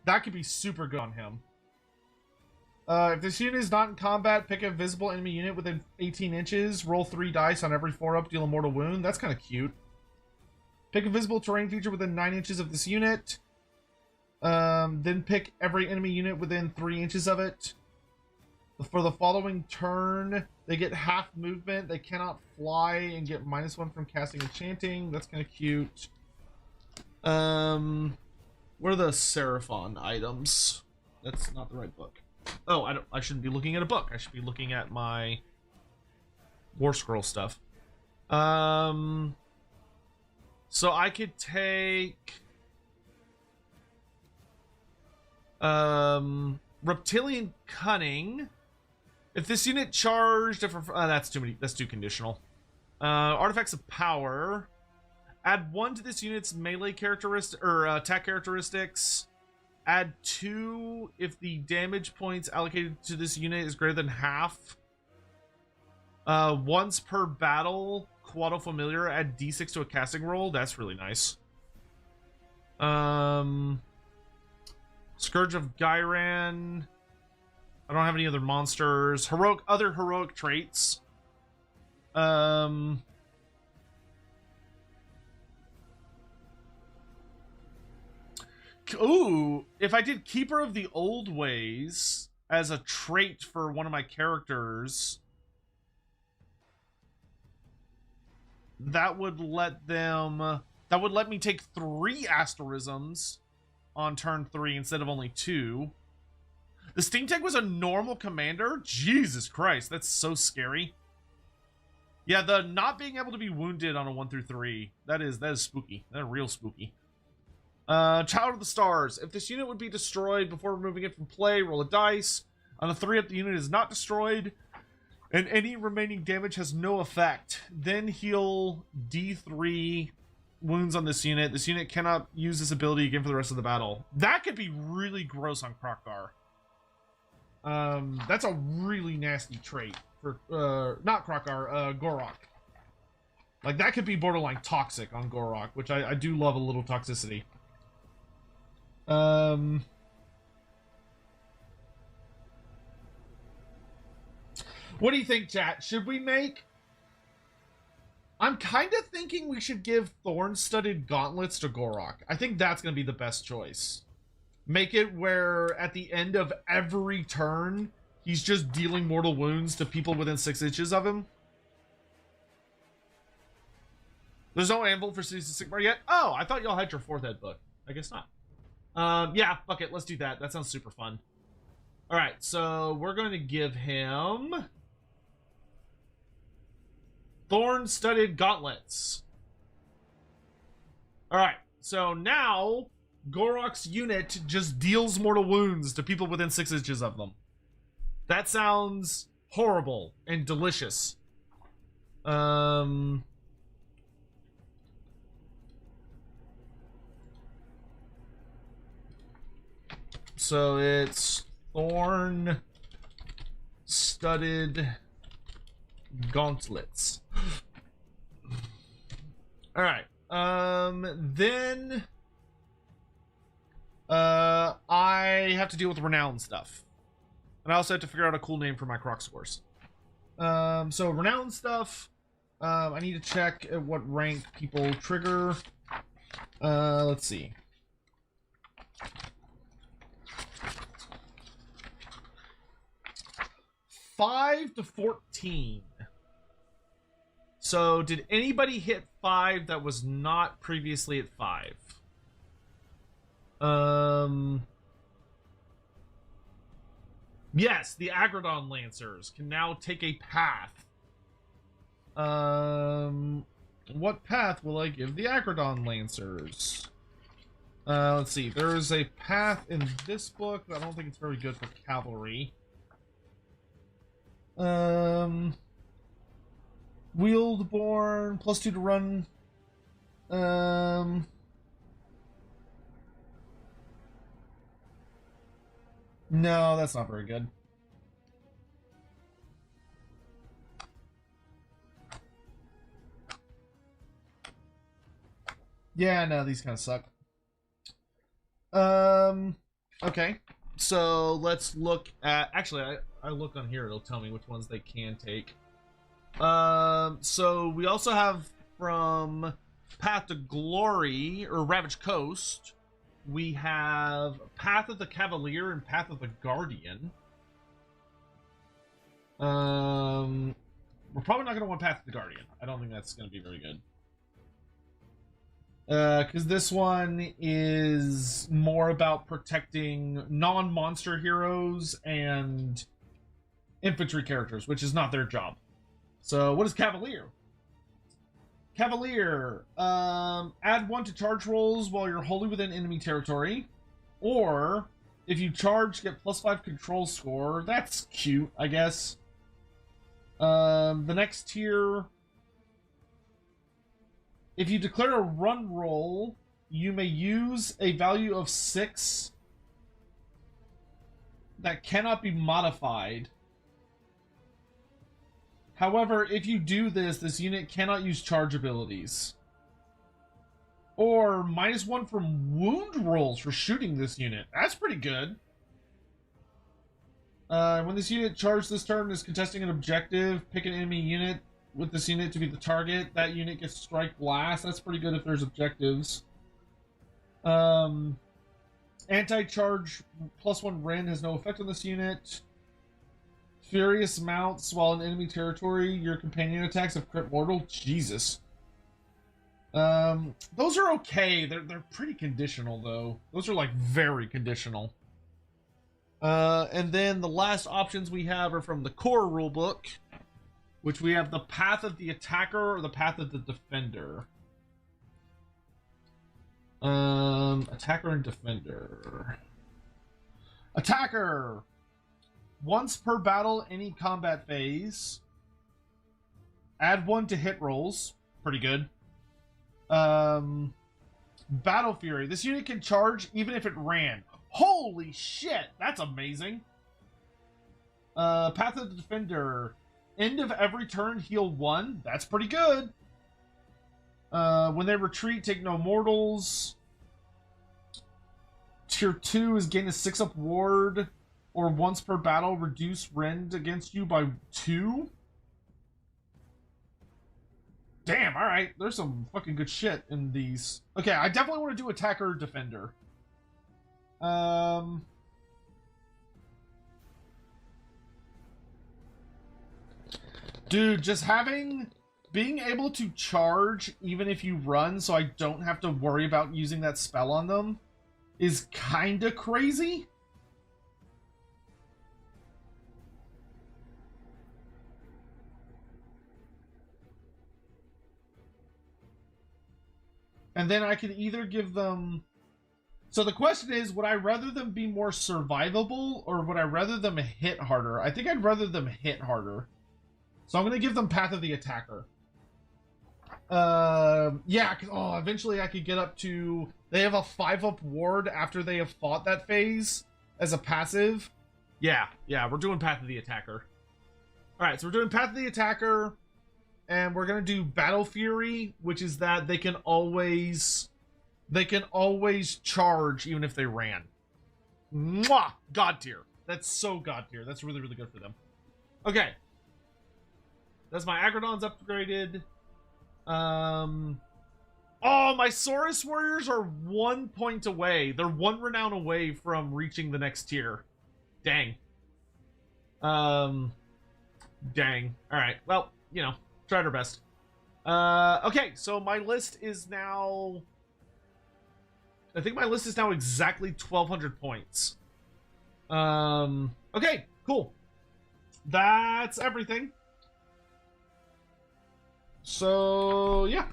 That could be super good on him. If this unit is not in combat, pick a visible enemy unit within 18 inches. Roll 3 dice on every 4-up, deal a mortal wound. That's kind of cute. Pick a visible terrain feature within 9 inches of this unit. Then pick every enemy unit within 3 inches of it. For the following turn, they get half movement. They cannot fly and get -1 from casting enchanting. That's kind of cute. What are the Seraphon items? That's not the right book. Oh, I shouldn't be looking at a book. I should be looking at my War Scroll stuff. So I could take Reptilian Cunning. If this unit charged, that's too many. That's too conditional. Artifacts of Power. Add 1 to this unit's melee characteristic or attack characteristics. Add 2 if the damage points allocated to this unit is greater than half. Once per battle, Quado Familiar. Add D6 to a casting roll. That's really nice. Scourge of Gyran. I don't have any other monsters. Other heroic traits. Ooh, if I did Keeper of the Old Ways as a trait for one of my characters, that would let me take 3 asterisms on turn 3 instead of only 2. The Steam Tank was a normal commander? Jesus Christ, that's so scary. Yeah, the not being able to be wounded on a 1 through 3, that is spooky. That's real spooky. Child of the Stars. If this unit would be destroyed before removing it from play, roll a dice. On a 3 up, the unit is not destroyed, and any remaining damage has no effect. Then heal D3 wounds on this unit. This unit cannot use this ability again for the rest of the battle. That could be really gross on Krokgar. That's a really nasty trait for, not Krokgar, Gorok. Like, that could be borderline toxic on Gorok, which I do love a little toxicity. What do you think, chat? Should we make... I'm kind of thinking we should give Thorn-Studded Gauntlets to Gorok. I think that's going to be the best choice. Make it where at the end of every turn, he's just dealing mortal wounds to people within 6 inches of him. There's no Anvil for Cities of Sigmar yet? Oh, I thought y'all had your 4th ed book. I guess not. Yeah, fuck it. Let's do that. That sounds super fun. Alright, so we're going to give him Thorn-Studded Gauntlets. Alright, so now Gorok's unit just deals mortal wounds to people within 6 inches of them. That sounds horrible and delicious. So it's Thorn-Studded Gauntlets. Alright. Then I have to deal with renown stuff. And I also have to figure out a cool name for my Croc scores. So renown stuff. I need to check at what rank people trigger. Let's see. 5 to 14. So, did anybody hit 5 that was not previously at 5? Yes, the Agrodon Lancers can now take a path. What path will I give the Agrodon Lancers? Let's see. There's a path in this book. I don't think it's very good for cavalry. Wieldborn, +2 to run. No, that's not very good. Yeah, no, these kind of suck. Okay. So let's look at... Actually, I look on here. It'll tell me which ones they can take. So we also have from Path to Glory, or Ravaged Coast, we have Path of the Cavalier and Path of the Guardian. We're probably not going to want Path of the Guardian. I don't think that's going to be very good. Because this one is more about protecting non-monster heroes and infantry characters, which is not their job. So what is Cavalier? Cavalier, add 1 to charge rolls while you're wholly within enemy territory, or if you charge, get +5 control score. That's cute, I guess. The next tier, if you declare a run roll, you may use a value of 6 that cannot be modified. However, if you do this, this unit cannot use charge abilities. Or -1 from wound rolls for shooting this unit. That's pretty good. When this unit charged this turn is contesting an objective, pick an enemy unit with this unit to be the target. That unit gets strike blast. That's pretty good if there's objectives. Anti-charge +1 Rend has no effect on this unit. Furious mounts while in enemy territory. Your companion attacks of crit mortal. Jesus. Those are okay. They're pretty conditional though. Those are like very conditional. And then the last options we have are from the core rulebook, which we have the path of the attacker or the path of the defender. Attacker and defender. Attacker. Once per battle, any combat phase. Add 1 to hit rolls. Pretty good. Battle Fury. This unit can charge even if it ran. Holy shit! That's amazing. Path of the Defender. End of every turn, heal 1. That's pretty good. When they retreat, take no mortals. Tier 2 is gain a 6-up ward. Or once per battle, reduce rend against you by 2. Damn, alright. There's some fucking good shit in these. Okay, I definitely want to do attacker or defender. Dude, just being able to charge even if you run so I don't have to worry about using that spell on them is kinda crazy. And then I could either give them... So the question is, would I rather them be more survivable, or would I rather them hit harder? I think I'd rather them hit harder. So I'm going to give them Path of the Attacker. Yeah, because, eventually I could get up to... They have a 5-up ward after they have fought that phase as a passive. Yeah, we're doing Path of the Attacker. Alright, so we're doing Path of the Attacker... And we're going to do Battle Fury, which is that they can always charge even if they ran. Mwah! God tier. That's so God tier. That's really, really good for them. Okay. That's my Agrodons upgraded. Oh, my Saurus Warriors are 1 point away. They're 1 renown away from reaching the next tier. Dang. Dang. Alright, well, you know. Tried our best. Okay, so my list is now... I think my list is now exactly 1,200 points. Okay, cool. That's everything. So, yeah.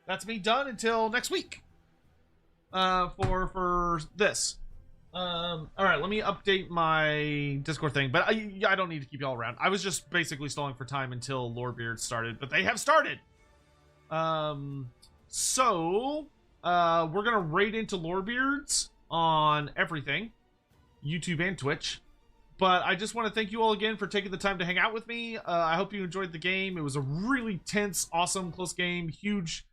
That's me done until next week. For this. Alright, let me update my Discord thing, but I don't need to keep y'all around. I was just basically stalling for time until Lorebeards started, but they have started! So, we're gonna raid into Lorebeards on everything, YouTube and Twitch, but I just want to thank you all again for taking the time to hang out with me. I hope you enjoyed the game. It was a really tense, awesome, close game. Huge,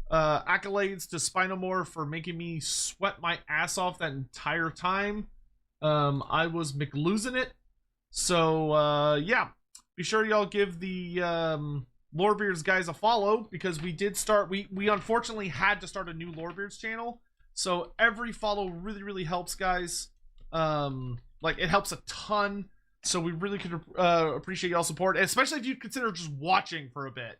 accolades to Spinomore for making me sweat my ass off that entire time. I was McLosing it. So, yeah. Be sure y'all give the Lorebeards guys a follow, because we did start... We unfortunately had to start a new Lorebeards channel. So every follow really, really helps, guys. Like, it helps a ton. So we really could appreciate y'all support, especially if you consider just watching for a bit.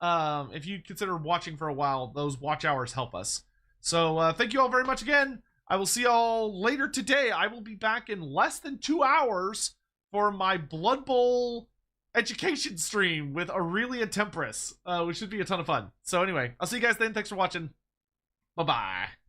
if you consider watching for a while, those watch hours help us. So thank you all very much again. I will see y'all later today. I will be back in less than 2 hours for my Blood Bowl education stream with Aurelia Tempress, which should be a ton of fun. So anyway, I'll see you guys then. Thanks for watching. Bye-bye.